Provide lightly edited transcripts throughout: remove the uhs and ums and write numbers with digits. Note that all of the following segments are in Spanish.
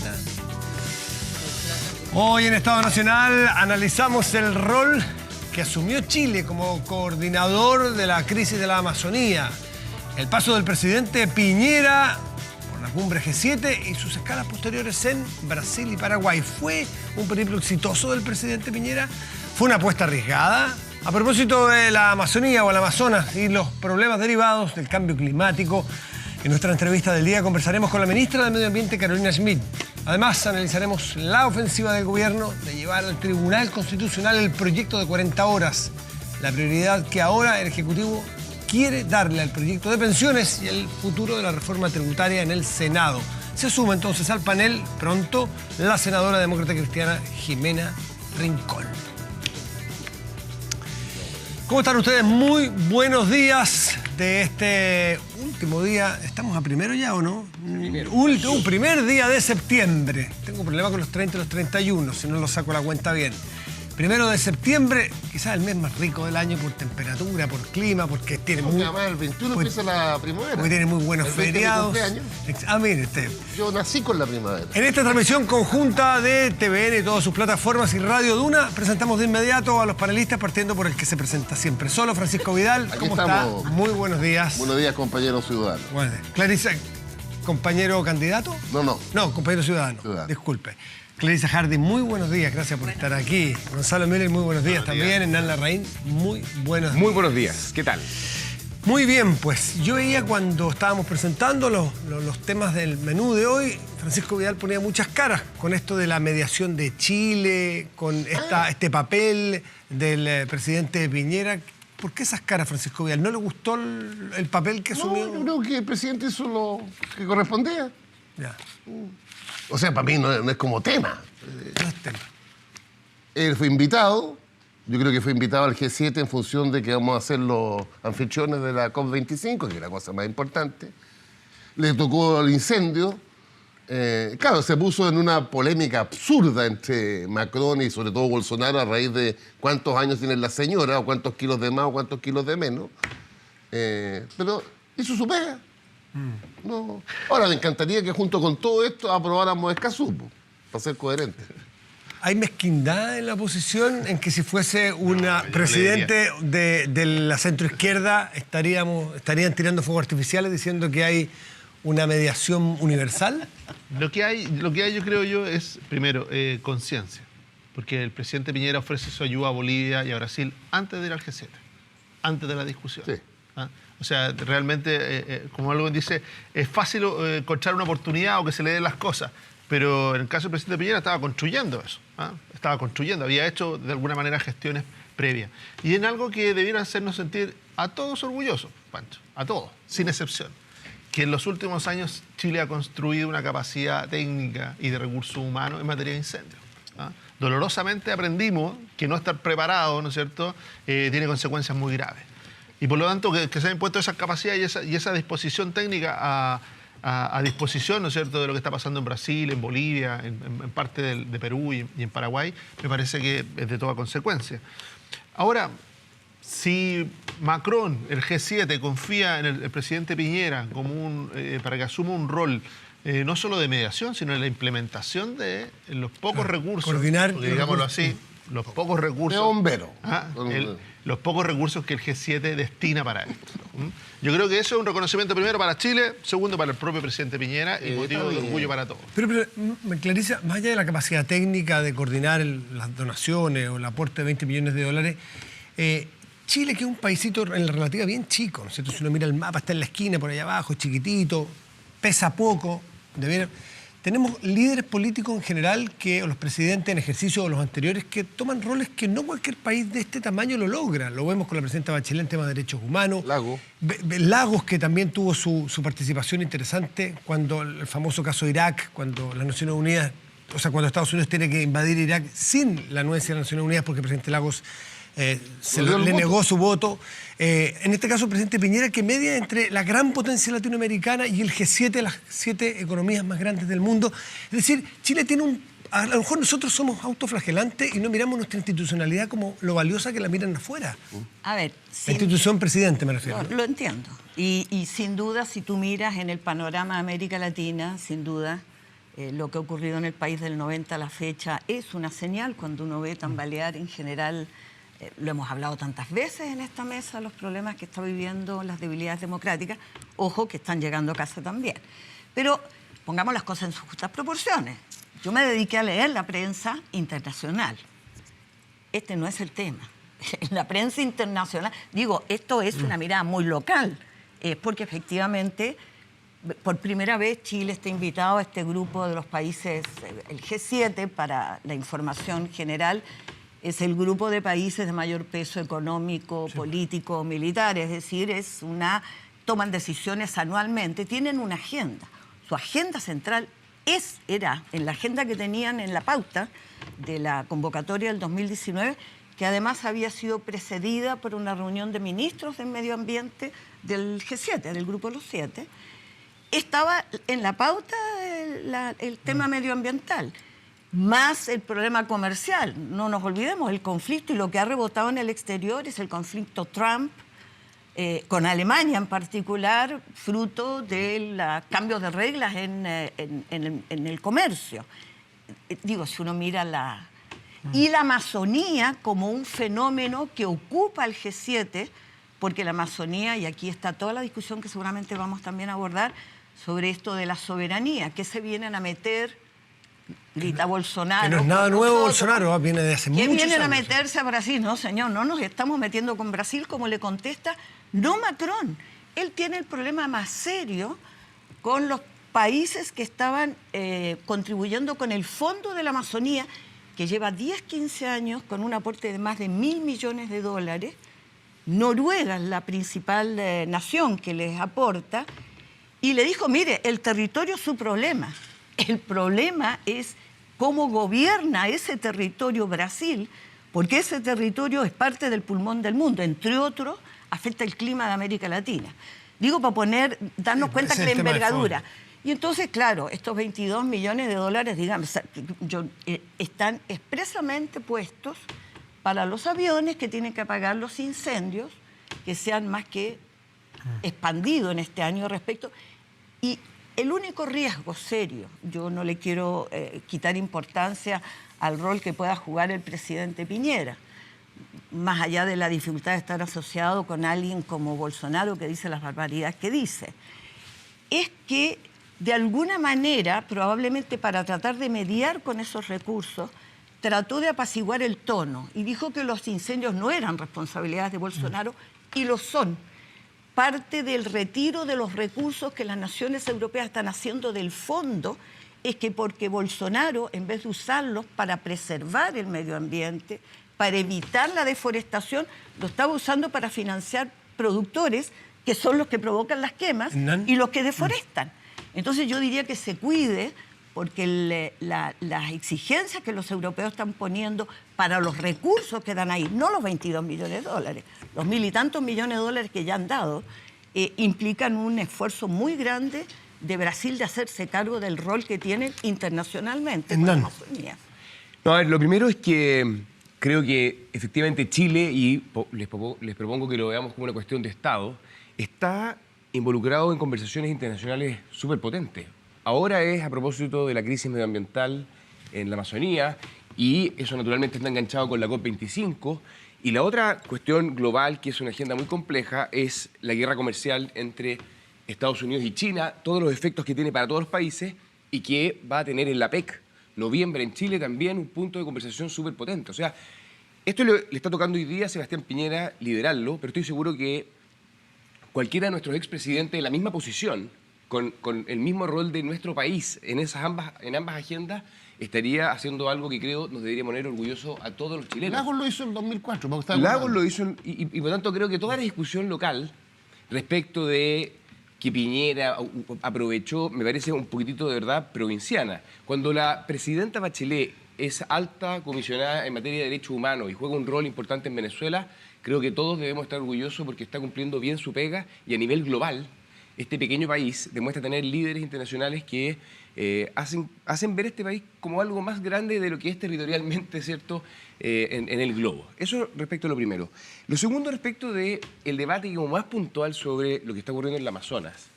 plata. Hoy en Estado Nacional analizamos el rol que asumió Chile como coordinador de la crisis de la Amazonía. El paso del presidente Piñera por la cumbre G7 y sus escalas posteriores en Brasil y Paraguay. ¿Fue un periplo exitoso del presidente Piñera? ¿Fue una apuesta arriesgada? A propósito de la Amazonía o el Amazonas y los problemas derivados del cambio climático, en nuestra entrevista del día conversaremos con la ministra de Medio Ambiente, Carolina Schmid. Además, analizaremos la ofensiva del gobierno de llevar al Tribunal Constitucional el proyecto de 40 horas, la prioridad que ahora el Ejecutivo quiere darle al proyecto de pensiones y el futuro de la reforma tributaria en el Senado. Se suma entonces al panel pronto la senadora demócrata cristiana Jimena Rincón. ¿Cómo están ustedes? Muy buenos días de este último día. ¿Estamos a primero ya o no? Un primer día de septiembre. Tengo un problema con los 30 y los 31, si no lo saco la cuenta bien. Primero de septiembre, quizás el mes más rico del año por temperatura, por clima, porque tiene muy... Además, el 21 empieza la primavera. Porque tiene muy buenos feriados. Mire usted. Yo nací con la primavera. En esta transmisión conjunta de TVN y todas sus plataformas y Radio Duna, presentamos de inmediato a los panelistas, partiendo por el que se presenta siempre solo, Francisco Vidal. Aquí ¿Cómo estamos. está? Muy buenos días. Buenos días, compañeros ciudadanos. Bueno, Clarisa, ¿compañero candidato? No. No, compañero ciudadano. Disculpe. Clarisa Hardy, muy buenos días, gracias por estar aquí. Gonzalo Miller, muy buenos días también. Hernán Larraín, muy buenos días. Muy buenos días, ¿qué tal? Muy bien, pues yo veía cuando estábamos presentando los temas del menú de hoy, Francisco Vidal ponía muchas caras con esto de la mediación de Chile, con este papel del presidente Piñera. ¿Por qué esas caras, Francisco Vidal? ¿No le gustó el papel que asumió? No, yo creo que el presidente hizo lo que correspondía. Ya. O sea, para mí no es como tema. No es tema. Él fue invitado. Yo creo que fue invitado al G7 en función de que vamos a ser los anfitriones de la COP25, que es la cosa más importante. Le tocó el incendio. Claro, se puso en una polémica absurda entre Macron y sobre todo Bolsonaro a raíz de cuántos años tiene la señora, o cuántos kilos de más o cuántos kilos de menos. Pero hizo su pega. No. Ahora, me encantaría que junto con todo esto aprobáramos Escazú, para ser coherentes. ¿Hay mezquindad en la oposición en que si fuese una presidente de la centroizquierda estarían tirando fuegos artificiales diciendo que hay una mediación universal? Lo que hay, yo creo yo, es, primero, conciencia. Porque el presidente Piñera ofrece su ayuda a Bolivia y a Brasil antes de ir al G7, antes de la discusión. Sí. O sea, realmente, como algo dice, es fácil encontrar una oportunidad o que se le den las cosas. Pero en el caso del presidente Piñera estaba construyendo eso. Estaba construyendo, había hecho de alguna manera gestiones previas. Y en algo que debiera hacernos sentir a todos orgullosos, Pancho, a todos, sin excepción. Que en los últimos años Chile ha construido una capacidad técnica y de recursos humanos en materia de incendios. Dolorosamente aprendimos que no estar preparado, ¿no es cierto?, tiene consecuencias muy graves. Y por lo tanto, que se ha impuesto esa capacidad y esa disposición técnica a disposición, ¿no es cierto?, de lo que está pasando en Brasil, en Bolivia, en parte de Perú y en Paraguay, me parece que es de toda consecuencia. Ahora, si Macron, el G7, confía en el presidente Piñera como para que asuma un rol no solo de mediación, sino de la implementación de los pocos recursos, coordinar, digámoslo así, los pocos recursos... De bombero. Los pocos recursos que el G7 destina para esto. Yo creo que eso es un reconocimiento primero para Chile, segundo para el propio presidente Piñera y motivo de orgullo para todos. Pero Clarisa, más allá de la capacidad técnica de coordinar las donaciones o el aporte de 20 millones de dólares, Chile, que es un paísito en la relativa bien chico, ¿no es cierto? Si uno mira el mapa, está en la esquina, por allá abajo, chiquitito, pesa poco, tenemos líderes políticos en general, o los presidentes en ejercicio o los anteriores, que toman roles que no cualquier país de este tamaño lo logra. Lo vemos con la presidenta Bachelet en temas de derechos humanos. Lagos, que también tuvo su participación interesante cuando el famoso caso de Irak, cuando las Naciones Unidas, o sea, cuando Estados Unidos tiene que invadir Irak sin la anuencia de las Naciones Unidas porque el presidente Lagos le negó su voto. En este caso, el presidente Piñera, que media entre la gran potencia latinoamericana y el G7, las 7 economías más grandes del mundo. Es decir, Chile tiene a lo mejor nosotros somos autoflagelantes y no miramos nuestra institucionalidad como lo valiosa que la miran afuera. A ver... La institución presidente, me refiero. Lo entiendo. Y sin duda, si tú miras en el panorama de América Latina, sin duda, Lo que ha ocurrido en el país del 90 a la fecha es una señal cuando uno ve tambalear en general. Lo hemos hablado tantas veces en esta mesa, los problemas que está viviendo las debilidades democráticas. Ojo, que están llegando a casa también. Pero pongamos las cosas en sus justas proporciones. Yo me dediqué a leer la prensa internacional. Este no es el tema. La prensa internacional, digo, esto es una mirada muy local, porque efectivamente, por primera vez, Chile está invitado a este grupo de los países, el G7, para la información general. Es el grupo de países de mayor peso económico, político, militar, es decir, toman decisiones anualmente, tienen una agenda. Su agenda central era en la agenda que tenían en la pauta de la convocatoria del 2019, que además había sido precedida por una reunión de ministros del medio ambiente del G7, del Grupo de los 7, estaba en la pauta el tema medioambiental, más el problema comercial. No nos olvidemos, el conflicto y lo que ha rebotado en el exterior es el conflicto Trump, con Alemania en particular, fruto de los cambios de reglas en el comercio. Digo, si uno mira y la Amazonía como un fenómeno que ocupa el G7, porque la Amazonía, y aquí está toda la discusión que seguramente vamos también a abordar, sobre esto de la soberanía, que se vienen a meter, grita Bolsonaro. Que no es nada nuevo Bolsonaro, viene de hace muchos años. Que vienen a meterse a Brasil. No, señor, no nos estamos metiendo con Brasil, como le contesta no Macron. Él tiene el problema más serio con los países que estaban contribuyendo con el Fondo de la Amazonía, que lleva 10, 15 años con un aporte de más de $1.000 millones. Noruega es la principal nación que les aporta, y le dijo, mire, el territorio es su problema. El problema es cómo gobierna ese territorio Brasil, porque ese territorio es parte del pulmón del mundo, entre otros, afecta el clima de América Latina. Digo, para darnos cuenta que la envergadura. Y entonces, claro, estos $22 millones, digamos, están expresamente puestos para los aviones que tienen que apagar los incendios, que se han más que expandido en este año respecto. Y el único riesgo serio, yo no le quiero quitar importancia al rol que pueda jugar el presidente Piñera, más allá de la dificultad de estar asociado con alguien como Bolsonaro, que dice las barbaridades que dice, es que de alguna manera, probablemente para tratar de mediar con esos recursos, trató de apaciguar el tono y dijo que los incendios no eran responsabilidades de Bolsonaro, y lo son. Parte del retiro de los recursos que las naciones europeas están haciendo del fondo es que porque Bolsonaro, en vez de usarlos para preservar el medio ambiente, para evitar la deforestación, lo estaba usando para financiar productores que son los que provocan las quemas y los que deforestan. Entonces yo diría que se cuide, porque las exigencias que los europeos están poniendo para los recursos que dan ahí, no los $22 millones, los $1.000 y tantos millones que ya han dado, implican un esfuerzo muy grande de Brasil de hacerse cargo del rol que tienen internacionalmente con la Amazonía. No, a ver, lo primero es que creo que efectivamente Chile, y les propongo que lo veamos como una cuestión de Estado, está involucrado en conversaciones internacionales súper potentes. Ahora es a propósito de la crisis medioambiental en la Amazonía, y eso naturalmente está enganchado con la COP25. Y la otra cuestión global, que es una agenda muy compleja, es la guerra comercial entre Estados Unidos y China, todos los efectos que tiene para todos los países, y que va a tener en la PEC, noviembre en Chile, también un punto de conversación súper potente. O sea, esto le está tocando hoy día a Sebastián Piñera liderarlo, pero estoy seguro que cualquiera de nuestros expresidentes de la misma posición, con el mismo rol de nuestro país en ambas agendas, estaría haciendo algo que creo nos debería poner orgulloso a todos los chilenos. Lagos lo hizo en 2004. Lagos lo hizo, y por lo tanto creo que toda la discusión local respecto de que Piñera aprovechó, me parece un poquitito de verdad provinciana. Cuando la presidenta Bachelet es alta comisionada en materia de derechos humanos y juega un rol importante en Venezuela, creo que todos debemos estar orgullosos porque está cumpliendo bien su pega, y a nivel global este pequeño país demuestra tener líderes internacionales que hacen ver este país como algo más grande de lo que es territorialmente, ¿cierto?, en el globo. Eso respecto a lo primero. Lo segundo, respecto del debate como más puntual sobre lo que está ocurriendo en el Amazonas.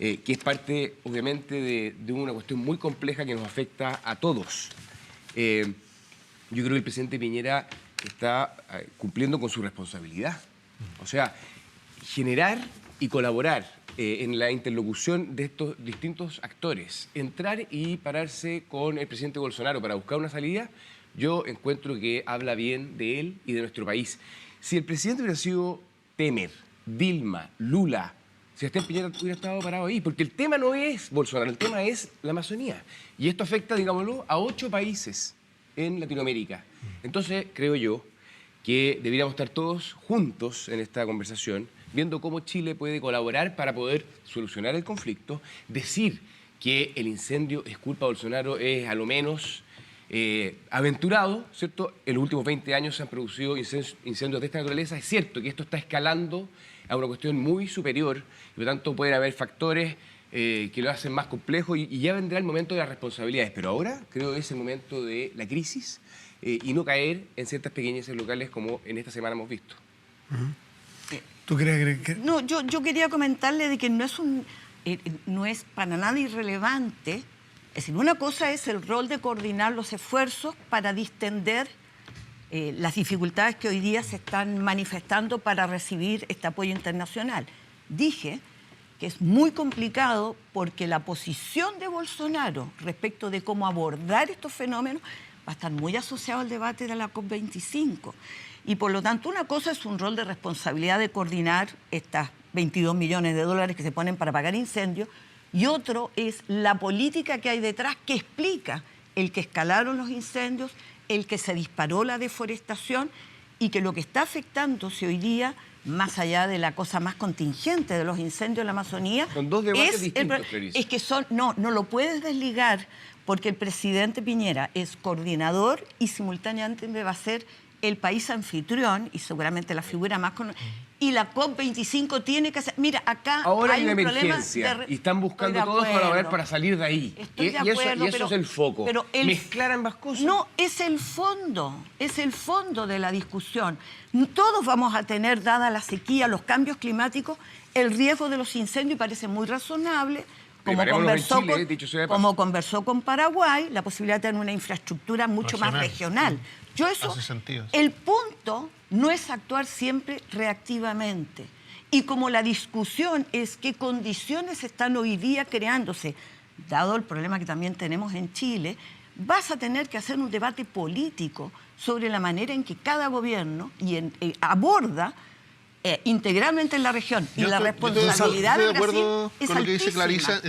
que es parte, obviamente, de una cuestión muy compleja que nos afecta a todos. Yo creo que el presidente Piñera está cumpliendo con su responsabilidad. O sea, generar y colaborar en la interlocución de estos distintos actores, entrar y pararse con el presidente Bolsonaro para buscar una salida, yo encuentro que habla bien de él y de nuestro país. Si el presidente hubiera sido Temer, Dilma, Lula, Sebastián Piñera hubiera estado parado ahí, porque el tema no es Bolsonaro, el tema es la Amazonía. Y esto afecta, digámoslo, a 8 países en Latinoamérica. Entonces, creo yo que deberíamos estar todos juntos en esta conversación, viendo cómo Chile puede colaborar para poder solucionar el conflicto. Decir que el incendio es culpa de Bolsonaro es a lo menos aventurado, ¿cierto? En los últimos 20 años se han producido incendios de esta naturaleza. Es cierto que esto está escalando a una cuestión muy superior y por lo tanto pueden haber factores que lo hacen más complejo y ya vendrá el momento de las responsabilidades. Pero ahora creo que es el momento de la crisis y no caer en ciertas pequeñeces locales como en esta semana hemos visto. ¿Tú crees que...? No, yo quería comentarle de que no es para nada irrelevante. Es decir, una cosa es el rol de coordinar los esfuerzos para distender las dificultades que hoy día se están manifestando para recibir este apoyo internacional. Dije que es muy complicado porque la posición de Bolsonaro respecto de cómo abordar estos fenómenos va a estar muy asociado al debate de la COP25. Y por lo tanto, una cosa es un rol de responsabilidad de coordinar estas 22 millones de dólares que se ponen para pagar incendios, y otro es la política que hay detrás que explica el que escalaron los incendios, el que se disparó la deforestación y que lo que está afectándose hoy día, más allá de la cosa más contingente de los incendios en la Amazonía, son dos debates distintos, Clarisa. es que no lo puedes desligar porque el presidente Piñera es coordinador y simultáneamente va a ser el país anfitrión y seguramente la figura más conocida. Y la COP25 tiene que hacer... Mira, acá ahora hay una un emergencia y están buscando todos colaborar para salir de ahí. Estoy de acuerdo, y eso es el foco. Pero mezclar ambas cosas. No, es el fondo de la discusión. Todos vamos a tener, dada la sequía, los cambios climáticos, el riesgo de los incendios, y parece muy razonable, como conversó con Paraguay, la posibilidad de tener una infraestructura mucho más regional. Yo eso, hace sentido. El punto no es actuar siempre reactivamente. Y como la discusión es qué condiciones están hoy día creándose, dado el problema que también tenemos en Chile, vas a tener que hacer un debate político sobre la manera en que cada gobierno aborda integralmente en la región. Y la responsabilidad de de acuerdo Brasil es con lo que dice altísima.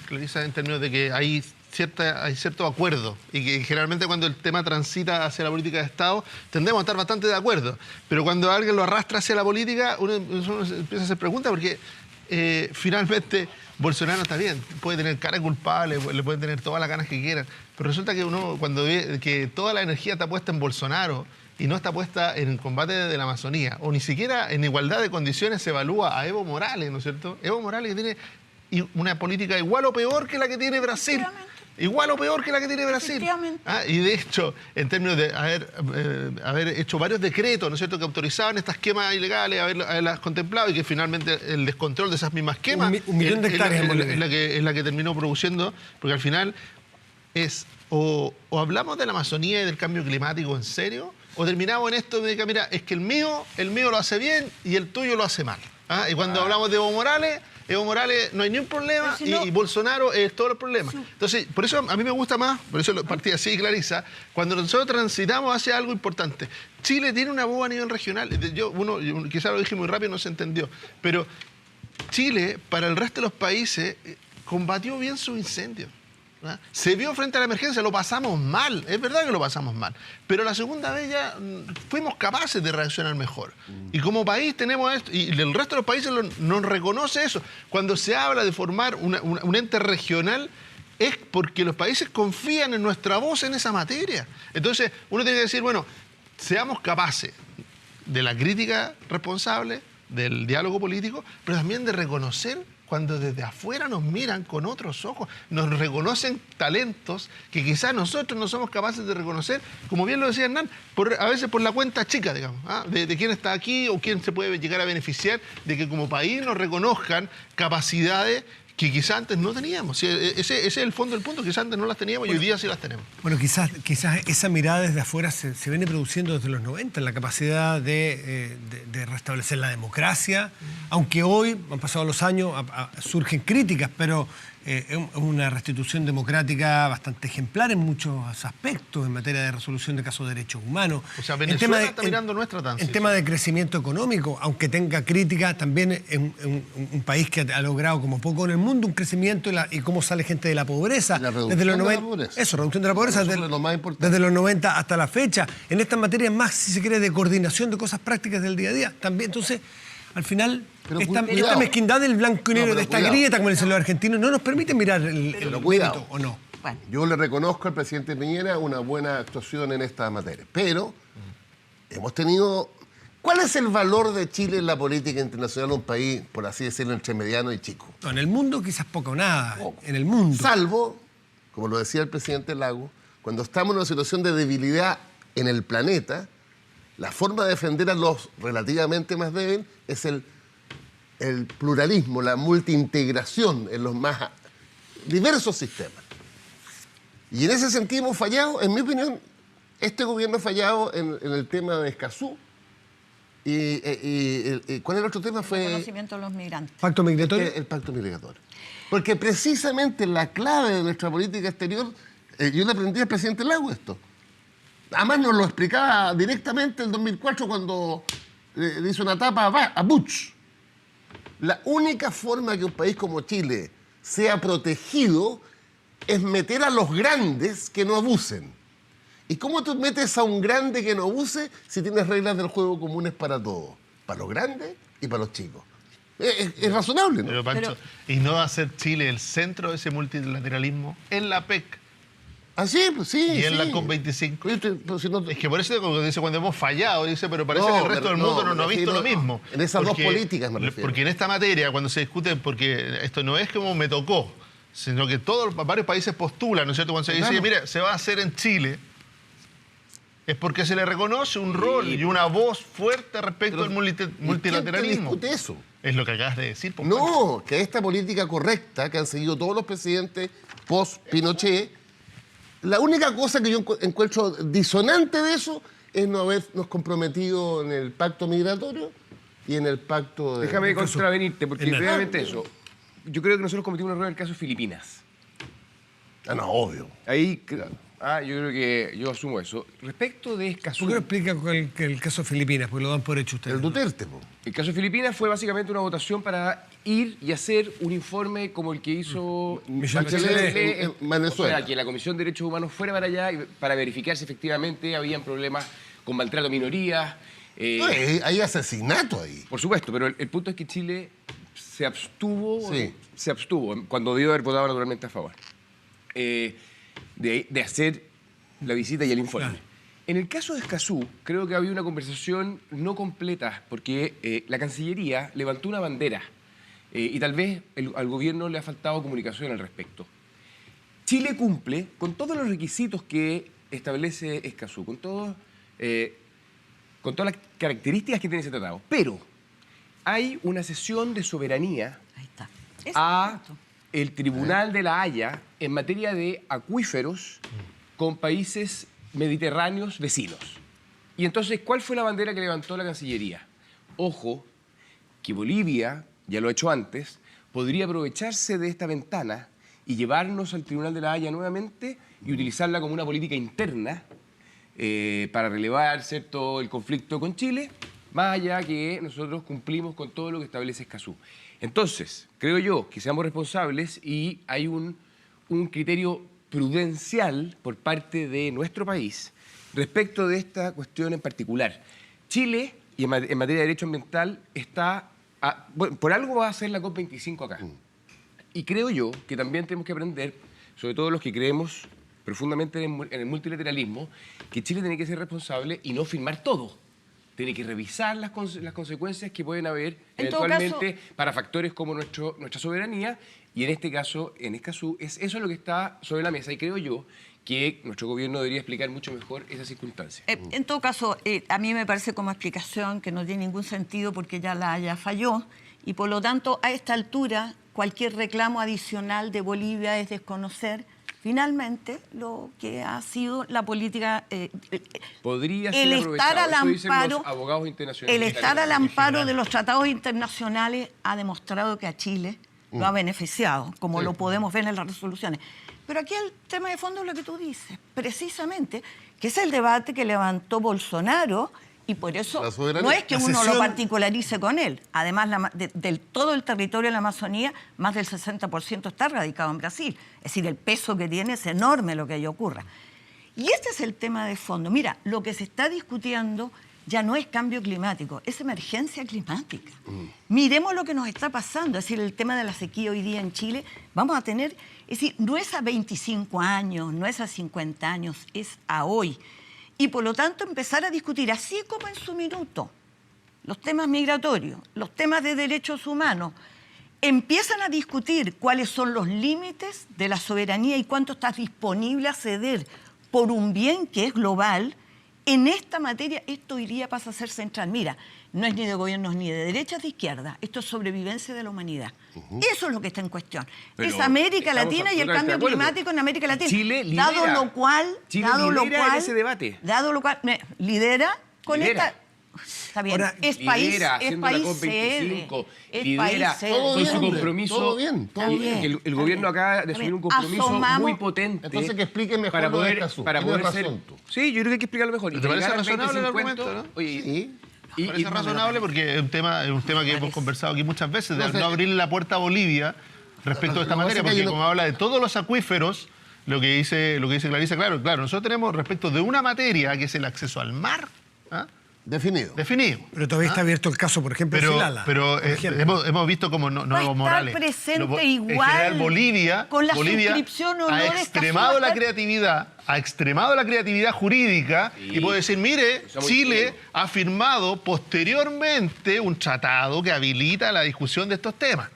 Clarisa en términos de que hay cierto acuerdo y que generalmente cuando el tema transita hacia la política de Estado tendemos a estar bastante de acuerdo, pero cuando alguien lo arrastra hacia la política uno empieza a hacer preguntas porque finalmente Bolsonaro está bien, puede tener cara culpable, le pueden tener todas las ganas que quieran, pero resulta que uno cuando ve que toda la energía está puesta en Bolsonaro y no está puesta en el combate de la Amazonía, o ni siquiera en igualdad de condiciones se evalúa a Evo Morales, ¿no es cierto? Evo Morales que tiene una política igual o peor que la que tiene Brasil. Igual o peor que la que tiene Brasil. Y de hecho, en términos de haber hecho varios decretos, ¿no es cierto?, que autorizaban estas quemas ilegales, haberlas contemplado y que finalmente el descontrol de esas mismas quemas un millón de hectáreas es la que terminó produciendo, porque al final es o hablamos de la Amazonía y del cambio climático en serio, o terminamos en esto de que, mira, es que el mío lo hace bien y el tuyo lo hace mal. Y cuando hablamos de Evo Morales no hay ni un problema y Bolsonaro es todo el problema. Sí. Entonces, por eso a mí me gusta más, por eso partí así, Clarisa, cuando nosotros transitamos hacia algo importante. Chile tiene una voz a nivel regional. Quizás lo dije muy rápido y no se entendió, pero Chile, para el resto de los países, combatió bien su incendio. Se vio frente a la emergencia, lo pasamos mal, es verdad que lo pasamos mal, pero la segunda vez ya fuimos capaces de reaccionar mejor. Y como país tenemos esto, y el resto de los países nos reconoce eso. Cuando se habla de formar un ente regional, es porque los países confían en nuestra voz en esa materia. Entonces, uno tiene que decir, bueno, seamos capaces de la crítica responsable, del diálogo político, pero también de reconocer cuando desde afuera nos miran con otros ojos, nos reconocen talentos que quizás nosotros no somos capaces de reconocer, como bien lo decía Hernán, a veces por la cuenta chica, digamos, de quién está aquí o quién se puede llegar a beneficiar de que como país nos reconozcan capacidades que quizás antes no teníamos. Ese es el fondo del punto, quizás antes no las teníamos y hoy día sí las tenemos. Bueno, quizás esa mirada desde afuera se viene produciendo desde los 90, la capacidad de restablecer la democracia, aunque hoy, han pasado los años, surgen críticas, pero es una restitución democrática bastante ejemplar en muchos aspectos, en materia de resolución de casos de derechos humanos. O sea, Venezuela está mirando nuestra transición. En tema de crecimiento económico, aunque tenga críticas, también es un país que ha logrado como poco en el mundo un crecimiento y cómo sale gente de la pobreza. La reducción desde los de la 90, pobreza. Eso, reducción de la pobreza. Eso es lo más importante. Desde los 90 hasta la fecha. En estas materias más, si se quiere, de coordinación de cosas prácticas del día a día. También, entonces, al final, Pero esta cuidado. mezquindad del blanco y negro, No, pero de esta cuidado. grieta, como le dicen los argentinos, no nos permite mirar el cuidado. mérito, ¿o no? Bueno, Yo le reconozco al presidente Piñera una buena actuación en esta materia, pero hemos tenido... ¿Cuál es el valor de Chile en la política internacional, un país, por así decirlo, entre mediano y chico? No, en el mundo quizás poco o nada. Poco. En el mundo. Salvo, como lo decía el presidente Lago, cuando estamos en una situación de debilidad en el planeta, la forma de defender a los relativamente más débiles es el pluralismo, la multiintegración en los más diversos sistemas. Y en ese sentido hemos fallado, en mi opinión, este gobierno ha fallado en el tema de Escazú. ¿Y cuál era el otro tema? Fue reconocimiento a los migrantes. Pacto migratorio. el pacto migratorio. Porque precisamente la clave de nuestra política exterior, yo le aprendí al presidente Lago esto. Además nos lo explicaba directamente en 2004 cuando le hizo una tapa a Bush. La única forma que un país como Chile sea protegido es meter a los grandes que no abusen. ¿Y cómo tú metes a un grande que no abuse si tienes reglas del juego comunes para todos? Para los grandes y para los chicos. Es razonable, ¿no? Pero, Pancho, ¿y no va a ser Chile el centro de ese multilateralismo en la PEC Ah, sí, pues sí. y en sí. la COP25? Pero si no- Es que por eso dice cuando hemos fallado, dice, pero parece No, que el resto pero del mundo no, no ha me visto lo refiero mismo. en esas dos políticas me refiero. Porque en esta materia, cuando se discute, porque esto no es como me tocó, sino que varios países postulan, ¿no es cierto? Cuando se dice, Claro. mira, se va a hacer en Chile, es porque se le reconoce un rol y una voz fuerte respecto al multilateralismo. ¿Quién te discute eso? Es lo que acabas de decir. pues, No, que esta política correcta que han seguido todos los presidentes post-Pinochet, la única cosa que yo encuentro disonante de eso es no habernos comprometido en el pacto migratorio y en el pacto de... Déjame contravenirte, porque Hernán. realmente eso. Yo creo que nosotros cometimos un error en el caso de Filipinas. Ah, no, obvio. Ahí, yo creo que yo asumo eso. Respecto de Escazú, ¿Por qué no explica el caso de Filipinas? Porque lo dan por hecho ustedes. El Duterte, po. el caso de Filipinas fue básicamente una votación para ir y hacer un informe como el que hizo Michelle Bachelet en Venezuela. O sea, que la Comisión de Derechos Humanos fuera para allá para verificar si efectivamente habían problemas con maltrato a minorías. No, hay asesinato ahí. Por supuesto, pero el punto es que Chile se abstuvo Sí. cuando debió haber votado naturalmente a favor de hacer la visita y el informe. Claro. En el caso de Escazú, creo que había una conversación no completa porque la Cancillería levantó una bandera y tal vez al gobierno le ha faltado comunicación al respecto. Chile cumple con todos los requisitos que establece Escazú, con todas las características que tiene ese tratado, pero hay una cesión de soberanía Ahí está. Ese a es el punto. el Tribunal de la Haya en materia de acuíferos con países mediterráneos vecinos. Y entonces, ¿cuál fue la bandera que levantó la Cancillería? Ojo, que Bolivia, ya lo ha hecho antes, podría aprovecharse de esta ventana y llevarnos al Tribunal de la Haya nuevamente y utilizarla como una política interna para relevar, ¿cierto?, el conflicto con Chile, más allá que nosotros cumplimos con todo lo que establece Escazú. Entonces, creo yo que seamos responsables y hay un criterio prudencial por parte de nuestro país respecto de esta cuestión en particular. Chile, y en materia de derecho ambiental, por algo va a ser la COP25 acá. Y creo yo que también tenemos que aprender, sobre todo los que creemos profundamente en el multilateralismo, que Chile tiene que ser responsable y no firmar todo. tiene que revisar las consecuencias que pueden haber En todo eventualmente para factores como nuestra soberanía, y en este caso, en Escazú, eso es lo que está sobre la mesa, y creo yo que nuestro gobierno debería explicar mucho mejor esas circunstancias. En todo caso, a mí me parece como explicación que no tiene ningún sentido porque ya la Haya falló y por lo tanto a esta altura cualquier reclamo adicional de Bolivia es desconocer finalmente lo que ha sido la política. Podría el ser estar al aprovechado, eso dicen amparo, los abogados internacionales. el estar al amparo de los tratados internacionales ha demostrado que a Chile lo ha beneficiado, como lo podemos ver en las resoluciones. Pero aquí el tema de fondo es lo que tú dices, precisamente, que es el debate que levantó Bolsonaro y por eso La soberanía. no es que La uno lo cesión- particularice con él. Además, del todo el territorio de la Amazonía, más del 60% está radicado en Brasil. Es decir, el peso que tiene es enorme lo que ahí ocurra. Y este es el tema de fondo. Mira, lo que se está discutiendo ya no es cambio climático, es emergencia climática. Miremos lo que nos está pasando. Es decir, el tema de la sequía hoy día en Chile, vamos a tener, es decir, no es a 25 años, no es a 50 años, es a hoy. Y por lo tanto empezar a discutir, así como en su minuto, los temas migratorios, los temas de derechos humanos, empiezan a discutir cuáles son los límites de la soberanía y cuánto estás disponible a ceder por un bien que es global. En esta materia, esto hoy día pasa a ser central. Mira, no es ni de gobiernos ni de derechas ni de izquierda. Esto es sobrevivencia de la humanidad. Eso es lo que está en cuestión. Pero es América estamos Latina y el absolutamente cambio de acuerdo. climático en América Latina. Chile lidera. Dado lo cual, Chile lidera en ese debate. Dado lo cual, lidera con Lidera. esta. Está bien. Ahora, es país, lidera, es haciendo la país COP25, sede. Es lidera país sede. todo con bien, su hombre, compromiso. todo bien, todo y bien. que el Está gobierno bien. acaba de Está asumir un bien. compromiso Asomamos. muy potente. Entonces que explique mejor para lo de poder, Escazú. para Tienes poder ser. razón tú. Sí, yo creo que hay que explicarlo mejor. ¿Te parece llegar al razonable el 2050, argumento, no? Oye, Sí. Parece razonable porque es un tema que hemos conversado aquí muchas veces, de No sé. no abrirle la puerta a Bolivia respecto a esta Lo que materia, pasa es que porque yo no- como habla de todos los acuíferos, lo que dice Clarisa, claro, nosotros tenemos respecto de una materia que es el acceso al mar, ¿ah? Definido. definido. Pero todavía está abierto el caso, por ejemplo, de Silala. Pero por ejemplo. hemos visto como no Va a Evo estar Morales. presente en igual general, Bolivia, con la Bolivia suscripción o no ha de extremado Escazú, la va a estar- creatividad, jurídica y puede decir, mire, Eso es muy Chile ingenuo. ha firmado posteriormente un tratado que habilita la discusión de estos temas.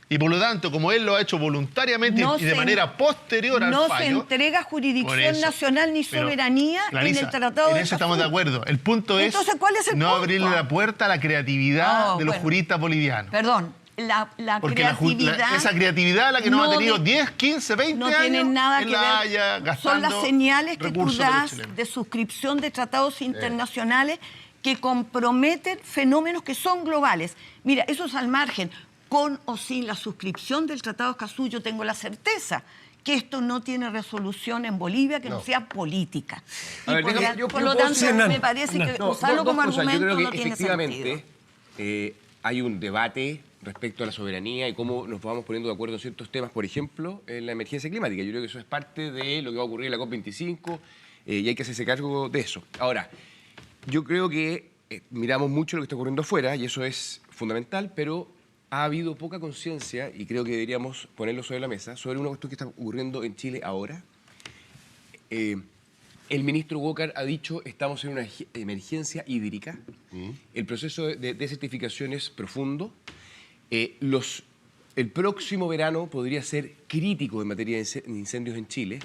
Y por lo tanto, como él lo ha hecho voluntariamente No y de se- manera posterior al No se fallo... entrega por jurisdicción eso. nacional ni Pero, soberanía Clarisa, en el Tratado en de eso estamos de Escazú. acuerdo. El punto es Entonces, ¿cuál es el no punto? abrirle la puerta a la creatividad No, de los bueno. juristas bolivianos. Perdón, la Porque creatividad... esa creatividad la que nos ha tenido de- 10, 15, 20 no años tienen nada en que La ver. Haya, Son gastando las señales que tú recursos de los das chilenos. de suscripción de tratados internacionales que comprometen fenómenos que son globales. Mira, eso es al margen. Con o sin la suscripción del Tratado de Escazú, yo tengo la certeza que esto no tiene resolución en Bolivia que no, No. sea política. A Y ver, por, déjame- yo por puedo lo tanto, decir, Hernán, me parece que No, usarlo dos como cosas. argumento Yo creo que no tiene efectivamente sentido. hay un debate respecto a la soberanía y cómo nos vamos poniendo de acuerdo en ciertos temas, por ejemplo, en la emergencia climática. Yo creo que eso es parte de lo que va a ocurrir en la COP25 y hay que hacerse cargo de eso. Ahora, yo creo que miramos mucho lo que está ocurriendo afuera y eso es fundamental, pero ha habido poca conciencia, y creo que deberíamos ponerlo sobre la mesa, sobre una cuestión que está ocurriendo en Chile ahora. El ministro Walker ha dicho estamos en una emergencia hídrica. El proceso de desertificación es profundo. El próximo verano podría ser crítico en materia de incendios en Chile.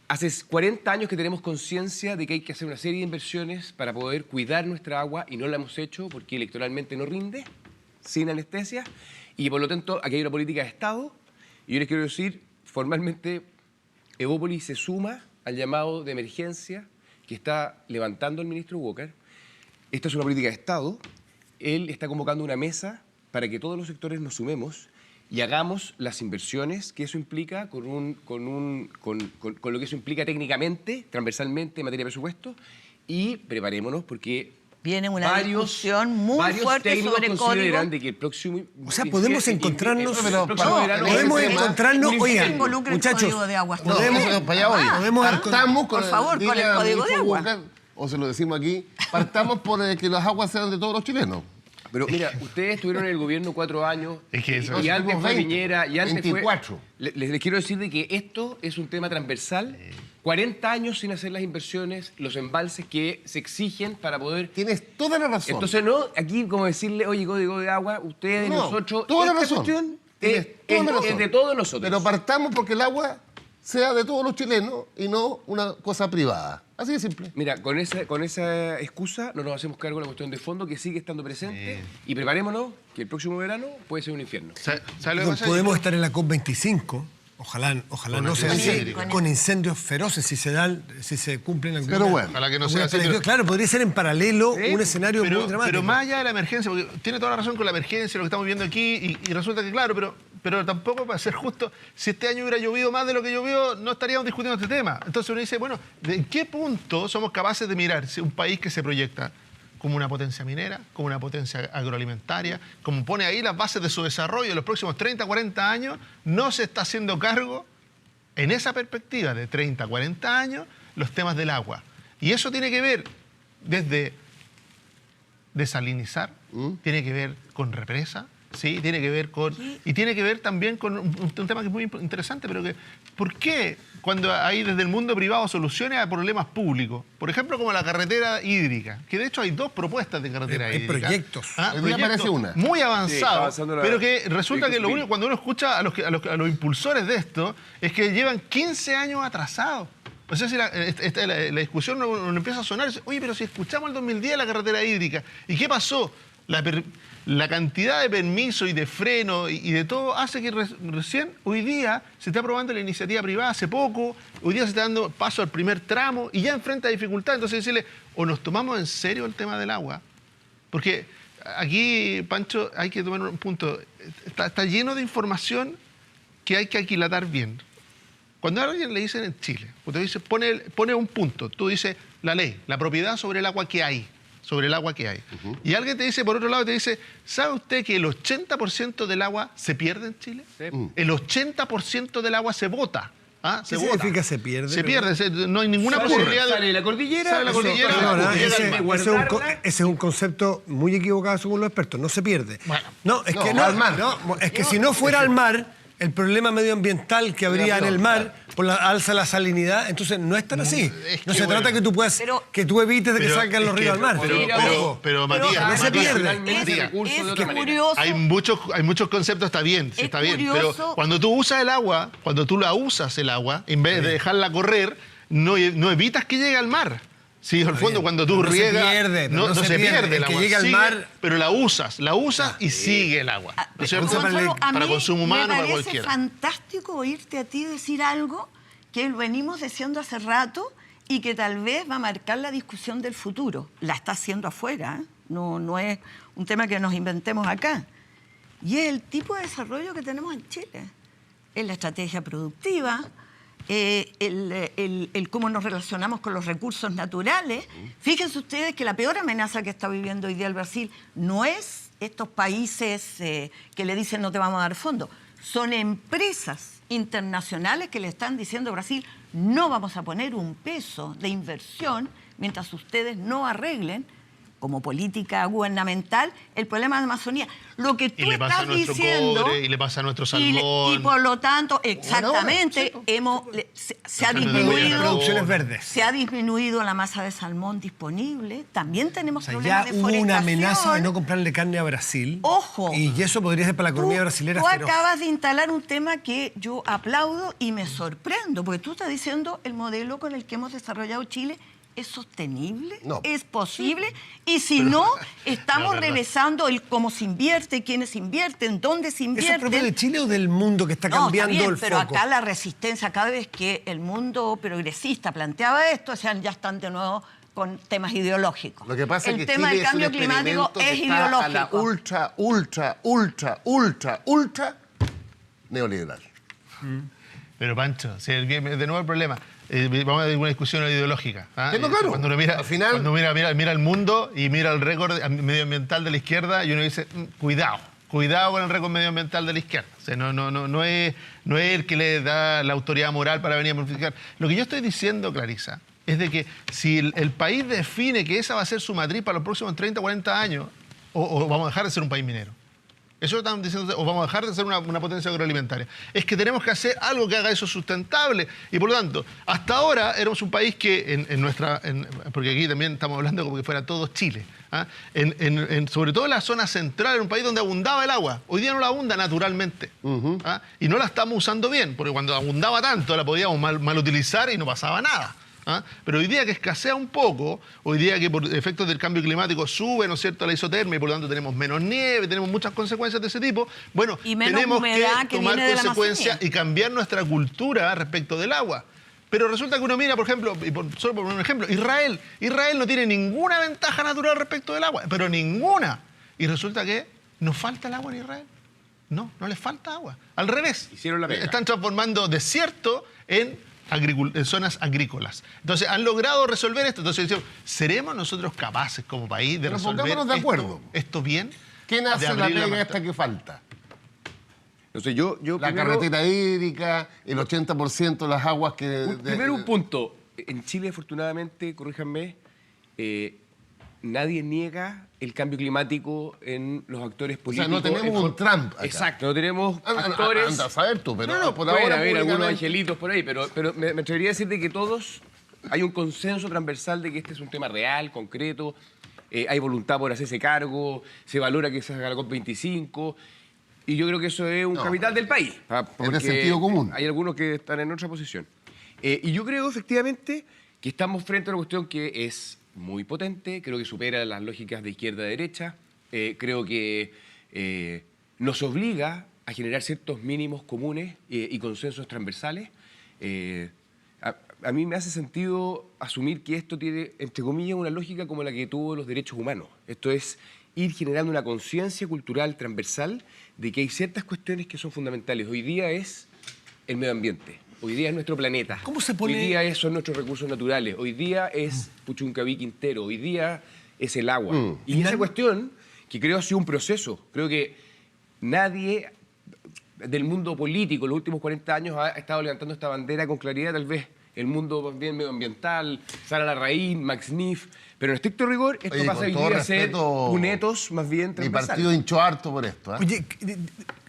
Hace 40 años que tenemos conciencia de que hay que hacer una serie de inversiones para poder cuidar nuestra agua y no la hemos hecho porque electoralmente no rinde, sin anestesia, y por lo tanto aquí hay una política de Estado. Y yo les quiero decir, formalmente, Evópolis se suma al llamado de emergencia que está levantando el ministro Walker. Esta es una política de Estado. Él está convocando una mesa para que todos los sectores nos sumemos y hagamos las inversiones que eso implica con lo que eso implica técnicamente, transversalmente en materia de presupuesto, y preparémonos porque Viene una discusión muy fuerte técnicos sobre consideran código. de que el próximo... O sea, podemos encontrarnos... pero podemos ese encontrarnos... tema- Oigan, Involucra el muchachos, código de aguas. No, podemos... eso para allá hoy. podemos- Partamos con por favor, con el dile al código de ministro agua. Walker, o se lo decimos aquí, partamos por que las aguas sean de todos los chilenos. Pero mira, ustedes estuvieron en el gobierno 4 años, Es que eso- y antes fue 20, Piñera, y antes 24. fue... Les quiero decir de que esto es un tema transversal. 40 años sin hacer las inversiones, los embalses que se exigen para poder... Tienes toda la razón. Entonces, no, aquí como decirle, oye, código de agua, ustedes, No, nosotros... toda la esta razón. cuestión Tienes toda la razón. es de todos nosotros. Pero partamos porque el agua sea de todos los chilenos y no una cosa privada. Así de simple. Mira, con esa excusa no nos hacemos cargo de la cuestión de fondo que sigue estando presente y preparémonos que el próximo verano puede ser un infierno. ¿Sabes lo que pasa? Podemos estar en la COP25, ojalá no sea crisis así, hídrica. con incendios feroces si se cumplen algunas... Pero bueno. Ojalá que no algunas sea así, predicciones. Claro, podría ser en paralelo Sí, un escenario muy dramático. Pero más allá de la emergencia, porque tiene toda la razón con la emergencia, lo que estamos viendo aquí, y resulta que, claro, pero tampoco, para ser justo, si este año hubiera llovido más de lo que llovió, no estaríamos discutiendo este tema. Entonces uno dice, bueno, ¿en qué punto somos capaces de mirar si un país que se proyecta como una potencia minera, como una potencia agroalimentaria, como pone ahí las bases de su desarrollo en los próximos 30, 40 años, no se está haciendo cargo, en esa perspectiva de 30, 40 años, los temas del agua? Y eso tiene que ver desde desalinizar, tiene que ver con represa, sí, tiene que ver con... Y tiene que ver también con un tema que es muy interesante, pero que... ¿Por qué cuando hay desde el mundo privado soluciones a problemas públicos? Por ejemplo, como la carretera hídrica, que de hecho hay 2 propuestas de carretera Hay hídrica. proyectos. Hoy día aparece una. Muy Sí, está avanzados, avanzando la- pero que resulta que lo Sí. único, cuando uno escucha a los impulsores de esto, es que llevan 15 años atrasados. O sea, si la discusión no empieza a sonar, oye, pero si escuchamos el 2010 la carretera hídrica, ¿y qué pasó? La cantidad de permisos y de freno y de todo hace que recién hoy día se está aprobando la iniciativa privada hace poco, hoy día se está dando paso al primer tramo y ya enfrenta dificultades. Entonces decirle, o nos tomamos en serio el tema del agua, porque aquí, Pancho, hay que tomar un punto, está lleno de información que hay que aquilatar bien. Cuando a alguien le dicen en Chile, usted dice, pone un punto, tú dices la ley, la propiedad sobre el agua que hay, Y alguien te dice, por otro lado, te dice, ¿sabe usted que el 80% del agua se pierde en Chile? Sí. El 80% del agua se bota. ¿Ah? ¿Qué significa se pierde? Se pierde, no hay ninguna posibilidad de... Sale de la cordillera, Sale de la cordillera, Perdona, llega al ese, mar. ese es un concepto muy equivocado según los expertos. No se pierde. Bueno. No, es No, que va al mar. es que si no fuera al mar, el problema medioambiental que habría en el mar por la alza de la salinidad, entonces no es tan así. es No que se bueno. trata que tú puedas, Pero- que tú evites de que Pero salgan los es ríos que- al mar. Pero, Matías, no se Matías, pierde. Matías, recurso de Es otra manera. curioso. hay muchos conceptos, está bien, sí, Es está bien. curioso. Pero cuando tú usas el agua, cuando tú la usas el agua, en vez de dejarla correr, no evitas que llegue al mar. Sí, al fondo, bien. cuando tú No se riegas, pierde, no se pierde el el que agua. llegue al sigue, mar- pero la usas y sigue el agua. ¿No es cierto? Gonzalo, a Para mí consumo humano, me para parece cualquiera. fantástico oírte a ti decir algo que venimos diciendo hace rato y que tal vez va a marcar la discusión del futuro. La está haciendo afuera, ¿eh? No es un tema que nos inventemos acá. Y es el tipo de desarrollo que tenemos en Chile. Es la estrategia productiva, el cómo nos relacionamos con los recursos naturales. Fíjense ustedes que la peor amenaza que está viviendo hoy día el Brasil no es estos países que le dicen no te vamos a dar fondos, son empresas internacionales que le están diciendo a Brasil no vamos a poner un peso de inversión mientras ustedes no arreglen como política gubernamental el problema de Amazonía. Lo que tú Y le pasa a estás nuestro diciendo... cobre, y le pasa a nuestro y salmón. por lo tanto, exactamente, se ha Las disminuido... producciones verdes. Se ha disminuido la masa de salmón disponible. También tenemos O sea, problemas ya de hubo una amenaza de forestación. no comprarle carne a Brasil. Ojo. Y eso podría ser para la economía brasileña Tú feroz. acabas de instalar un tema que yo aplaudo y me sorprendo, porque tú estás diciendo el modelo con el que hemos desarrollado Chile es sostenible, No. es posible, y si no, estamos verdad. revisando el cómo se invierte, quiénes invierten, dónde se ¿Eso es invierten. propio de Chile o del mundo que está No, cambiando está bien, el pero foco? acá la resistencia, cada vez que el mundo progresista planteaba esto, o sea, ya están de nuevo con temas ideológicos. Lo que pasa el es que tema Chile del cambio es un climático experimento que es está a la ideológico. ultra neoliberal. Pero Pancho, si de nuevo el problema. Vamos a tener una discusión ideológica. ¿Ah? Sí, no, claro. Cuando uno mira, Al final- cuando mira el mundo y mira el récord medioambiental de la izquierda, y uno dice, cuidado con el récord medioambiental de la izquierda. O sea, no es el que le da la autoridad moral para venir a modificar. Lo que yo estoy diciendo, Clarisa, es de que si el país define que esa va a ser su matriz para los próximos 30 o 40 años, o vamos a dejar de ser un país minero. Eso lo están diciendo, o vamos a dejar de ser una potencia agroalimentaria. Es que tenemos que hacer algo que haga eso sustentable. Y por lo tanto, hasta ahora éramos un país que porque aquí también estamos hablando como que fuera todo Chile. ¿Ah? Sobre todo en la zona central, era un país donde abundaba el agua. Hoy día no la abunda naturalmente. ¿Ah? Y no la estamos usando bien, porque cuando abundaba tanto la podíamos mal utilizar y no pasaba nada. ¿Ah? Pero hoy día que escasea un poco, hoy día que por efectos del cambio climático sube, ¿no es cierto?, la isotermia y por lo tanto tenemos menos nieve, tenemos muchas consecuencias de ese tipo, bueno, y menos tenemos humedad que tomar viene de la consecuencias Amazonía. y cambiar nuestra cultura respecto del agua. Pero resulta que uno mira, por ejemplo, solo por un ejemplo, Israel no tiene ninguna ventaja natural respecto del agua, pero ninguna. Y resulta que nos falta el agua en Israel. No les falta agua. Al revés. Hicieron la pega. Están transformando desierto en zonas agrícolas. Entonces, han logrado resolver esto. Entonces, decimos, ¿seremos nosotros capaces como país de Pero resolver pongámonos de acuerdo. esto bien? ¿Quién De hace la abrir pega esta que falta? Entonces yo La primero- carretera hídrica, el 80% de las aguas que... Primero un punto. En Chile, afortunadamente, corríjanme, nadie niega el cambio climático en los actores O sea, políticos. no tenemos un Trump acá. Exacto, no tenemos actores... Anda a saber tú, pero por pueden ahora haber algunos públicamente- angelitos por ahí, pero me atrevería a decir de que todos hay un consenso transversal de que este es un tema real, concreto, hay voluntad por hacerse cargo, se valora que se haga la COP25, y yo creo que eso es un capital del país. Es de sentido común. Hay algunos que están en otra posición. Y yo creo efectivamente que estamos frente a una cuestión que es muy potente, creo que supera las lógicas de izquierda a derecha, creo que nos obliga a generar ciertos mínimos comunes y consensos transversales. A mí me hace sentido asumir que esto tiene, entre comillas, una lógica como la que tuvo los derechos humanos. Esto es ir generando una conciencia cultural transversal de que hay ciertas cuestiones que son fundamentales. Hoy día es el medio ambiente. Hoy día es nuestro planeta. ¿Cómo se pone- Hoy día son nuestros recursos naturales. Hoy día es Puchuncaví Quintero. Hoy día es el agua. Y esa cuestión, que creo ha sido un proceso, creo que nadie del mundo político en los últimos 40 años ha estado levantando esta bandera con claridad, tal vez el mundo más bien medioambiental, Sara Larraín, Max Neff, pero en estricto rigor esto Oye, pasa con hoy todo día a ser respeto, un etos más bien Mi transversal. partido hinchó harto por esto. ¿eh? Oye,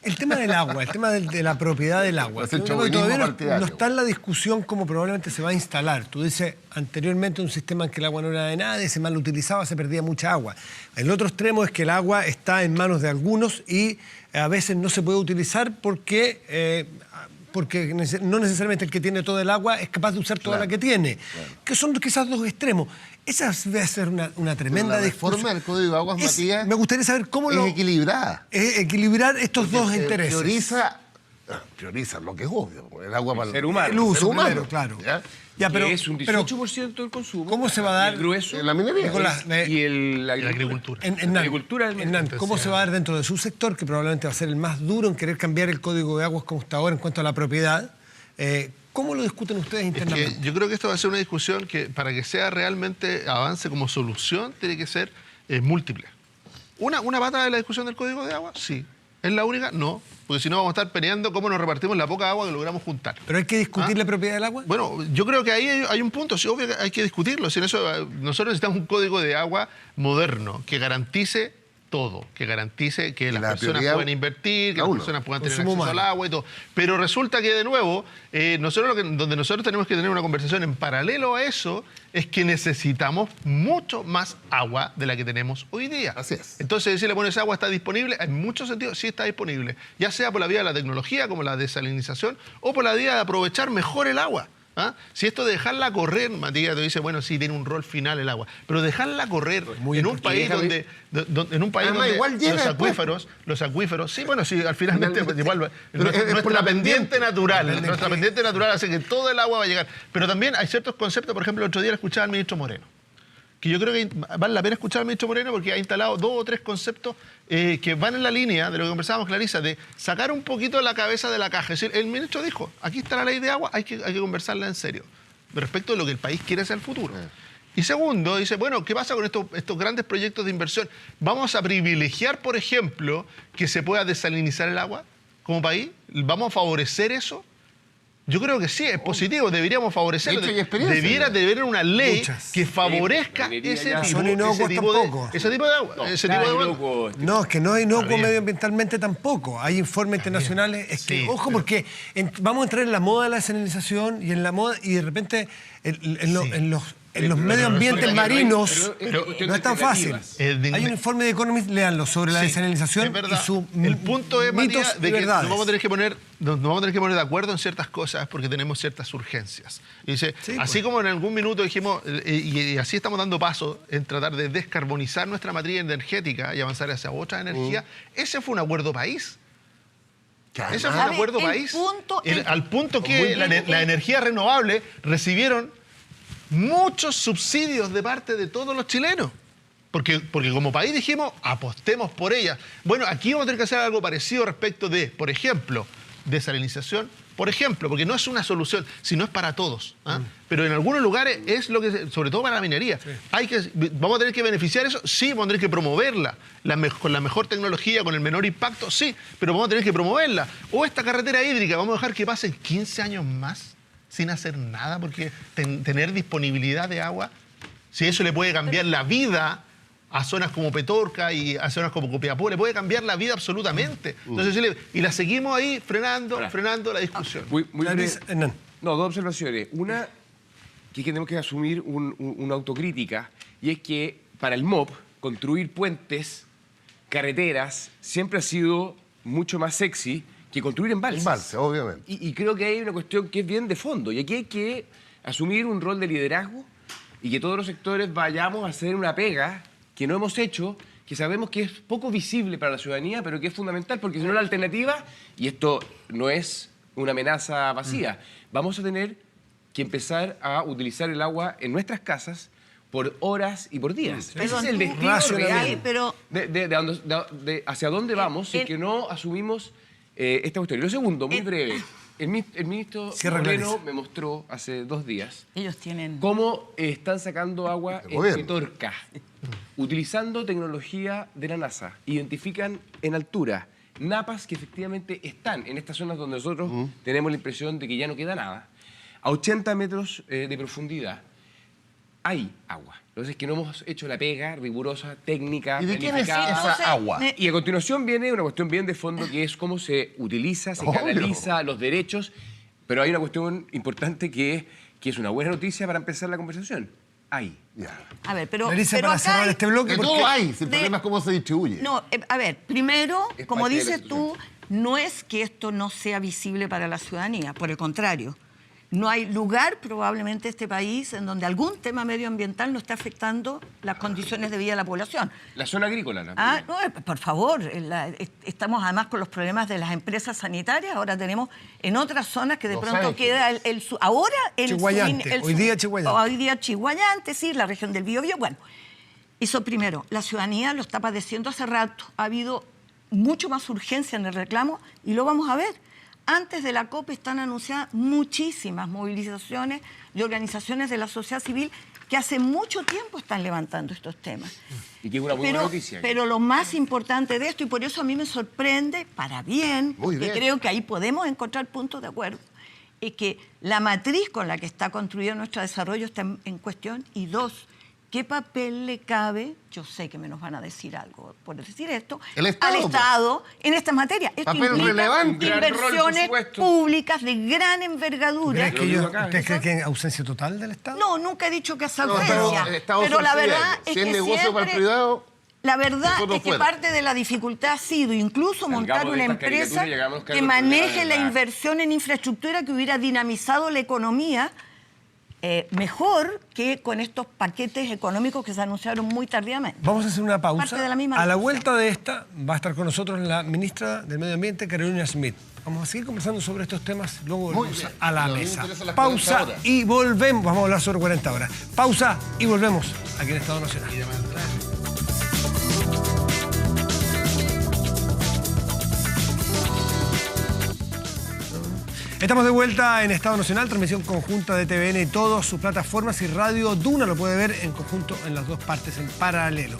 el tema del agua, el tema de la propiedad del agua, Es el es un tema que chauvinismo todavía partidario. no está en la discusión como probablemente se va a instalar. Tú dices, anteriormente un sistema en que el agua no era de nadie, se mal utilizaba, se perdía mucha agua. El otro extremo es que el agua está en manos de algunos y a veces no se puede utilizar porque no necesariamente el que tiene todo el agua es capaz de usar toda la que tiene. Que son quizás dos extremos. Esa debe ser una tremenda La discusión. reforma del Código de Aguas, Matías, Me gustaría saber cómo es equilibrada. equilibrar estos dos intereses. Prioriza lo que es obvio, el agua para ser humano. El uso, ser humano, primero, claro. ¿ya? Ya, que es un 18% del consumo. ¿cómo se va a dar? El grueso. La minería. Nicolás, Y la agricultura. En La agricultura del Hernán, ¿cómo se va a dar dentro de su sector, que probablemente va a ser el más duro en querer cambiar el Código de Aguas como está ahora en cuanto a la propiedad? ¿Cómo lo discuten ustedes Es que internamente? yo creo que esto va a ser una discusión que para que sea realmente avance como solución tiene que ser múltiple. ¿Una pata de la discusión del Código de Agua? Sí. ¿Es la única? No. Porque si no vamos a estar peleando cómo nos repartimos la poca agua que logramos juntar. ¿Pero hay que discutir la propiedad del agua? Bueno, yo creo que ahí hay un punto, sí, obvio que hay que discutirlo. Si en eso, nosotros necesitamos un código de agua moderno que garantice todo, que garantice que las la personas prioridad puedan invertir, que a las uno. personas puedan tener Consumo acceso al humano. agua y todo. Pero resulta que, de nuevo, donde nosotros tenemos que tener una conversación en paralelo a eso, es que necesitamos mucho más agua de la que tenemos hoy día. Así es. Entonces, decirle, bueno, esa agua está disponible, en muchos sentidos sí está disponible, ya sea por la vía de la tecnología, como la desalinización, o por la vía de aprovechar mejor el agua. ¿Ah? Si esto de dejarla correr, Matías te dice, bueno, sí, tiene un rol final el agua, pero dejarla correr en un país donde Además, igual llega los acuíferos, sí, bueno, sí, al finalmente Finalmente. igual, Pero es por nuestra la pendiente natural, pendiente. nuestra pendiente natural hace que todo el agua va a llegar. Pero también hay ciertos conceptos, por ejemplo, el otro día le escuchaba al ministro Moreno, que yo creo que vale la pena escuchar al ministro Moreno porque ha instalado 2 o 3 conceptos que van en la línea de lo que conversábamos, Clarisa, de sacar un poquito la cabeza de la caja. Es decir, el ministro dijo, aquí está la ley de agua, hay que conversarla en serio, respecto de lo que el país quiere hacia el futuro. Y segundo, dice, bueno, ¿qué pasa con estos grandes proyectos de inversión? ¿Vamos a privilegiar, por ejemplo, que se pueda desalinizar el agua como país? ¿Vamos a favorecer eso? Yo creo que sí, es positivo, deberíamos favorecerlo. De hecho, hay experiencia, Debiera de haber una ley Muchas. que favorezca minería ese ya. tipo, Son inocuos ese tipo de tampoco. ese tipo de agua. No, ese nada tipo de agua. inocuo. No, es que no es inocuo bien. medioambientalmente tampoco. Hay informes internacionales. Es que, Sí, ojo, pero- porque vamos a entrar en la moda de la desalinización y en la moda, y de repente en los medio ambientes resulta que marinos pero es cuestión no de es tan fácil. expectativas. Hay un informe de Economist, léanlo, sobre la Sí, desalinización es verdad. y su El punto es, mitos Matías, y de que nos verdades. vamos a tener que poner de acuerdo en ciertas cosas porque tenemos ciertas urgencias. Y dice, Sí, así pues. como en algún minuto dijimos, y así estamos dando paso en tratar de descarbonizar nuestra matriz energética y avanzar hacia otra energía, ese fue un acuerdo país. Ese fue A un ver, acuerdo el país. punto- Al punto que la energía renovable recibieron muchos subsidios de parte de todos los chilenos. Porque como país dijimos, apostemos por ella. Bueno, aquí vamos a tener que hacer algo parecido respecto de, por ejemplo, desalinización. Por ejemplo, porque no es una solución, sino es para todos. ¿Ah? Pero en algunos lugares es lo que, sobre todo para la minería. ¿Vamos a tener que beneficiar eso? Sí, vamos a tener que promoverla. Con la mejor tecnología, con el menor impacto, sí, pero vamos a tener que promoverla. O esta carretera hídrica, vamos a dejar que pasen 15 años más sin hacer nada, porque tener disponibilidad de agua, si eso le puede cambiar la vida a zonas como Petorca y a zonas como Copiapó, le puede cambiar la vida absolutamente. Entonces, y la seguimos ahí frenando la discusión. Muy Clarice, breve. Hernán. No, dos observaciones. Una, que tenemos que asumir una autocrítica, y es que para el MOP, construir puentes, carreteras, siempre ha sido mucho más sexy que construir embalses. Embalse, obviamente. Y creo que hay una cuestión que es bien de fondo, y aquí hay que asumir un rol de liderazgo y que todos los sectores vayamos a hacer una pega que no hemos hecho, que sabemos que es poco visible para la ciudadanía, pero que es fundamental, porque si no la alternativa, y esto no es una amenaza vacía, vamos a tener que empezar a utilizar el agua en nuestras casas por horas y por días. Ese es el destino Racionalmente. real pero- de hacia dónde vamos si es que no asumimos esta cuestión. Y lo segundo, muy breve, el ministro Cierra, Moreno Clarice. me mostró hace 2 días Ellos tienen... cómo están sacando agua El en gobierno. Petorca, utilizando tecnología de la NASA. Identifican en altura napas que efectivamente están en estas zonas donde nosotros tenemos la impresión de que ya no queda nada. A 80 metros de profundidad hay agua. Entonces, que no hemos hecho la pega rigurosa, técnica, ¿Y de quién es planificada. esa Entonces, agua? me- Y a continuación viene una cuestión bien de fondo, que es cómo se utiliza, se Obvio. canaliza los derechos. Pero hay una cuestión importante que es una buena noticia para empezar la conversación. Hay. Ya. A ver, pero Para acá cerrar hay- este bloque, De porque todo hay, si el de- problema es cómo se distribuye. No, a ver, primero, Es como parte de la dices tú, no es que esto no sea visible para la ciudadanía, por el contrario. No hay lugar probablemente en este país en donde algún tema medioambiental no esté afectando las condiciones de vida de la población. La zona agrícola. Ah, no, por favor, estamos además con los problemas de las empresas sanitarias, ahora tenemos en otras zonas que de Los pronto Ángeles. queda ahora el Chihuayante, hoy día Chihuayante. Hoy día Chihuayante, sí, la región del Biobío. Bueno, eso primero, la ciudadanía lo está padeciendo hace rato, ha habido mucho más urgencia en el reclamo y lo vamos a ver. Antes de la COP están anunciadas muchísimas movilizaciones de organizaciones de la sociedad civil que hace mucho tiempo están levantando estos temas. Y que es una muy buena noticia. Pero lo más importante de esto, y por eso a mí me sorprende, para bien, Muy porque bien. creo que ahí podemos encontrar puntos de acuerdo, es que la matriz con la que está construido nuestro desarrollo está en cuestión, y dos, ¿qué papel le cabe? Yo sé que me nos van a decir algo por decir esto, El Estado, al Estado en esta materia. Esto Papel implica relevante. Un gran rol, por inversiones supuesto. públicas de gran envergadura. Lo digo acá. ¿Usted cree que hay ausencia total del Estado? No, nunca he dicho que es No, ausencia. el Estado pero la subsidiario. verdad es Si es que negocio para el siempre- privado, La verdad nosotros es que fuera. parte de la dificultad ha sido incluso Salgamos montar de una estas empresa caricaturas y hagamos cargo que del problema maneje de la verdad. inversión en infraestructura que hubiera dinamizado la economía mejor que con estos paquetes económicos que se anunciaron muy tardíamente. Vamos a hacer una pausa. Parte de la misma a la discusión. vuelta de esta va a estar con nosotros la ministra del Medio Ambiente, Carolina Schmidt. Vamos a seguir conversando sobre estos temas, luego Muy volvemos bien. a la Pero a mí me mesa. interesan las Pausa 40 horas. y volvemos. Vamos a hablar sobre 40 horas. Pausa y volvemos aquí en Estado Nacional. Estamos de vuelta en Estado Nacional, transmisión conjunta de TVN y todas sus plataformas, y Radio Duna lo puede ver en conjunto en las dos partes en paralelo.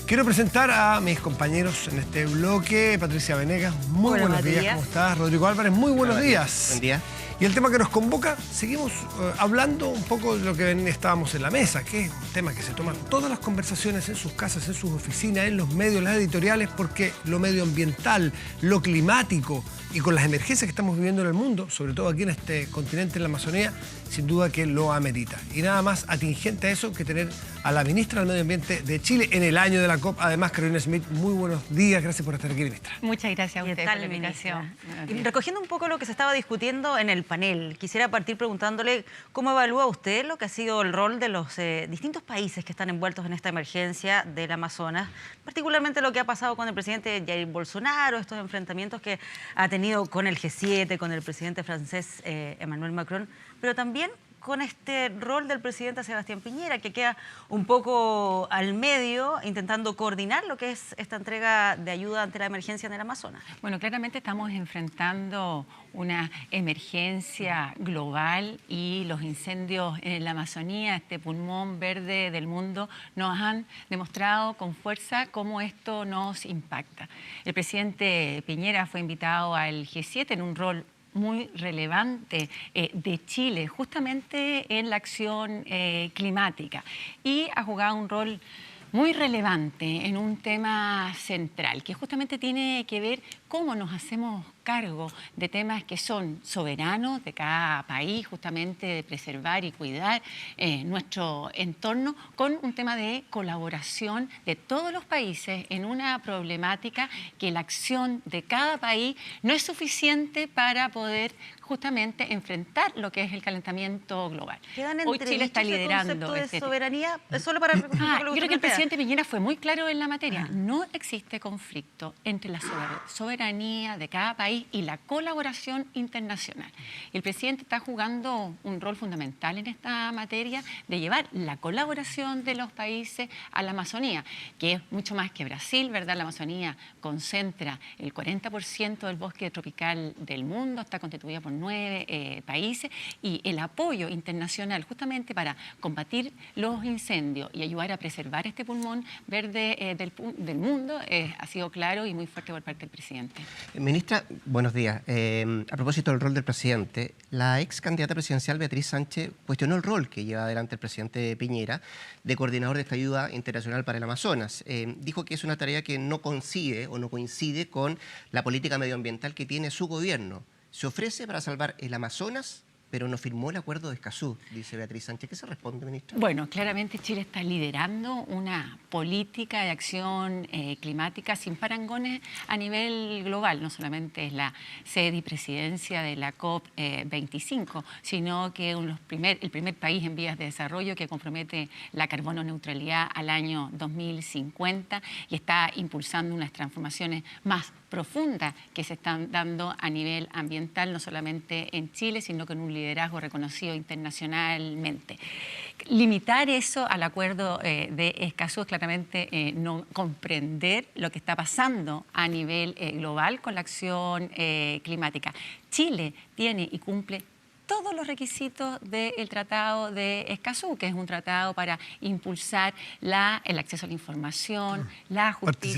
Quiero presentar a mis compañeros en este bloque. Patricia Venegas, muy Hola, buenos días, Matías. ¿cómo estás? Rodrigo Álvarez, muy buenos días. Buen día. Y el tema que nos convoca, seguimos hablando un poco de lo que estábamos en la mesa, que es un tema que se toma todas las conversaciones en sus casas, en sus oficinas, en los medios, las editoriales, porque lo medioambiental, lo climático y con las emergencias que estamos viviendo en el mundo, sobre todo aquí en este continente, en la Amazonía, sin duda que lo amerita. Y nada más atingente a eso que tener a la ministra del Medio Ambiente de Chile en el año de la COP. Además, Carolina Smith, muy buenos días. Gracias por estar aquí, ministra. Muchas gracias a ¿Qué usted tal, por la invitación. ministra? Y recogiendo un poco lo que se estaba discutiendo en el panel, quisiera partir preguntándole cómo evalúa usted lo que ha sido el rol de los distintos países que están envueltos en esta emergencia del Amazonas, particularmente lo que ha pasado con el presidente Jair Bolsonaro, estos enfrentamientos que ha tenido con el G7, con el presidente francés Emmanuel Macron, pero también con este rol del presidente Sebastián Piñera, que queda un poco al medio, intentando coordinar lo que es esta entrega de ayuda ante la emergencia en el Amazonas. Bueno, claramente estamos enfrentando una emergencia global y los incendios en la Amazonía, este pulmón verde del mundo, nos han demostrado con fuerza cómo esto nos impacta. El presidente Piñera fue invitado al G7 en un rol muy relevante de Chile, justamente en la acción climática, y ha jugado un rol muy relevante en un tema central, que justamente tiene que ver cómo nos hacemos cargo de temas que son soberanos de cada país, justamente de preservar y cuidar nuestro entorno, con un tema de colaboración de todos los países en una problemática que la acción de cada país no es suficiente para poder justamente enfrentar lo que es el calentamiento global. Hoy Chile está liderando el concepto de este soberanía, solo para yo creo que el presidente Piñera fue muy claro en la materia. No existe conflicto entre la soberanía de cada país y la colaboración internacional. El presidente está jugando un rol fundamental en esta materia de llevar la colaboración de los países a la Amazonía, que es mucho más que Brasil, ¿verdad? La Amazonía concentra el 40% del bosque tropical del mundo, está constituida por 9 países, y el apoyo internacional justamente para combatir los incendios y ayudar a preservar este pulmón verde del mundo ha sido claro y muy fuerte por parte del presidente. Ministra, buenos días. A propósito del rol del presidente, la ex candidata presidencial Beatriz Sánchez cuestionó el rol que lleva adelante el presidente Piñera de coordinador de esta ayuda internacional para el Amazonas. Dijo que es una tarea que no coincide con la política medioambiental que tiene su gobierno. Se ofrece para salvar el Amazonas, pero no firmó el acuerdo de Escazú, dice Beatriz Sánchez. ¿Qué se responde, ministra? Bueno, claramente Chile está liderando una política de acción climática sin parangones a nivel global. No solamente es la sede y presidencia de la COP25, sino que el primer país en vías de desarrollo que compromete la carbono neutralidad al año 2050 y está impulsando unas transformaciones más profundas que se están dando a nivel ambiental, no solamente en Chile, sino con un liderazgo reconocido internacionalmente. Limitar eso al acuerdo de Escazú es claramente no comprender lo que está pasando a nivel global con la acción climática. Chile tiene y cumple todos los requisitos del Tratado de Escazú, que es un tratado para impulsar el acceso a la información, la justicia,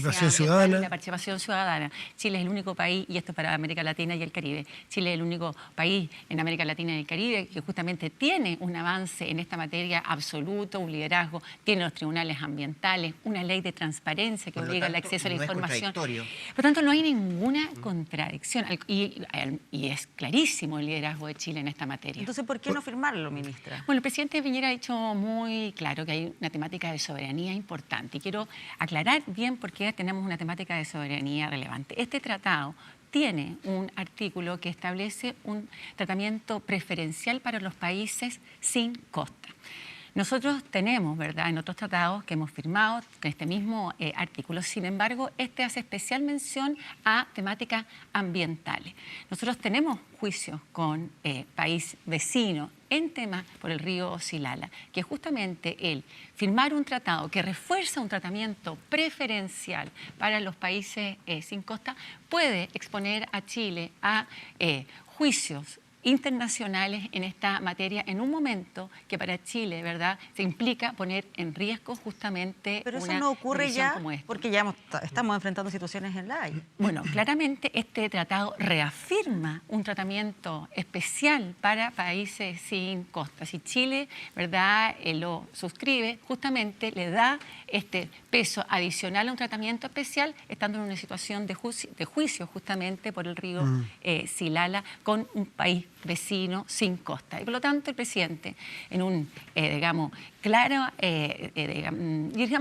la participación ciudadana. Chile es el único país, y esto para América Latina y el Caribe, Chile es el único país en América Latina y el Caribe que justamente tiene un avance en esta materia absoluto, un liderazgo, tiene los tribunales ambientales, una ley de transparencia que obliga al acceso a la información. Por lo tanto, no hay ninguna contradicción y es clarísimo el liderazgo de Chile en esta materia. Entonces, ¿por qué no firmarlo, ministra? Bueno, el presidente Piñera ha dicho muy claro que hay una temática de soberanía importante, y quiero aclarar bien por qué tenemos una temática de soberanía relevante. Este tratado tiene un artículo que establece un tratamiento preferencial para los países sin costa. Nosotros tenemos, ¿verdad?, en otros tratados que hemos firmado en este mismo artículo. Sin embargo, este hace especial mención a temáticas ambientales. Nosotros tenemos juicios con país vecino en temas por el río Silala, que justamente el firmar un tratado que refuerza un tratamiento preferencial para los países sin costa puede exponer a Chile a juicios internacionales en esta materia en un momento que para Chile, ¿verdad?, se implica poner en riesgo justamente Pero eso una no ocurre decisión ya como esta. porque ya estamos enfrentando situaciones en la Haya. Bueno, claramente este tratado reafirma un tratamiento especial para países sin costa. Si Chile, ¿verdad?, lo suscribe, justamente le da este peso adicional a un tratamiento especial, estando en una situación de juicio justamente por el río Silala con un país vecino sin costa. Y por lo tanto el presidente, en un, digamos, claro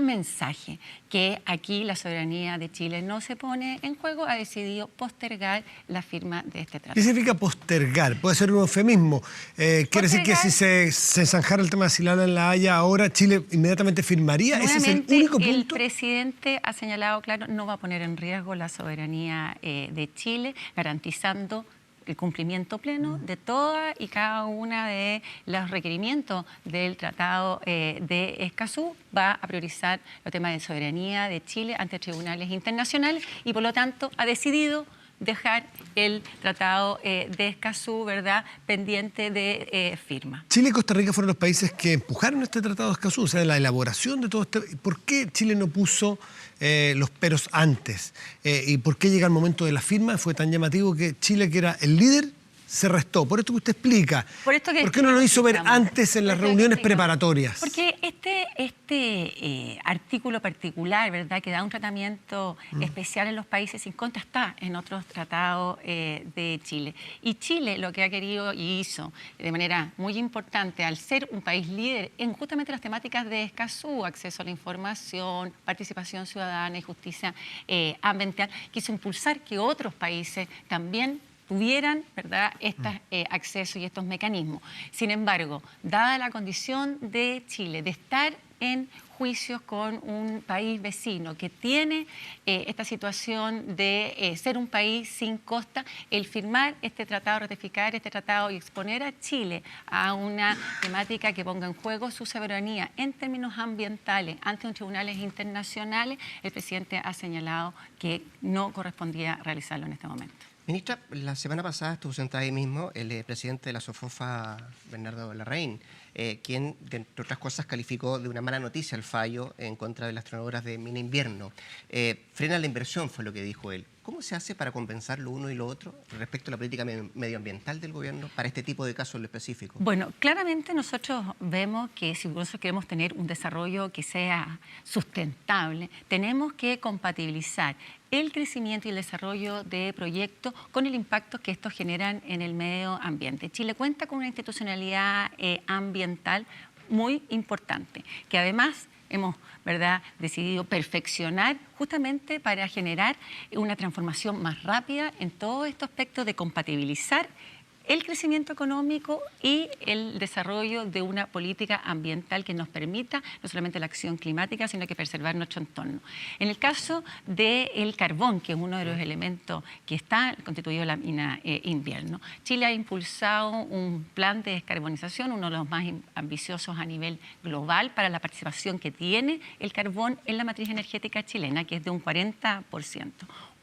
mensaje que aquí la soberanía de Chile no se pone en juego, ha decidido postergar la firma de este tratado. ¿Qué significa postergar? Puede ser un eufemismo. ¿Quiere decir que si se zanjara el tema de Silala en La Haya ahora, Chile inmediatamente firmaría? ¿Ese es el único punto? El presidente ha señalado, claro, no va a poner en riesgo la soberanía de Chile, garantizando el cumplimiento pleno de toda y cada una de los requerimientos del Tratado de Escazú. Va a priorizar los temas de soberanía de Chile ante tribunales internacionales y, por lo tanto, ha decidido dejar el Tratado de Escazú, ¿verdad?, pendiente de firma. Chile y Costa Rica fueron los países que empujaron este Tratado de Escazú, o sea, la elaboración de todo este... ¿Por qué Chile no puso los peros antes? ¿Y por qué llega el momento de la firma? Fue tan llamativo que Chile, que era el líder, se restó. Por esto que usted explica. ¿Por qué no lo hizo ver antes en las reuniones preparatorias? Porque este artículo particular, ¿verdad?, que da un tratamiento especial en los países sin costa, está en otros tratados de Chile. Y Chile lo que ha querido y hizo de manera muy importante, al ser un país líder en justamente las temáticas de Escazú, acceso a la información, participación ciudadana y justicia ambiental, quiso impulsar que otros países también tuvieran, ¿verdad?, estos accesos y estos mecanismos. Sin embargo, dada la condición de Chile de estar en juicios con un país vecino que tiene esta situación de ser un país sin costa, el firmar este tratado, ratificar este tratado y exponer a Chile a una temática que ponga en juego su soberanía en términos ambientales ante los tribunales internacionales, el presidente ha señalado que no correspondía realizarlo en este momento. Ministra, la semana pasada estuvo sentado ahí mismo el presidente de la SOFOFA, Bernardo Larraín, quien, entre otras cosas, calificó de una mala noticia el fallo en contra de las tronadoras de Mina Invierno. Frena la inversión, fue lo que dijo él. ¿Cómo se hace para compensar lo uno y lo otro respecto a la política medioambiental del gobierno para este tipo de casos en lo específico? Bueno, claramente nosotros vemos que si nosotros queremos tener un desarrollo que sea sustentable, tenemos que compatibilizar el crecimiento y el desarrollo de proyectos con el impacto que estos generan en el medio ambiente. Chile cuenta con una institucionalidad ambiental muy importante, que además hemos, ¿verdad?, decidido perfeccionar justamente para generar una transformación más rápida en todo este aspecto de compatibilizar el crecimiento económico y el desarrollo de una política ambiental que nos permita no solamente la acción climática, sino que preservar nuestro entorno. En el caso del carbón, que es uno de los elementos que está constituido en la mina invierno, Chile ha impulsado un plan de descarbonización, uno de los más ambiciosos a nivel global para la participación que tiene el carbón en la matriz energética chilena, que es de un 40%.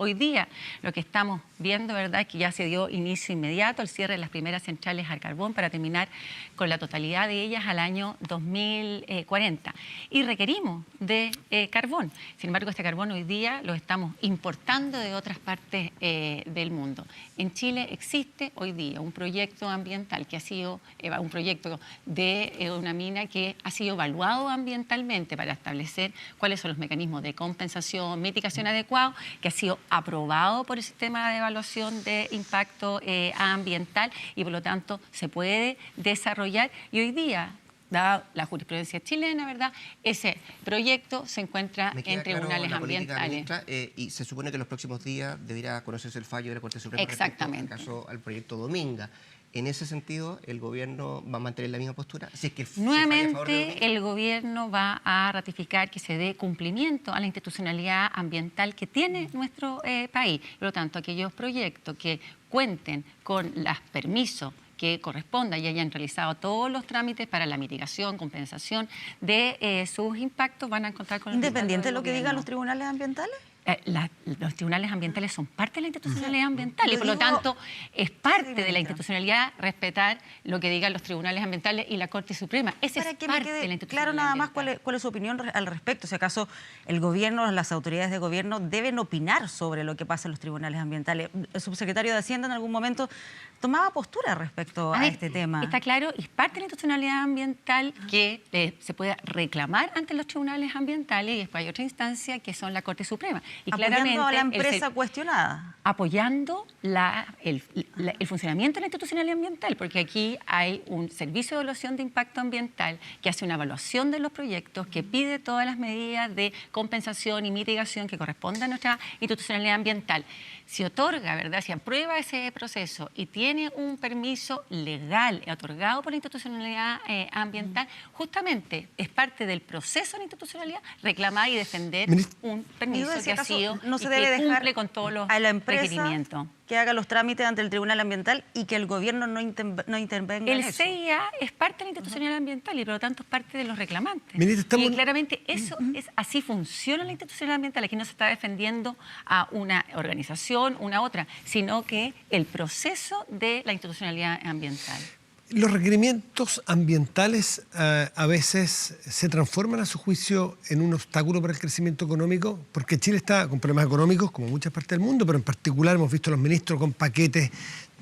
Hoy día lo que estamos viendo, ¿verdad?, es que ya se dio inicio inmediato al cierre de las primeras centrales al carbón para terminar con la totalidad de ellas al año 2040. Y requerimos de carbón. Sin embargo, este carbón hoy día lo estamos importando de otras partes del mundo. En Chile existe hoy día un proyecto ambiental que ha sido un proyecto de una mina que ha sido evaluado ambientalmente para establecer cuáles son los mecanismos de compensación, mitigación adecuados, que ha sido aprobado por el sistema de evaluación de impacto ambiental y por lo tanto se puede desarrollar y hoy día, dada la jurisprudencia chilena, ¿verdad?, ese proyecto se encuentra en tribunales ambientales. Ministra, y se supone que en los próximos días deberá conocerse el fallo de la Corte Suprema Exactamente. respecto al caso al proyecto Dominga. En ese sentido, ¿el gobierno va a mantener la misma postura? Si es que nuevamente, el gobierno va a ratificar que se dé cumplimiento a la institucionalidad ambiental que tiene nuestro país. Por lo tanto, aquellos proyectos que cuenten con los permisos que corresponda y hayan realizado todos los trámites para la mitigación, compensación de sus impactos, van a contar con el ¿Independiente de lo que gobierno. digan los tribunales ambientales? los tribunales ambientales son parte de la institucionalidad ambiental y por lo tanto es parte de la institucionalidad respetar lo que digan los tribunales ambientales y la Corte Suprema. Ese Para es que parte me quede de la institucionalidad claro nada más ambiental. cuál es su opinión al respecto. Si acaso el gobierno, las autoridades de gobierno deben opinar sobre lo que pasa en los tribunales ambientales. El subsecretario de Hacienda en algún momento tomaba postura respecto a ver, este tema. Está claro, y es parte de la institucionalidad ambiental que se puede reclamar ante los tribunales ambientales y después hay otra instancia que son la Corte Suprema. Y Apoyando a la el empresa cuestionada. apoyando el funcionamiento de la institucionalidad ambiental, porque aquí hay un servicio de evaluación de impacto ambiental que hace una evaluación de los proyectos, que pide todas las medidas de compensación y mitigación que correspondan a nuestra institucionalidad ambiental. Si otorga, ¿verdad? Si aprueba ese proceso y tiene un permiso legal otorgado por la institucionalidad ambiental, justamente es parte del proceso de la institucionalidad reclamar y defender un permiso Si que ha acaso sido no se y debe que dejar cumple con todos los a la empresa requerimientos. que haga los trámites ante el Tribunal Ambiental y que el gobierno no intervenga en El eso. CIA es parte de la institucionalidad ambiental y por lo tanto es parte de los reclamantes. Ministra, estamos- Y claramente eso así funciona la institucionalidad ambiental. Aquí no se está defendiendo a una organización, una otra, sino que el proceso de la institucionalidad ambiental. Los requerimientos ambientales a veces se transforman a su juicio en un obstáculo para el crecimiento económico, porque Chile está con problemas económicos como muchas partes del mundo, pero en particular hemos visto a los ministros con paquetes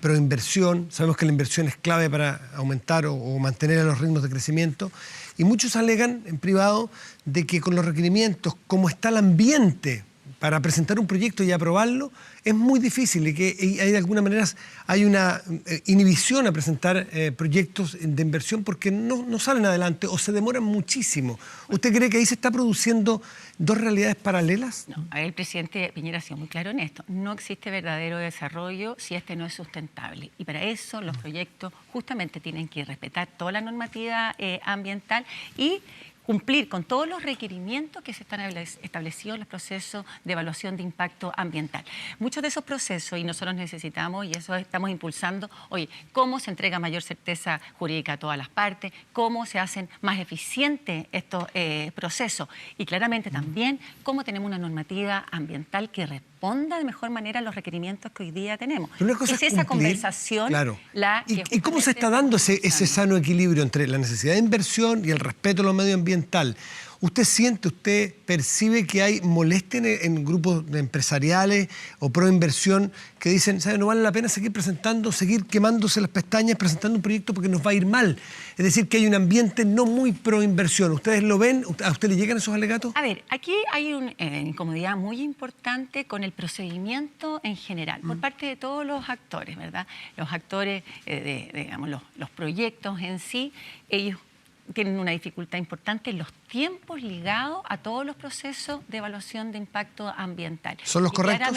pro inversión. Sabemos que la inversión es clave para aumentar o mantener los ritmos de crecimiento. Y muchos alegan en privado de que con los requerimientos, como está el ambiente para presentar un proyecto y aprobarlo, es muy difícil y que hay, de alguna manera hay una inhibición a presentar proyectos de inversión porque no salen adelante o se demoran muchísimo. ¿Usted cree que ahí se está produciendo dos realidades paralelas? No, a ver, el presidente Piñera ha sido muy claro en esto. No existe verdadero desarrollo si este no es sustentable. Y para eso los proyectos justamente tienen que respetar toda la normativa ambiental y cumplir con todos los requerimientos que se están establecidos en los procesos de evaluación de impacto ambiental. Muchos de esos procesos, y nosotros necesitamos, y eso estamos impulsando, oye, cómo se entrega mayor certeza jurídica a todas las partes, cómo se hacen más eficientes estos procesos, y claramente también cómo tenemos una normativa ambiental que responda de mejor manera a los requerimientos que hoy día tenemos. Pero una cosa es es esa cumplir, conversación claro. la que ¿Y cómo se justamente está dando ese estamos sano equilibrio entre la necesidad de inversión y el respeto a lo medioambiental? ¿Usted percibe que hay molestia en grupos empresariales o pro inversión que dicen, ¿sabe? No vale la pena seguir presentando, seguir quemándose las pestañas presentando un proyecto porque nos va a ir mal? Es decir, que hay un ambiente no muy pro inversión. ¿Ustedes lo ven? ¿A usted le llegan esos alegatos? A ver, aquí hay una incomodidad muy importante con el procedimiento en general, por parte de todos los actores, ¿verdad? Los actores, digamos, los proyectos en sí, ellos tienen una dificultad importante en los tiempos ligados a todos los procesos de evaluación de impacto ambiental. ¿Son los correctos?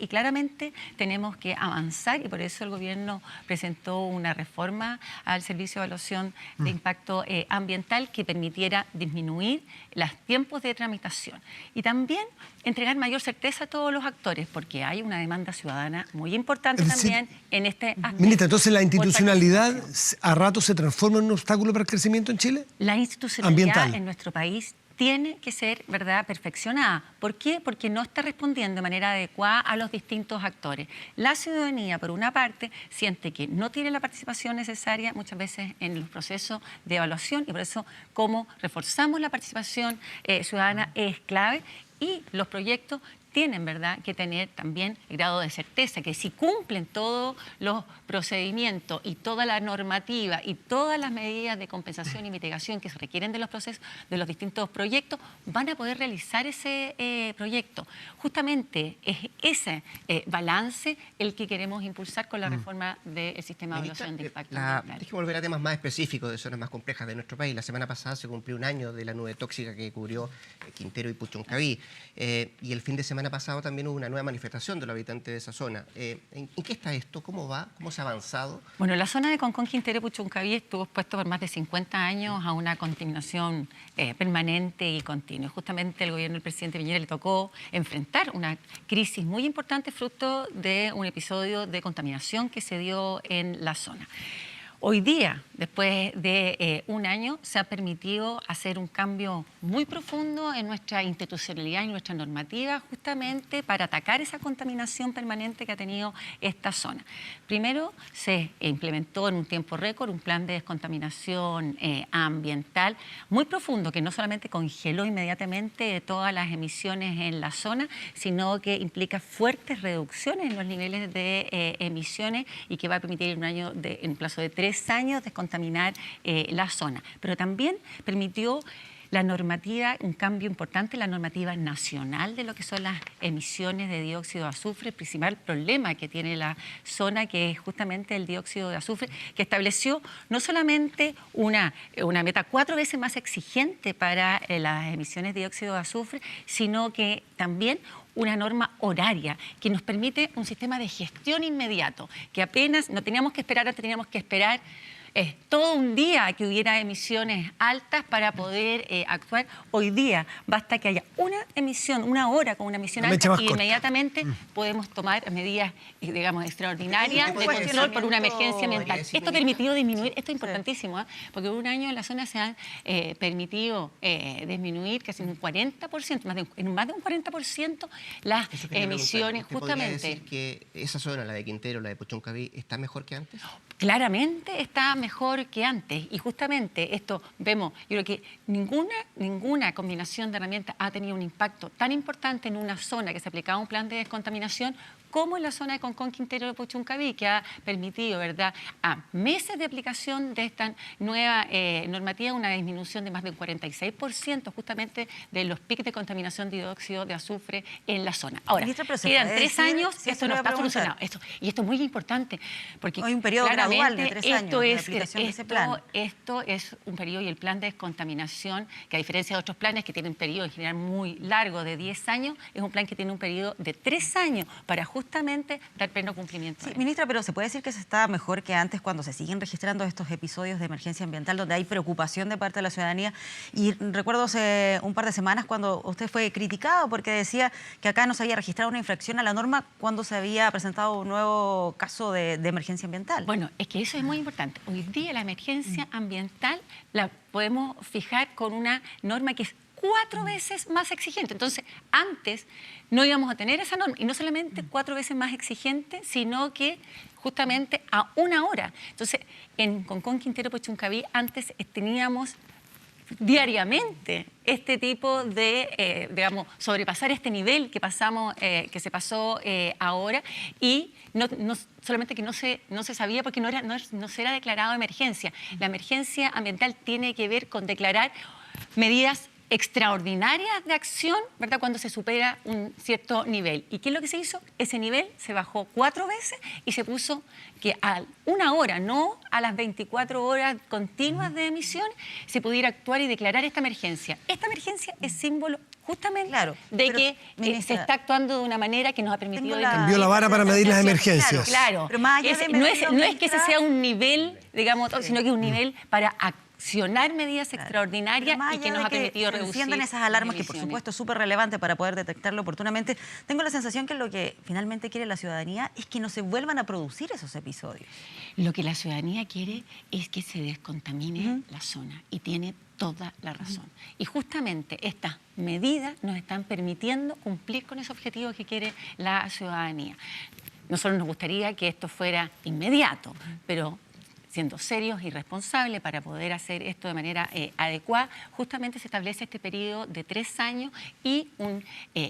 Claramente tenemos que avanzar y por eso el gobierno presentó una reforma al servicio de evaluación de impacto ambiental que permitiera disminuir los tiempos de tramitación y también entregar mayor certeza a todos los actores porque hay una demanda ciudadana muy importante Es decir, también en este aspecto. Ministra, entonces la Por institucionalidad participación. a rato se transforma en un obstáculo para el crecimiento en Chile. La institucionalidad Ambiental. en nuestro país tiene que ser, ¿verdad?, perfeccionada. ¿Por qué? Porque no está respondiendo de manera adecuada a los distintos actores. La ciudadanía, por una parte, siente que no tiene la participación necesaria muchas veces en los procesos de evaluación y por eso, como reforzamos la participación ciudadana es clave y los proyectos tienen, ¿verdad?, que tener también el grado de certeza, que si cumplen todos los procedimientos y toda la normativa y todas las medidas de compensación y mitigación que se requieren de los procesos, de los distintos proyectos, van a poder realizar ese proyecto. Justamente es ese balance el que queremos impulsar con la reforma del sistema de evaluación de impacto ambiental. Déjeme volver a temas más específicos de zonas más complejas de nuestro país. La semana pasada se cumplió un año de la nube tóxica que cubrió Quintero y Puchuncaví. Y el fin de semana pasado también hubo una nueva manifestación de los habitantes de esa zona. ¿En qué está esto? ¿Cómo va? ¿Cómo se ha avanzado? Bueno, la zona de Concón, Quintero y Puchuncaví estuvo expuesto por más de 50 años a una contaminación permanente y continua. Justamente el gobierno del presidente Piñera le tocó enfrentar una crisis muy importante fruto de un episodio de contaminación que se dio en la zona. Hoy día, después de un año, se ha permitido hacer un cambio muy profundo en nuestra institucionalidad y nuestra normativa, justamente para atacar esa contaminación permanente que ha tenido esta zona. Primero, se implementó en un tiempo récord un plan de descontaminación ambiental muy profundo, que no solamente congeló inmediatamente todas las emisiones en la zona, sino que implica fuertes reducciones en los niveles de emisiones y que va a permitir en un plazo de 3 años descontaminar la zona. Pero también permitió la normativa, un cambio importante en la normativa nacional de lo que son las emisiones de dióxido de azufre, el principal problema que tiene la zona, que es justamente el dióxido de azufre, que estableció no solamente una meta 4 veces más exigente para las emisiones de dióxido de azufre, sino que también una norma horaria que nos permite un sistema de gestión inmediato, que apenas no teníamos que esperar, teníamos que esperar todo un día que hubiera emisiones altas para poder actuar. Hoy día basta que haya una emisión, una hora con una emisión alta y inmediatamente podemos tomar medidas, digamos, extraordinarias de control por una emergencia ambiental. Esto ha permitido disminuir, esto es importantísimo, porque por un año en la zona se han permitido disminuir casi en un 40%, en más de un 40% las emisiones, justamente. ¿Podría decir que esa zona, la de Quintero, la de Puchuncaví, está mejor que antes? Claramente está mejor que antes y justamente esto vemos, yo creo que ninguna combinación de herramientas ha tenido un impacto tan importante en una zona que se aplicaba un plan de descontaminación como en la zona de Concón, Quintero de Puchuncaví, que ha permitido, ¿verdad?, a meses de aplicación de esta nueva normativa una disminución de más del 46% justamente de los picos de contaminación de dióxido de azufre en la zona. Ahora, quedan 3 años, esto no está solucionado. Y esto es muy importante, porque hay un periodo gradual de 3 años de aplicación de ese plan. Esto es un periodo, y el plan de descontaminación, que a diferencia de otros planes que tienen un periodo en general muy largo de 10 años, es un plan que tiene un periodo de 3 años para justamente dar pleno cumplimiento. Sí, ministra, pero ¿se puede decir que se está mejor que antes cuando se siguen registrando estos episodios de emergencia ambiental donde hay preocupación de parte de la ciudadanía? Y recuerdo hace un par de semanas cuando usted fue criticado porque decía que acá no se había registrado una infracción a la norma cuando se había presentado un nuevo caso de emergencia ambiental. Bueno, es que eso es muy importante. Hoy día la emergencia ambiental la podemos fijar con una norma que es 4 veces más exigente. Entonces, antes no íbamos a tener esa norma, y no solamente 4 veces más exigente, sino que justamente a 1 hora. Entonces, en Concón, Quintero, Puchuncaví, antes teníamos diariamente este tipo de, digamos, sobrepasar este nivel que pasamos, que se pasó ahora, y no solamente que no se sabía porque no se era declarado emergencia. La emergencia ambiental tiene que ver con declarar medidas extraordinarias de acción, ¿verdad?, cuando se supera un cierto nivel. ¿Y qué es lo que se hizo? Ese nivel se bajó 4 veces y se puso que a 1 hora, no a las 24 horas continuas de emisión, se pudiera actuar y declarar esta emergencia. Esta emergencia es símbolo justamente de que se está actuando de una manera que nos ha permitido... Cambió la vara para medir las emergencias. Claro. Pero más allá no es que ese sea un nivel, digamos, sino que es un nivel para accionar medidas extraordinarias y que nos ha permitido reducir. Enciendan esas alarmas, que por supuesto es súper relevante para poder detectarlo oportunamente. Tengo la sensación que lo que finalmente quiere la ciudadanía es que no se vuelvan a producir esos episodios. Lo que la ciudadanía quiere es que se descontamine la zona, y tiene toda la razón. Y justamente estas medidas nos están permitiendo cumplir con ese objetivo que quiere la ciudadanía. Nosotros nos gustaría que esto fuera inmediato, pero siendo serios y responsables para poder hacer esto de manera adecuada, justamente se establece este periodo de 3 años y un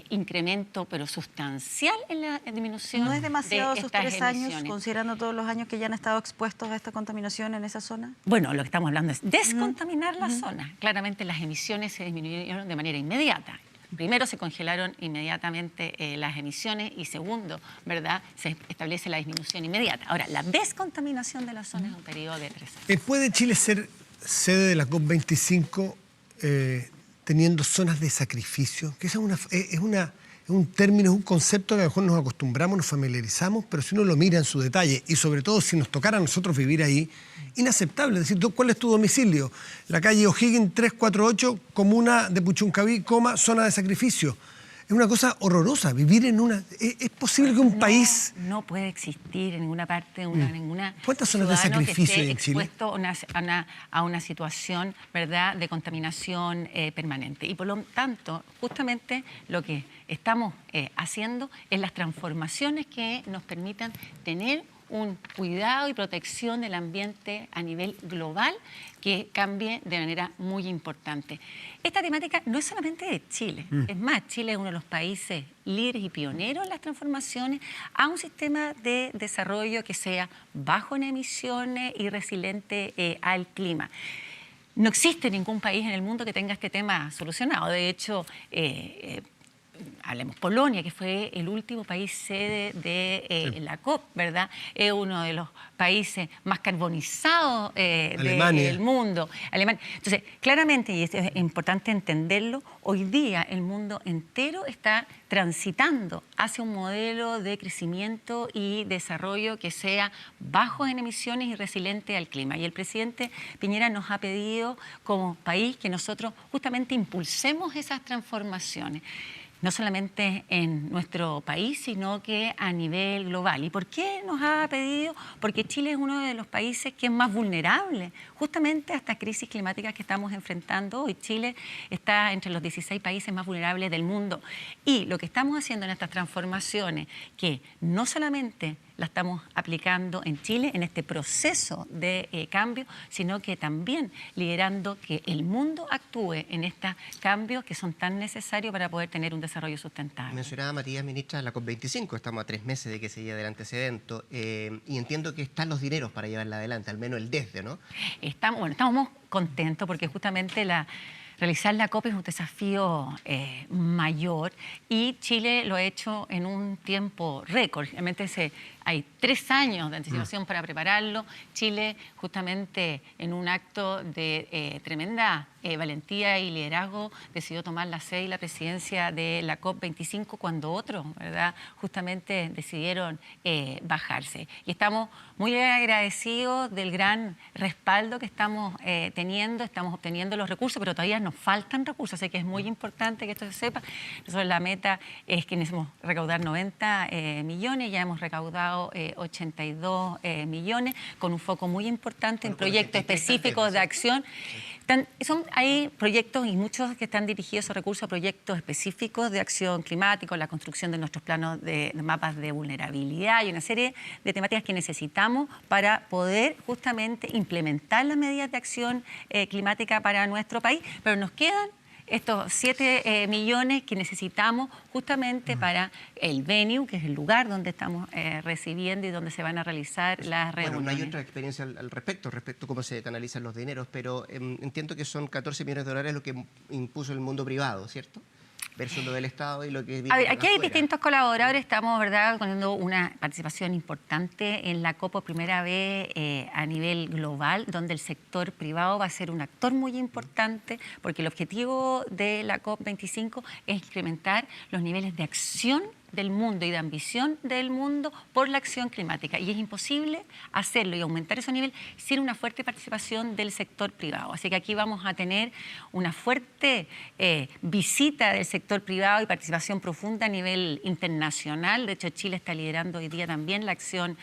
incremento, pero sustancial en la disminución. ¿No es demasiado de esos estas 3 años, emisiones, considerando todos los años que ya han estado expuestos a esta contaminación en esa zona? Bueno, lo que estamos hablando es descontaminar la zona. Claramente las emisiones se disminuyeron de manera inmediata. Primero, se congelaron inmediatamente las emisiones, y segundo, ¿verdad?, se establece la disminución inmediata. Ahora, la descontaminación de la zona es un periodo de 3 años. ¿Puede Chile ser sede de la COP25 teniendo zonas de sacrificio? Que esa es un término, es un concepto que a lo mejor nos acostumbramos, nos familiarizamos, pero si uno lo mira en su detalle, y sobre todo si nos tocara a nosotros vivir ahí, inaceptable. Es decir, ¿cuál es tu domicilio? La calle O'Higgins 348, comuna de Puchuncaví, zona de sacrificio. Es una cosa horrorosa vivir en una... ¿Es posible que un país... No puede existir en ninguna parte, ninguna... ¿Cuántas zonas de ciudadano sacrificio que hay esté en Chile? expuesto a una situación, ¿verdad?, de contaminación permanente. Y por lo tanto, justamente lo que estamos haciendo es las transformaciones que nos permitan tener un cuidado y protección del ambiente a nivel global que cambie de manera muy importante. Esta temática no es solamente de Chile, es más, Chile es uno de los países líderes y pioneros en las transformaciones a un sistema de desarrollo que sea bajo en emisiones y resiliente al clima. No existe ningún país en el mundo que tenga este tema solucionado. De hecho, hablemos Polonia, que fue el último país sede de la COP, ¿verdad? Es uno de los países más carbonizados del mundo. Alemania. Entonces, claramente, y es importante entenderlo, hoy día el mundo entero está transitando hacia un modelo de crecimiento y desarrollo que sea bajo en emisiones y resiliente al clima. Y el presidente Piñera nos ha pedido como país que nosotros justamente impulsemos esas transformaciones, no solamente en nuestro país, sino que a nivel global. ¿Y por qué nos ha pedido? Porque Chile es uno de los países que es más vulnerable justamente a estas crisis climáticas que estamos enfrentando hoy. Chile está entre los 16 países más vulnerables del mundo. Y lo que estamos haciendo en estas transformaciones, que no solamente la estamos aplicando en Chile en este proceso de cambio, sino que también liderando que el mundo actúe en estos cambios que son tan necesarios para poder tener un desarrollo sustentable. Mencionaba Matías, ministra, la COP25, estamos a 3 meses de que se lleve adelante ese evento, y entiendo que están los dineros para llevarla adelante, al menos el desde, ¿no? Estamos contentos porque justamente realizar la COP es un desafío mayor y Chile lo ha hecho en un tiempo récord. Realmente hay 3 años de anticipación para prepararlo. Chile, justamente en un acto de tremenda valentía y liderazgo, decidió tomar la sede y la presidencia de la COP25 cuando otros, ¿verdad?, justamente decidieron bajarse. Y estamos muy agradecidos del gran respaldo que estamos teniendo. Estamos obteniendo los recursos, pero todavía nos faltan recursos, así que es muy importante que esto se sepa. Nosotros la meta es que necesitamos recaudar 90 millones, ya hemos recaudado 82 millones, con un foco muy importante en proyectos específicos de acción. Hay proyectos y muchos que están dirigidos esos recursos a proyectos específicos de acción climática, la construcción de nuestros planos de mapas de vulnerabilidad y una serie de temáticas que necesitamos para poder justamente implementar las medidas de acción climática para nuestro país, pero nos quedan estos 7 millones que necesitamos justamente para el venue, que es el lugar donde estamos recibiendo y donde se van a realizar las reuniones. Bueno, no hay otra experiencia al respecto a cómo se canalizan los dineros, pero entiendo que son 14 millones de dólares lo que impuso el mundo privado, ¿cierto? Versus lo del Estado y lo que... A ver, aquí hay distintos colaboradores, estamos, ¿verdad?, teniendo una participación importante en la COP por primera vez a nivel global, donde el sector privado va a ser un actor muy importante, porque el objetivo de la COP25 es incrementar los niveles de acción del mundo y de ambición del mundo por la acción climática. Y es imposible hacerlo y aumentar ese nivel sin una fuerte participación del sector privado. Así que aquí vamos a tener una fuerte visita del sector privado y participación profunda a nivel internacional. De hecho, Chile está liderando hoy día también la acción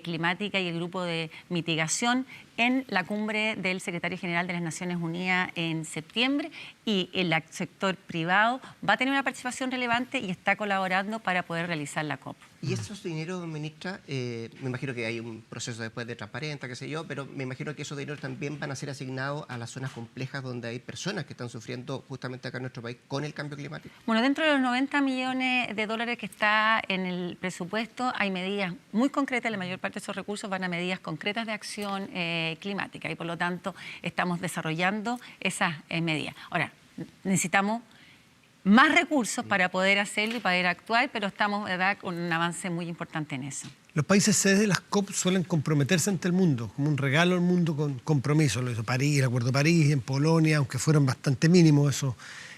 climática y el grupo de mitigación en la cumbre del secretario general de las Naciones Unidas en septiembre, y el sector privado va a tener una participación relevante y está colaborando para poder realizar la COP. ¿Y esos dineros, ministra, me imagino que hay un proceso después de transparencia, qué sé yo, pero me imagino que esos dineros también van a ser asignados a las zonas complejas donde hay personas que están sufriendo justamente acá en nuestro país con el cambio climático? Bueno, dentro de los 90 millones de dólares que está en el presupuesto hay medidas muy concretas. La mayor parte de esos recursos van a medidas concretas de acción climática y por lo tanto estamos desarrollando esas medidas. Ahora, necesitamos más recursos para poder hacerlo y poder actuar, pero estamos, ¿verdad?, con un avance muy importante en eso. Los países sedes de las COP suelen comprometerse ante el mundo, como un regalo al mundo con compromiso. Lo hizo París, el Acuerdo de París, en Polonia, aunque fueron bastante mínimos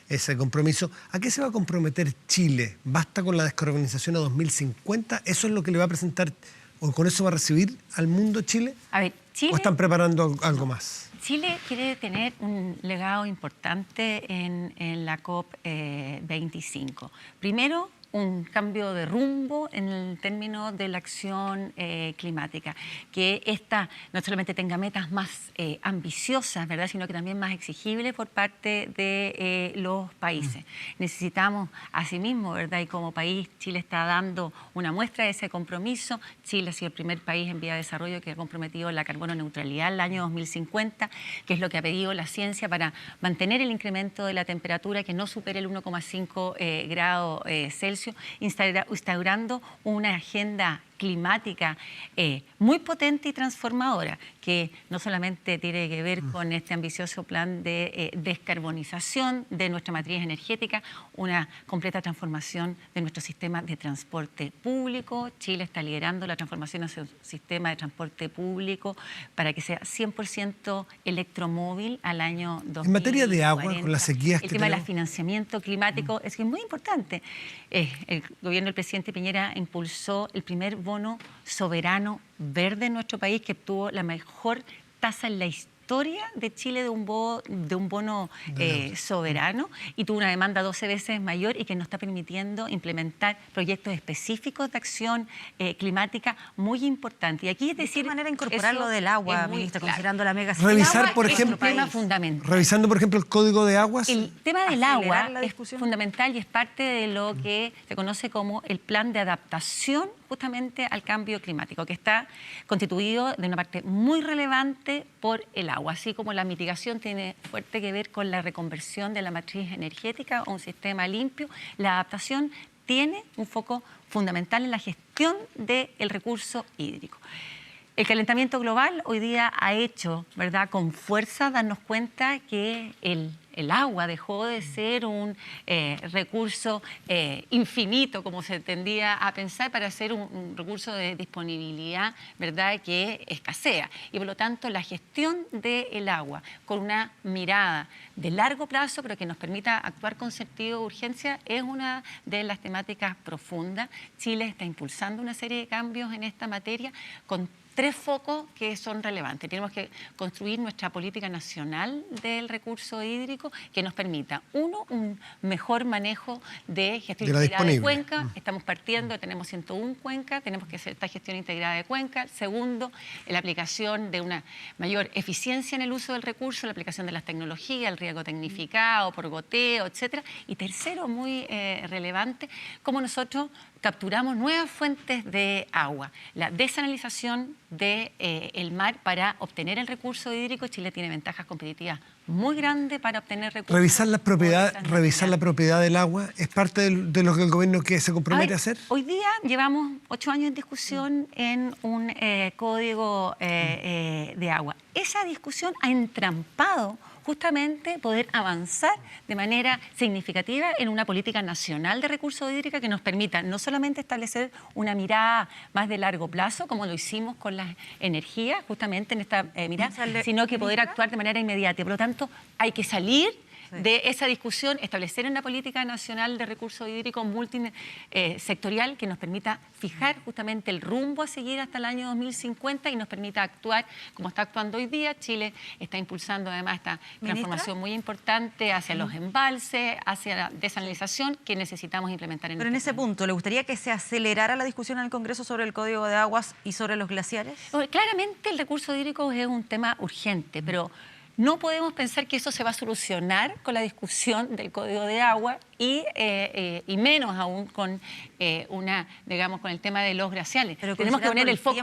ese compromiso. ¿A qué se va a comprometer Chile? ¿Basta con la descarbonización a 2050? ¿Eso es lo que le va a presentar ¿O con eso va a recibir al mundo Chile? A ver, Chile... ¿O están preparando algo más? Chile quiere tener un legado importante en la COP25. Primero, un cambio de rumbo en el término de la acción climática, que esta no solamente tenga metas más ambiciosas, ¿verdad?, sino que también más exigibles por parte de los países. Necesitamos, asimismo, ¿verdad?, y como país Chile está dando una muestra de ese compromiso. Chile ha sido el primer país en vía de desarrollo que ha comprometido la carbono neutralidad al año 2050, que es lo que ha pedido la ciencia para mantener el incremento de la temperatura que no supere el 1,5 grados Celsius, instaurando una agenda climática muy potente y transformadora, que no solamente tiene que ver con este ambicioso plan de descarbonización de nuestra matriz energética, una completa transformación de nuestro sistema de transporte público. Chile está liderando la transformación hacia un sistema de transporte público para que sea 100% electromóvil al año 2040. En materia de agua, con las sequías el que tema del tenemos. financiamiento climático es que es muy importante. El gobierno del presidente Piñera impulsó el primer bono soberano verde en nuestro país, que obtuvo la mejor tasa en la historia de Chile de un bono soberano, y tuvo una demanda 12 veces mayor y que nos está permitiendo implementar proyectos específicos de acción climática muy importantes. Y aquí es decir, ¿de qué manera incorporar lo del agua, ministra, considerando la mega sequía? Revisar, por es un ejemplo, tema fundamental. revisando, por ejemplo, el Código de Aguas. El tema del acelerar agua la es discusión. fundamental y es parte de lo que se conoce como el plan de adaptación justamente al cambio climático, que está constituido de una parte muy relevante por el agua, así como la mitigación tiene fuerte que ver con la reconversión de la matriz energética a un sistema limpio. La adaptación tiene un foco fundamental en la gestión del recurso hídrico. El calentamiento global hoy día ha hecho, ¿verdad?, con fuerza darnos cuenta que el agua dejó de ser un recurso infinito, como se tendía a pensar, para ser un recurso de disponibilidad, ¿verdad?, que escasea. Y por lo tanto, la gestión del agua con una mirada de largo plazo, pero que nos permita actuar con sentido de urgencia, es una de las temáticas profundas. Chile está impulsando una serie de cambios en esta materia con 3 focos que son relevantes. Tenemos que construir nuestra política nacional del recurso hídrico que nos permita, uno, un mejor manejo de gestión integrada de cuenca. Estamos partiendo, tenemos 101 cuencas, tenemos que hacer esta gestión integrada de cuenca. Segundo, la aplicación de una mayor eficiencia en el uso del recurso, la aplicación de las tecnologías, el riego tecnificado, por goteo, etcétera. Y tercero, muy relevante, cómo nosotros capturamos nuevas fuentes de agua. La desalinización del mar para obtener el recurso hídrico. Chile tiene ventajas competitivas muy grandes para obtener recursos. Revisar la propiedad del agua es parte de lo que el gobierno que se compromete a hacer. Hoy día llevamos 8 años en discusión en un código de agua. Esa discusión ha entrampado justamente poder avanzar de manera significativa en una política nacional de recursos hídricos que nos permita no solamente establecer una mirada más de largo plazo, como lo hicimos con las energías, justamente en esta mirada, sino que poder actuar de manera inmediata. Por lo tanto, hay que salir de esa discusión, establecer una política nacional de recursos hídricos multisectorial que nos permita fijar justamente el rumbo a seguir hasta el año 2050 y nos permita actuar como está actuando hoy día. Chile está impulsando además esta transformación muy importante hacia los embalses, hacia la desalinización que necesitamos implementar en Pero en ese punto, ¿le gustaría que se acelerara la discusión en el Congreso sobre el Código de Aguas y sobre los glaciares? Claramente el recurso hídrico es un tema urgente, pero no podemos pensar que eso se va a solucionar con la discusión del Código de Agua y menos aún con con el tema de los glaciales. Pero tenemos que poner el foco.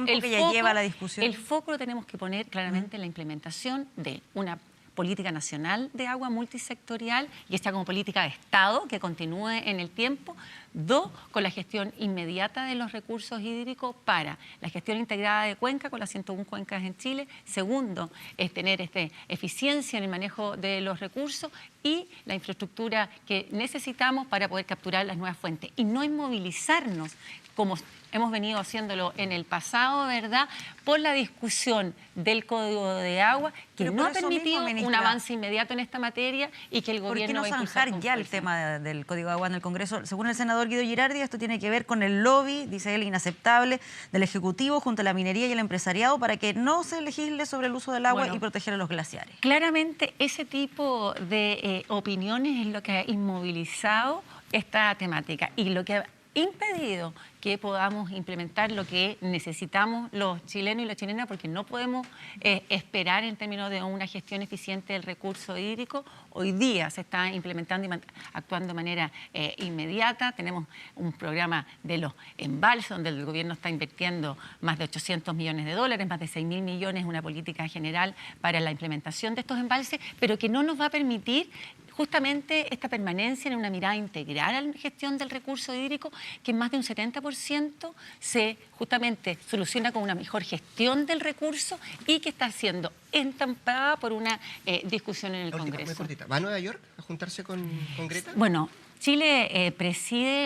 El foco lo tenemos que poner claramente en la implementación de una política nacional de agua multisectorial y esta como política de Estado que continúe en el tiempo. 2, con la gestión inmediata de los recursos hídricos para la gestión integrada de cuenca con las 101 cuencas en Chile. Segundo, es tener eficiencia en el manejo de los recursos y la infraestructura que necesitamos para poder capturar las nuevas fuentes y no inmovilizarnos como hemos venido haciéndolo en el pasado, ¿verdad?, por la discusión del Código de Agua, que Pero no por ha eso permitido mismo, un ministra, avance inmediato en esta materia y que el ¿por qué gobierno no va a impulsar zanjar con ya el fuerza. tema del Código de Agua en el Congreso? Según el senador Guido Girardi, esto tiene que ver con el lobby, dice él, inaceptable del Ejecutivo junto a la minería y el empresariado para que no se legisle sobre el uso del agua y proteger a los glaciares. Claramente ese tipo de opiniones es lo que ha inmovilizado esta temática y lo que ha impedido que podamos implementar lo que necesitamos los chilenos y las chilenas, porque no podemos esperar en términos de una gestión eficiente del recurso hídrico. Hoy día se está implementando y actuando de manera inmediata. Tenemos un programa de los embalses, donde el gobierno está invirtiendo más de 800 millones de dólares, más de 6.000 millones, una política general para la implementación de estos embalses, pero que no nos va a permitir justamente esta permanencia en una mirada integral a la gestión del recurso hídrico, que en más de un 70% se justamente soluciona con una mejor gestión del recurso y que está siendo entampada por una discusión en el Congreso. Muy cortita. ¿Va a Nueva York a juntarse con Greta? Bueno, Chile preside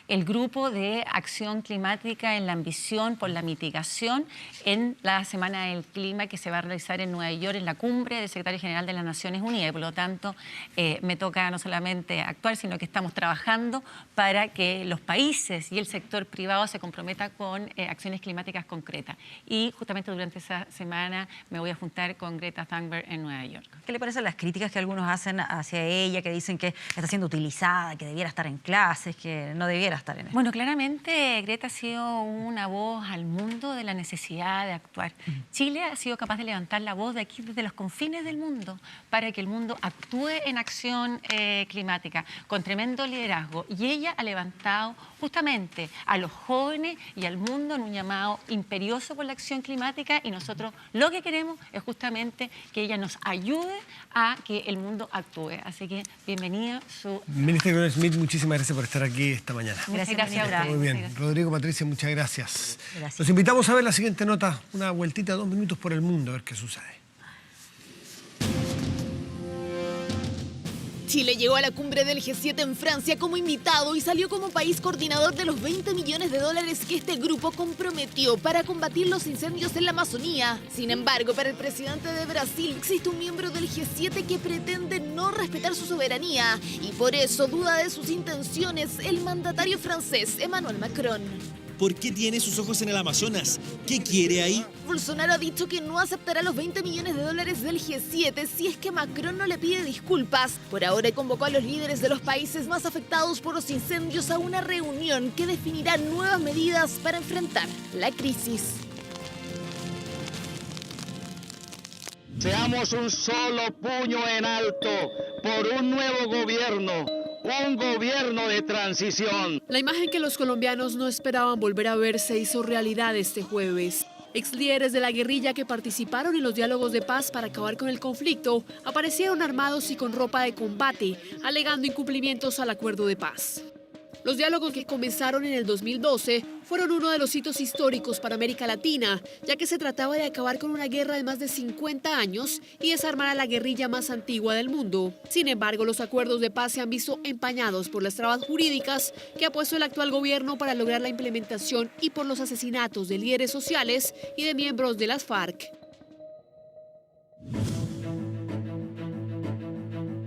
el grupo de acción climática en la ambición por la mitigación en la Semana del Clima que se va a realizar en Nueva York en la cumbre del Secretario General de las Naciones Unidas. Y por lo tanto, me toca no solamente actuar, sino que estamos trabajando para que los países y el sector privado se comprometan con acciones climáticas concretas. Y justamente durante esa semana me voy a juntar con Greta Thunberg en Nueva York. ¿Qué le parecen las críticas que algunos hacen hacia ella, que dicen que está siendo utilizada, que debiera estar en clases, que no debiera estar en esto? Bueno, claramente Greta ha sido una voz al mundo de la necesidad de actuar. Chile ha sido capaz de levantar la voz de aquí desde los confines del mundo para que el mundo actúe en acción climática con tremendo liderazgo. Y ella ha levantado justamente a los jóvenes y al mundo en un llamado imperioso por la acción climática, y nosotros lo que queremos es justamente que ella nos ayude a que el mundo actúe. Así que bienvenida. Ministra Gloria Smith, muchísimas gracias por estar aquí esta mañana. Muchas gracias a Está ustedes. muy bien. Gracias. Rodrigo, Patricia, muchas gracias. Gracias. Los invitamos a ver la siguiente nota, una vueltita, 2 minutos por el mundo, a ver qué sucede. Chile llegó a la cumbre del G7 en Francia como invitado y salió como país coordinador de los 20 millones de dólares que este grupo comprometió para combatir los incendios en la Amazonía. Sin embargo, para el presidente de Brasil existe un miembro del G7 que pretende no respetar su soberanía y por eso duda de sus intenciones el mandatario francés Emmanuel Macron. ¿Por qué tiene sus ojos en el Amazonas? ¿Qué quiere ahí? Bolsonaro ha dicho que no aceptará los 20 millones de dólares del G7 si es que Macron no le pide disculpas. Por ahora convocó a los líderes de los países más afectados por los incendios a una reunión que definirá nuevas medidas para enfrentar la crisis. Seamos un solo puño en alto por un nuevo gobierno. Un gobierno de transición. La imagen que los colombianos no esperaban volver a ver se hizo realidad este jueves. Ex líderes de la guerrilla que participaron en los diálogos de paz para acabar con el conflicto aparecieron armados y con ropa de combate, alegando incumplimientos al acuerdo de paz. Los diálogos que comenzaron en el 2012 fueron uno de los hitos históricos para América Latina, ya que se trataba de acabar con una guerra de más de 50 años y desarmar a la guerrilla más antigua del mundo. Sin embargo, los acuerdos de paz se han visto empañados por las trabas jurídicas que ha puesto el actual gobierno para lograr la implementación y por los asesinatos de líderes sociales y de miembros de las FARC.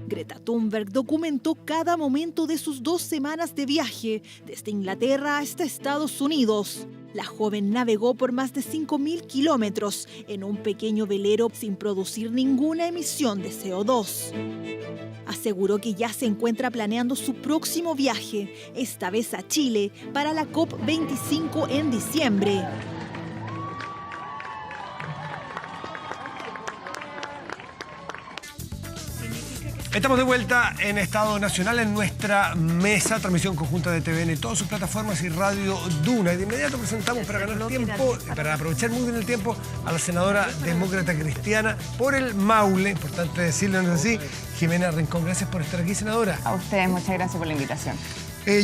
Greta Thunberg documentó cada momento de sus 2 semanas de viaje, desde Inglaterra hasta Estados Unidos. La joven navegó por más de 5.000 kilómetros en un pequeño velero sin producir ninguna emisión de CO2. Aseguró que ya se encuentra planeando su próximo viaje, esta vez a Chile, para la COP25 en diciembre. Estamos de vuelta en Estado Nacional en nuestra mesa, transmisión conjunta de TVN, todas sus plataformas y Radio Duna. Y de inmediato presentamos, para ganar tiempo, para aprovechar muy bien el tiempo, a la senadora demócrata cristiana por el Maule, importante decirlo, ¿no es así? Jimena Rincón, gracias por estar aquí, senadora. A ustedes, muchas gracias por la invitación.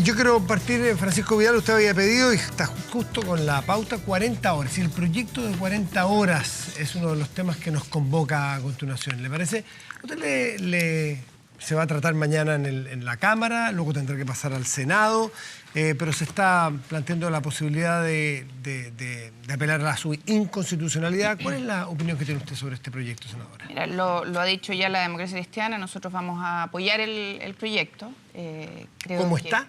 Yo quiero partir, Francisco Vidal, usted había pedido y está justo con la pauta 40 horas. Y el proyecto de 40 horas es uno de los temas que nos convoca a continuación. ¿Le parece? ¿Usted le Se va a tratar mañana en la Cámara, luego tendrá que pasar al Senado, pero se está planteando la posibilidad de apelar a su inconstitucionalidad. ¿Cuál es la opinión que tiene usted sobre este proyecto, senadora? Mira, lo ha dicho ya la Democracia Cristiana, nosotros vamos a apoyar el proyecto. ¿Cómo está?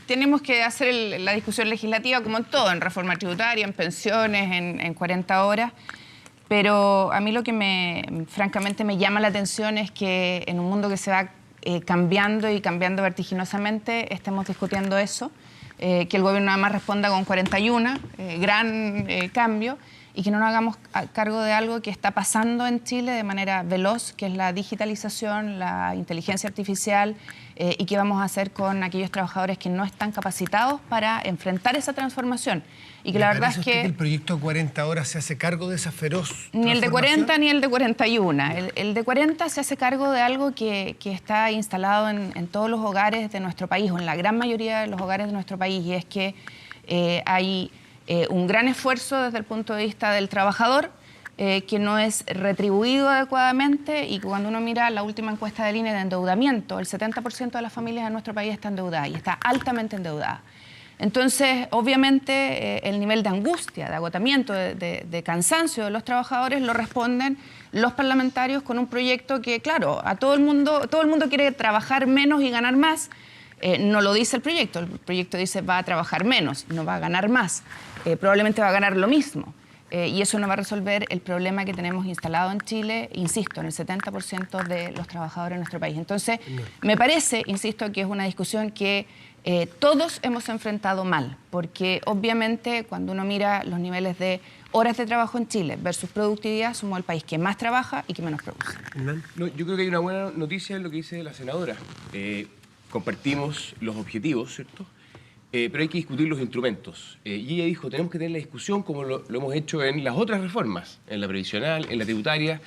Tenemos que hacer la discusión legislativa como en todo, en reforma tributaria, en pensiones, en 40 horas. Pero a mí lo que francamente me llama la atención es que en un mundo que se va cambiando y cambiando vertiginosamente, estemos discutiendo eso, que el gobierno nada más responda con 41, gran cambio, y que no nos hagamos cargo de algo que está pasando en Chile de manera veloz, que es la digitalización, la inteligencia artificial, y qué vamos a hacer con aquellos trabajadores que no están capacitados para enfrentar esa transformación. Y que la verdad es que el proyecto de 40 horas se hace cargo de esa feroz ni el de 40 ni el de 41. El de 40 se hace cargo de algo que está instalado en todos los hogares de nuestro país, o en la gran mayoría de los hogares de nuestro país, y es que hay un gran esfuerzo desde el punto de vista del trabajador, que no es retribuido adecuadamente, y cuando uno mira la última encuesta del INE de endeudamiento, el 70% de las familias en nuestro país está endeudada, y está altamente endeudada. Entonces, obviamente, el nivel de angustia, de agotamiento, de cansancio de los trabajadores lo responden los parlamentarios con un proyecto que, claro, todo el mundo quiere trabajar menos y ganar más. No lo dice el proyecto dice va a trabajar menos, no va a ganar más, probablemente va a ganar lo mismo. Y eso no va a resolver el problema que tenemos instalado en Chile, insisto, en el 70% de los trabajadores en nuestro país. Entonces, me parece, insisto, que es una discusión que todos hemos enfrentado mal, porque obviamente cuando uno mira los niveles de horas de trabajo en Chile versus productividad, somos el país que más trabaja y que menos produce. No, yo creo que hay una buena noticia en lo que dice la senadora. Compartimos los objetivos, ¿cierto? Pero hay que discutir los instrumentos. Y ella dijo, tenemos que tener la discusión como lo hemos hecho en las otras reformas, en la previsional, en la tributaria,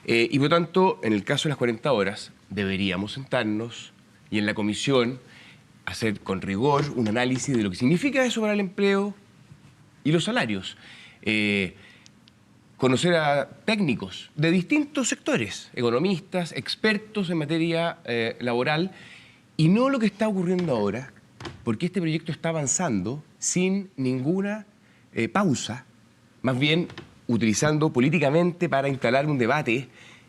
y por lo tanto, en el caso de las 40 horas, deberíamos sentarnos y en la comisión hacer con rigor un análisis de lo que significa eso para el empleo y los salarios. Conocer a técnicos de distintos sectores, economistas, expertos en materia laboral, y no lo que está ocurriendo ahora, porque este proyecto está avanzando sin ninguna pausa, más bien utilizando políticamente para instalar un debate.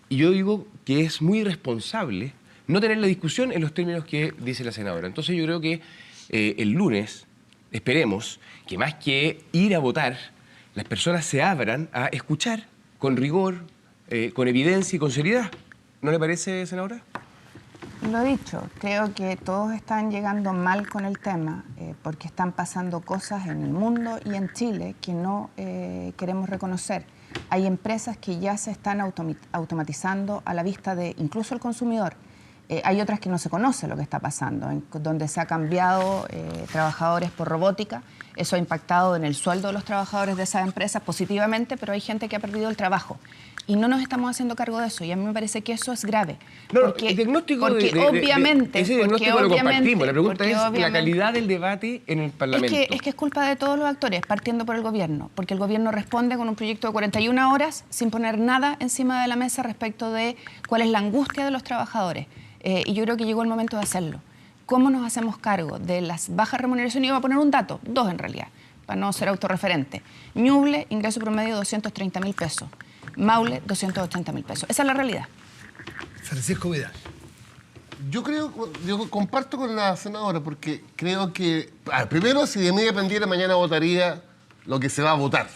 Y yo digo que es muy irresponsable no tener la discusión en los términos que dice la senadora. Entonces yo creo que el lunes esperemos que más que ir a votar, las personas se abran a escuchar con rigor, con evidencia y con seriedad. ¿No le parece, senadora? Lo dicho, creo que todos están llegando mal con el tema porque están pasando cosas en el mundo y en Chile que no queremos reconocer. Hay empresas que ya se están automatizando a la vista de incluso el consumidor. Hay otras que no se conoce lo que está pasando, donde se ha cambiado trabajadores por robótica. Eso ha impactado en el sueldo de los trabajadores de esas empresas positivamente, pero hay gente que ha perdido el trabajo. Y no nos estamos haciendo cargo de eso. Y a mí me parece que eso es grave. No, porque, el diagnóstico obviamente, ese diagnóstico lo compartimos. La pregunta es la calidad del debate en el Parlamento. Es que es culpa de todos los actores, partiendo por el gobierno. Porque el gobierno responde con un proyecto de 41 horas sin poner nada encima de la mesa respecto de cuál es la angustia de los trabajadores. Y yo creo que llegó el momento de hacerlo. ¿Cómo nos hacemos cargo de las bajas remuneraciones? Y voy a poner un dato, dos en realidad, para no ser autorreferente. Ñuble, ingreso promedio 230.000 pesos. Maule, 280.000 pesos. Esa es la realidad. Francisco Vidal. Yo comparto con la senadora porque creo que, primero, si de mí dependiera, mañana votaría lo que se va a votar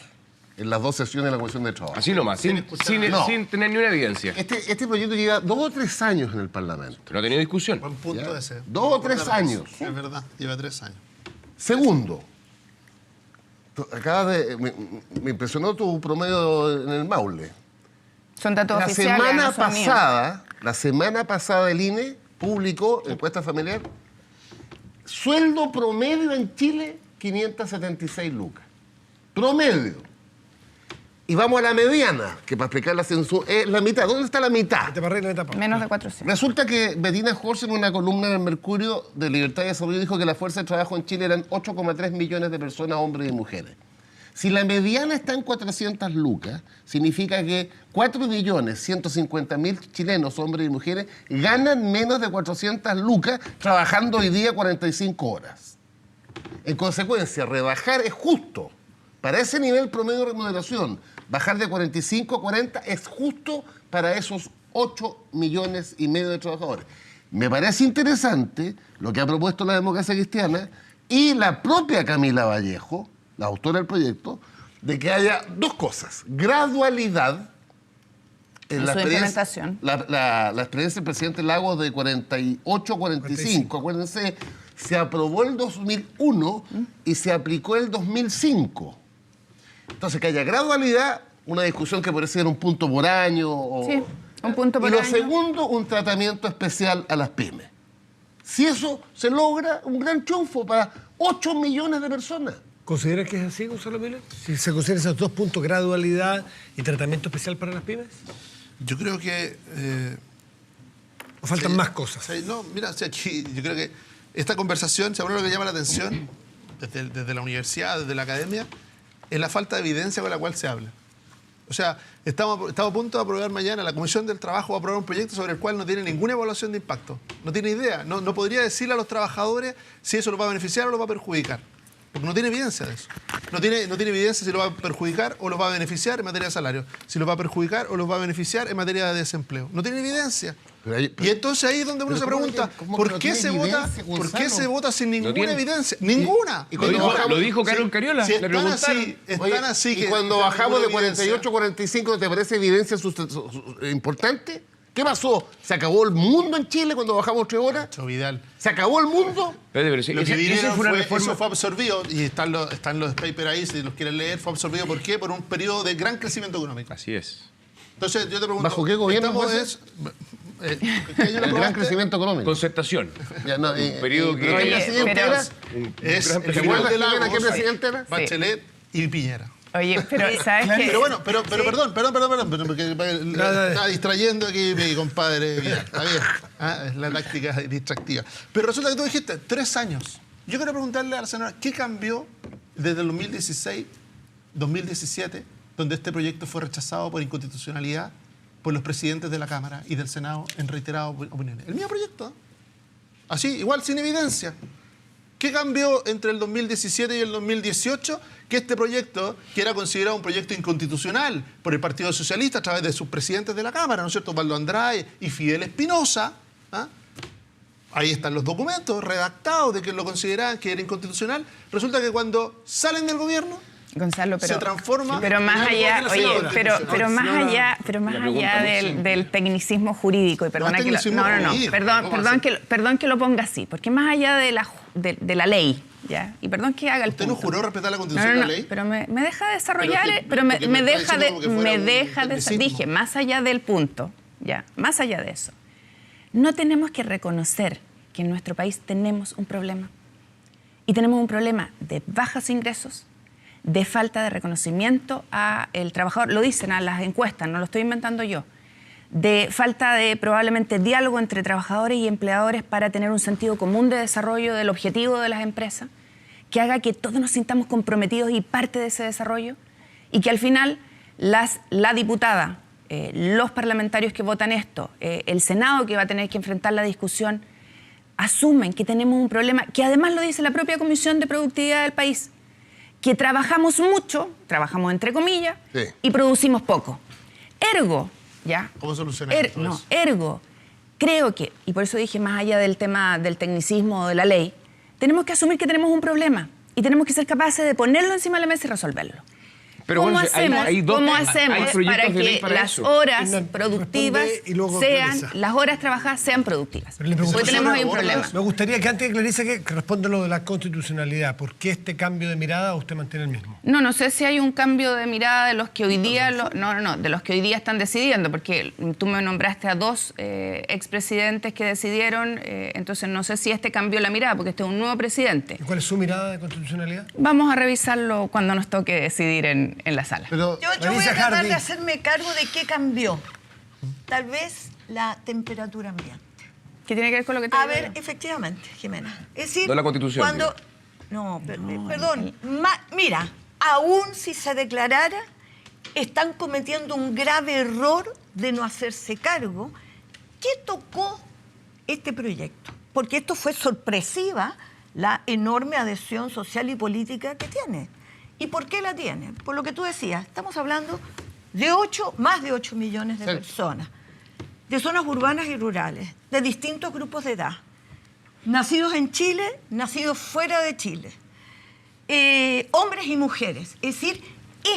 en las dos sesiones de la Comisión de Trabajo. Así nomás, sin tener ni una evidencia. Este proyecto lleva 2 o 3 años en el Parlamento. No ha tenido discusión. Buen punto ese. 2 o 3 años. Sí. Es verdad, lleva 3 años. Segundo, me impresionó tu promedio en el Maule. Son datos oficiales. La semana pasada el INE publicó, encuesta familiar, sueldo promedio en Chile, 576 lucas. Promedio. Y vamos a la mediana, que para explicar la censura es la mitad. ¿Dónde está la mitad? Menos de 400. Resulta que Bettina Horst, en una columna del Mercurio de Libertad y Desarrollo, dijo que la fuerza de trabajo en Chile eran 8,3 millones de personas, hombres y mujeres. Si la mediana está en 400 lucas, significa que 4.150.000 chilenos, hombres y mujeres, ganan menos de 400 lucas trabajando hoy día 45 horas. En consecuencia, rebajar es justo. Para ese nivel promedio de remuneración, bajar de 45 a 40 es justo para esos 8,5 millones de trabajadores. Me parece interesante lo que ha propuesto la Democracia Cristiana y la propia Camila Vallejo, la autora del proyecto, de que haya dos cosas. Gradualidad en la implementación. La experiencia del presidente Lagos de 48 a 45, acuérdense, se aprobó el 2001 y se aplicó el 2005. Entonces, que haya gradualidad, una discusión que puede ser un punto por año. Sí, un punto por año. Y lo segundo, un tratamiento especial a las pymes. Si eso se logra, un gran triunfo para 8 millones de personas. ¿Considera que es así, Gonzalo Miller? Si se consideran esos dos puntos, gradualidad y tratamiento especial para las pymes. Yo creo que... ¿O faltan más cosas? No, mira, aquí yo creo que esta conversación, ¿sabes lo que llama la atención desde la universidad, desde la academia? Es la falta de evidencia con la cual se habla. O sea, estamos a punto de aprobar mañana, la Comisión del Trabajo va a aprobar un proyecto sobre el cual no tiene ninguna evaluación de impacto. No tiene idea. No podría decirle a los trabajadores si eso los va a beneficiar o los va a perjudicar. Porque no tiene evidencia de eso. No tiene evidencia si los va a perjudicar o los va a beneficiar en materia de salario. Si los va a perjudicar o los va a beneficiar en materia de desempleo. No tiene evidencia. Y entonces ahí es donde uno se pregunta, ¿por qué se vota sin ninguna evidencia? Ninguna. Lo dijo Carol Cariola. Si están así, y cuando bajamos de 48 a 45, ¿no te parece evidencia importante? ¿Qué pasó? ¿Se acabó el mundo en Chile cuando bajamos 3 horas? Vidal. ¿Se acabó el mundo? Lo que vinieron eso fue absorbido, y están los papers ahí, si los quieren leer, fue absorbido. ¿Por qué? Por un periodo de gran crecimiento económico. Así es. Entonces, yo te pregunto... ¿Bajo qué gobierno fue eso? El gran crecimiento económico. Concertación. Un periodo que... ¿Qué presidente era? Bachelet y Piñera. Oye, pero ¿sabes qué? Pero bueno, perdón, porque está distrayendo aquí mi compadre Vidal. Está bien. Es la táctica distractiva. Pero resulta que tú dijiste 3 años. Yo quiero preguntarle a la señora, ¿qué cambió desde el 2016, 2017, donde este proyecto fue rechazado por inconstitucionalidad por los presidentes de la Cámara y del Senado en reiteradas opiniones? El mismo proyecto, así, igual, sin evidencia. ¿Qué cambió entre el 2017 y el 2018? Que este proyecto, que era considerado un proyecto inconstitucional por el Partido Socialista a través de sus presidentes de la Cámara, ¿no es cierto?, Osvaldo Andrade y Fidel Espinosa, ahí están los documentos redactados de que lo consideraban que era inconstitucional. Resulta que cuando salen del gobierno, Gonzalo, se transforma. Pero más allá, pero más allá del tecnicismo jurídico, y perdona que perdón que lo ponga así, porque más allá de la ley, ¿ya? Y perdón que haga el punto. ¿Usted no juró respetar la Constitución de la ley? Pero me deja desarrollar, dije, más allá del punto, ya, más allá de eso. No tenemos que reconocer que en nuestro país tenemos un problema. Y tenemos un problema de bajos ingresos, de falta de reconocimiento al trabajador. Lo dicen a las encuestas, no lo estoy inventando yo. De falta de probablemente diálogo entre trabajadores y empleadores para tener un sentido común de desarrollo del objetivo de las empresas, que haga que todos nos sintamos comprometidos y parte de ese desarrollo, y que al final la diputada, los parlamentarios que votan esto, el Senado que va a tener que enfrentar la discusión, asumen que tenemos un problema, que además lo dice la propia Comisión de Productividad del país, que trabajamos mucho, trabajamos entre comillas, y producimos poco. Ergo, ¿ya? ¿Cómo solucionar eso? Ergo, creo que, y por eso dije más allá del tema del tecnicismo o de la ley, tenemos que asumir que tenemos un problema y tenemos que ser capaces de ponerlo encima de la mesa y resolverlo. Pero ¿Cómo bueno, hacemos para que las horas productivas las horas trabajadas sean productivas? Porque tenemos ahí un problema. Me gustaría que antes de Clarisa que responda lo de la constitucionalidad. ¿Por qué este cambio de mirada o usted mantiene el mismo? No sé si hay un cambio de mirada de los que hoy día de los que hoy día están decidiendo, porque tú me nombraste a 2 expresidentes que decidieron, entonces no sé si este cambió la mirada, porque este es un nuevo presidente. ¿Y cuál es su mirada de constitucionalidad? Vamos a revisarlo cuando nos toque decidir en la sala. Yo voy a tratar de hacerme cargo de qué cambió. Tal vez la temperatura ambiente. ¿Qué tiene que ver con lo que te A ver, efectivamente, Jimena. Es decir, no la Constitución. Perdón. Mira, aún si se declarara, están cometiendo un grave error de no hacerse cargo. ¿Qué tocó este proyecto? Porque esto fue sorpresiva, la enorme adhesión social y política que tiene. ¿Y por qué la tiene? Por lo que tú decías, estamos hablando de más de 8 millones de personas, de zonas urbanas y rurales, de distintos grupos de edad, nacidos en Chile, nacidos fuera de Chile, hombres y mujeres. Es decir,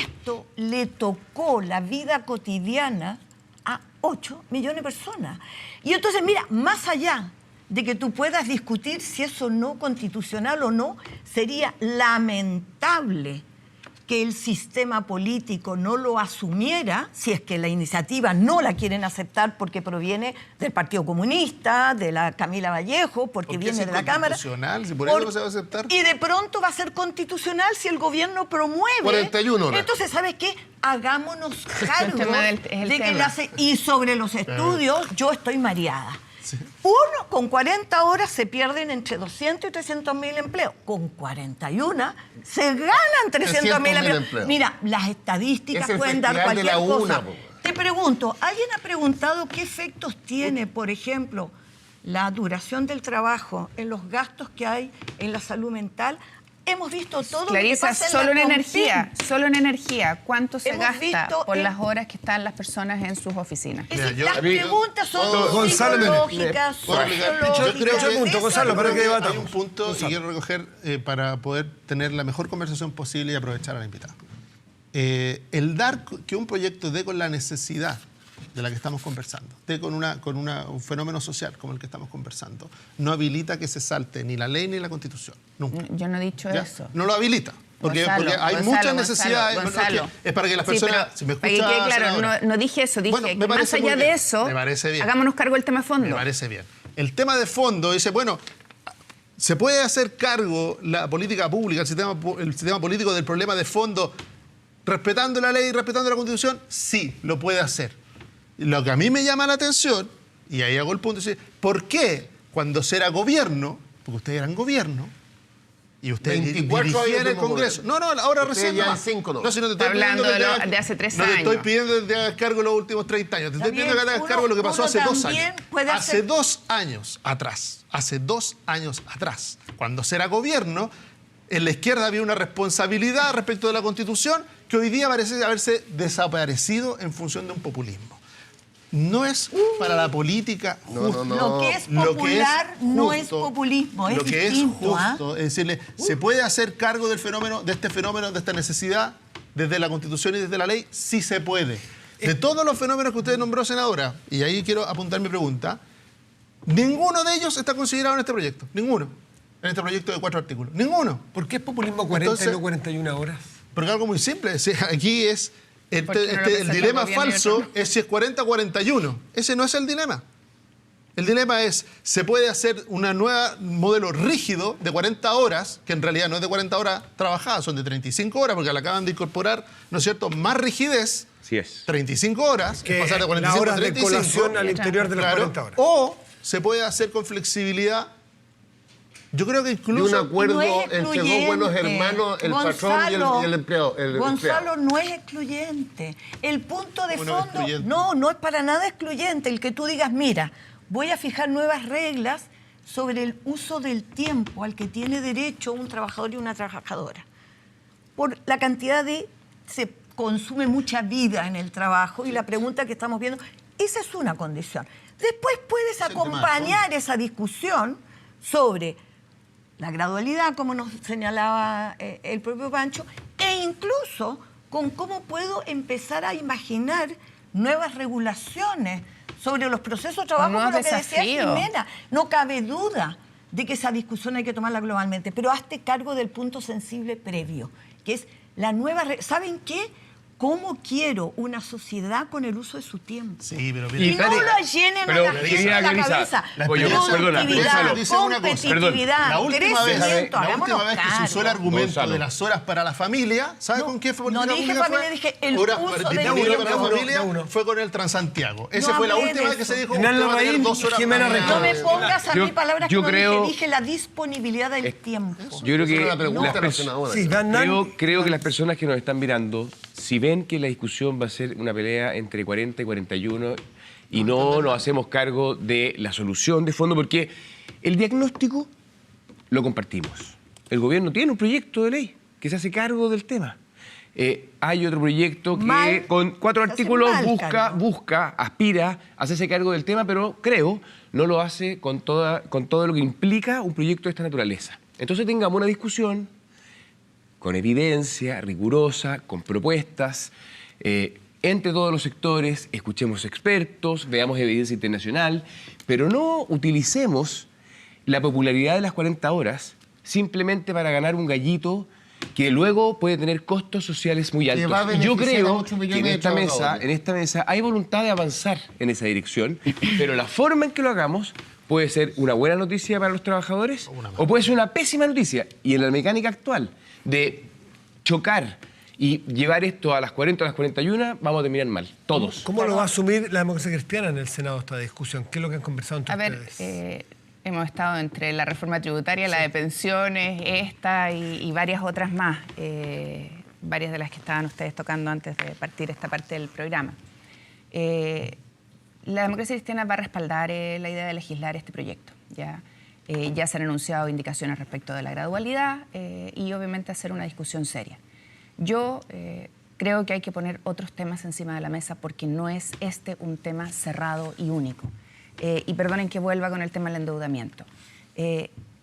esto le tocó la vida cotidiana a 8 millones de personas. Y entonces, mira, más allá de que tú puedas discutir si eso no constitucional o no, sería lamentable que el sistema político no lo asumiera, si es que la iniciativa no la quieren aceptar porque proviene del Partido Comunista, de la Camila Vallejo, porque viene de la Cámara. Si por eso no se va a aceptar. Y de pronto va a ser constitucional si el gobierno promueve. 41 horas. Entonces, ¿sabes qué? Hagámonos cargo es el de que tema. y sobre los estudios, yo estoy mareada. Uno, con 40 horas se pierden entre 200 y 300 mil empleos. Con 41 se ganan 300 mil empleos. Mira, las estadísticas pueden dar cualquier cosa. Te pregunto, ¿alguien ha preguntado qué efectos tiene, por ejemplo, la duración del trabajo en los gastos que hay en la salud mental? Hemos visto todo Clarisa, lo que pasa solo en la solo en energía, ¿cuánto se Hemos gasta visto por en- las horas que están las personas en sus oficinas? Es decir, Mira, las preguntas son psicológicas, sociológicas. Yo creo que punto, Gonzalo, para que hay debatamos. un punto y quiero recoger para poder tener la mejor conversación posible y aprovechar a la invitada. El dar que un proyecto dé con la necesidad de la que estamos conversando, dé con un fenómeno social como el que estamos conversando, no habilita que se salte ni la ley ni la Constitución. Nunca. Yo no he dicho ¿Ya? eso. No lo habilita. Porque hay muchas necesidades. Gonzalo. Es para que las Sí, personas... pero si me para que escucha, quede claro, senadora. no dije eso, dije Bueno, me que más parece muy allá bien. de eso, Me parece bien. hagámonos cargo del tema fondo. Me parece bien. El tema de fondo dice, bueno, ¿se puede hacer cargo la política pública, el sistema político del problema de fondo, respetando la ley y respetando la Constitución? Sí, lo puede hacer. Lo que a mí me llama la atención, y ahí hago el punto, es ¿por qué cuando se era gobierno, porque ustedes eran gobierno, y ustedes 24 dirigían años el como Congreso? gobierno. No, ahora Ustedes recién ya nomás. 5 no. No, si no te estoy Está hablando pidiendo que de hace 13 No te estoy años. pidiendo que te hagas cargo los últimos 30 años. Te estoy pidiendo que te hagas cargo de lo que pasó hace 2 años. Hace 2 años atrás. Hace 2 años atrás. Cuando se era gobierno, en la izquierda había una responsabilidad respecto de la Constitución que hoy día parece haberse desaparecido en función de un populismo. No es para la política justo. Lo que es popular no es populismo, es lo que distinto. es justo, es decirle, se puede hacer cargo del fenómeno, de esta necesidad, desde la Constitución y desde la ley, sí se puede. De todos los fenómenos que usted nombró, senadora, y ahí quiero apuntar mi pregunta, ninguno de ellos está considerado en este proyecto. Ninguno. En este proyecto de 4 artículos. Ninguno. ¿Por qué es populismo 40 y no 41 horas? Porque algo muy simple. Aquí es... Porque no lo el presenta dilema el gobierno y falso otro no. es si es 40 o 41. Ese no es el dilema. El dilema es, se puede hacer un nuevo modelo rígido de 40 horas, que en realidad no es de 40 horas trabajadas, son de 35 horas, porque le acaban de incorporar, ¿no es cierto?, más rigidez. Sí es. 35 horas, Que pasar de las 45 a horas de 35. colación al interior de las 40 horas. O se puede hacer con flexibilidad. Yo creo que De incluso... un acuerdo No es entre dos excluyente. buenos hermanos, el patrón y el empleado. Gonzalo, no es excluyente. El punto de ¿Cómo no es fondo, excluyente? no es para nada excluyente. El que tú digas, mira, voy a fijar nuevas reglas sobre el uso del tiempo al que tiene derecho un trabajador y una trabajadora. Por la cantidad se consume mucha vida en el trabajo y la pregunta que estamos viendo, esa es una condición. Después puedes acompañar esa discusión sobre la gradualidad, como nos señalaba el propio Pancho, e incluso con cómo puedo empezar a imaginar nuevas regulaciones sobre los procesos de trabajo, Nuevos como lo que decía desafíos. Jimena. No cabe duda de que esa discusión hay que tomarla globalmente, pero hazte cargo del punto sensible previo, que es la nueva... ¿Saben qué? ¿Cómo quiero una sociedad con el uso de su tiempo? Sí, pero Y no lo llenen a la gente en la cabeza. Productividad, competitividad, la última vez hagámonos que se usó el argumento de las horas para la familia, ¿sabe con qué fue? No dije familia, dije el horas uso disponibles del para la familia fue con el Transantiago. Esa fue la última vez que se dijo que va a tener 2 horas para la No me pongas a mí palabras que no creo, dije la disponibilidad del tiempo. Yo creo que creo que las personas que nos están mirando, si ven que la discusión va a ser una pelea entre 40 y 41 y no nos hacemos cargo de la solución de fondo, porque el diagnóstico lo compartimos. El gobierno tiene un proyecto de ley que se hace cargo del tema. Hay otro proyecto que con 4 artículos aspira a hacerse cargo del tema, pero creo no lo hace con todo lo que implica un proyecto de esta naturaleza. Entonces tengamos una discusión con evidencia, rigurosa, con propuestas, entre todos los sectores, escuchemos expertos, veamos evidencia internacional, pero no utilicemos la popularidad de las 40 horas simplemente para ganar un gallito que luego puede tener costos sociales muy altos. Yo creo que en esta mesa hay voluntad de avanzar en esa dirección, pero la forma en que lo hagamos puede ser una buena noticia para los trabajadores o puede ser una pésima noticia. Y en la mecánica actual de chocar y llevar esto a las 40 o a las 41, vamos a terminar mal, todos. ¿Cómo lo va a asumir la democracia cristiana en el Senado esta discusión? ¿Qué es lo que han conversado entre ustedes? Hemos estado entre la reforma tributaria, la de pensiones, esta y varias otras más, varias de las que estaban ustedes tocando antes de partir esta parte del programa. La democracia cristiana va a respaldar la idea de legislar este proyecto. Ya se han anunciado indicaciones respecto de la gradualidad y obviamente hacer una discusión seria. Yo creo que hay que poner otros temas encima de la mesa porque no es este un tema cerrado y único. Y perdonen que vuelva con el tema del endeudamiento.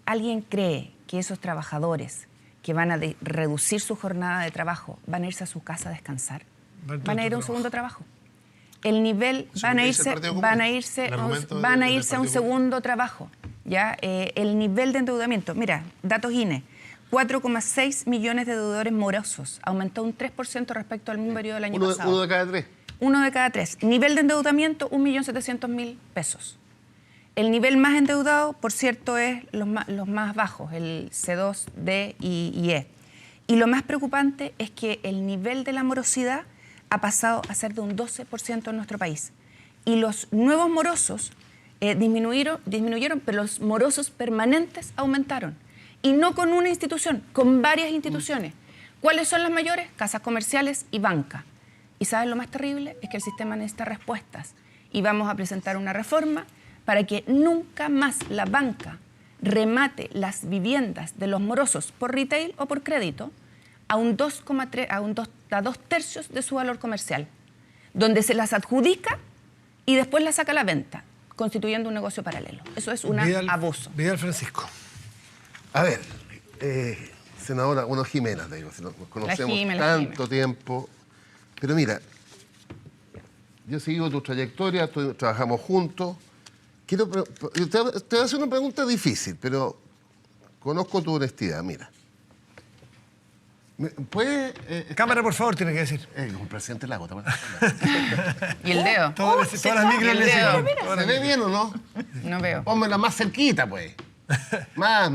¿Alguien cree que esos trabajadores que van a reducir su jornada de trabajo van a irse a su casa a descansar? ¿Van a ir a un segundo trabajo? El nivel, van a irse a un segundo trabajo. ¿Ya? El nivel de endeudamiento, mira, datos INE, 4,6 millones de deudores morosos, aumentó un 3% respecto al mismo periodo del año pasado. Uno de cada 3. Uno de cada 3. Nivel de endeudamiento, 1.700.000 pesos. El nivel más endeudado, por cierto, es los más bajos, el C2, D y E. Y lo más preocupante es que el nivel de la morosidad ha pasado a ser de un 12% en nuestro país. Y los nuevos morosos disminuyeron, pero los morosos permanentes aumentaron. Y no con una institución, con varias instituciones. ¿Cuáles son las mayores? Casas comerciales y banca. ¿Y saben lo más terrible? Es que el sistema necesita respuestas. Y vamos a presentar una reforma para que nunca más la banca remate las viviendas de los morosos por retail o por crédito a un 2,3, a 2/3 de su valor comercial, donde se las adjudica y después las saca a la venta, constituyendo un negocio paralelo. Eso es un abuso. Vidal Francisco. A ver, senadora, Jimena, te digo, nos conocemos tanto tiempo. Pero mira, yo he seguido tu trayectoria, trabajamos juntos. Te voy a hacer una pregunta difícil, pero conozco tu honestidad. Mira, ¿puede...? Cámara, por favor, tiene que decir. Un presidente Lago. ¿Y el dedo? Todas las micros le sirven. ¿Se ve bien o no? No veo. Pónmela más cerquita, pues. Más.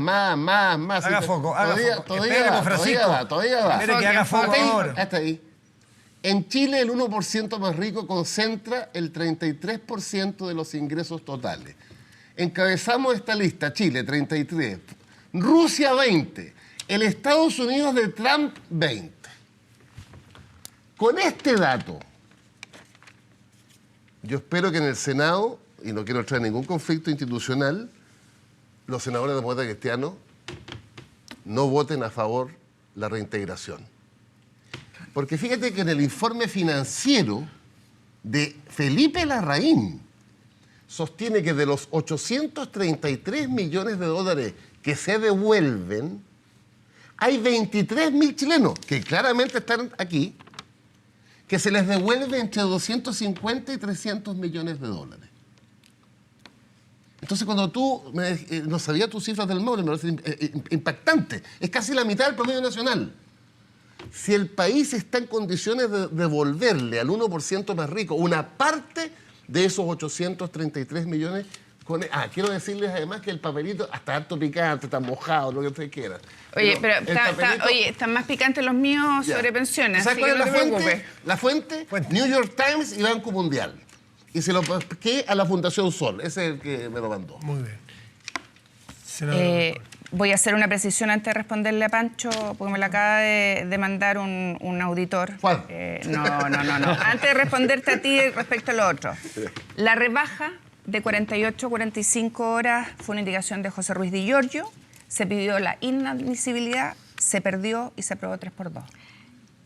Haga foco, haga foco. Todavía va. Mire que haga foco ahora. Hasta ahí. En Chile, el 1% más rico concentra el 33% de los ingresos totales. Encabezamos esta lista: Chile, 33%, Rusia, 20%, el Estados Unidos de Trump, 20%. Con este dato, yo espero que en el Senado, y no quiero traer ningún conflicto institucional, los senadores de Demócrata Cristiano no voten a favor de la reintegración. Porque fíjate que en el informe financiero de Felipe Larraín sostiene que de los 833 millones de dólares que se devuelven, hay 23.000 chilenos, que claramente están aquí, que se les devuelve entre 250 y 300 millones de dólares. Entonces, cuando tú, no sabía tus cifras del Maule, me parece impactante. Es casi la mitad del promedio nacional. si el país está en condiciones de devolverle al 1% más rico una parte de esos 833 millones. Quiero decirles además que el papelito, hasta harto picante, está mojado, lo que ustedes quieran. Oye, pero están más picantes los míos sobre pensiones. ¿Sabes cuál es la fuente? La fuente, New York Times y Banco Mundial. Y se lo pesqué a la Fundación Sol, ese es el que me lo mandó. Muy bien. Voy a hacer una precisión antes de responderle a Pancho, porque me la acaba de mandar un auditor. ¿Cuál? No. Antes de responderte a ti respecto a lo otro. La rebaja de 48 a 45 horas fue una indicación de José Ruiz Di Giorgio. Se pidió la inadmisibilidad, se perdió y se aprobó 3x2.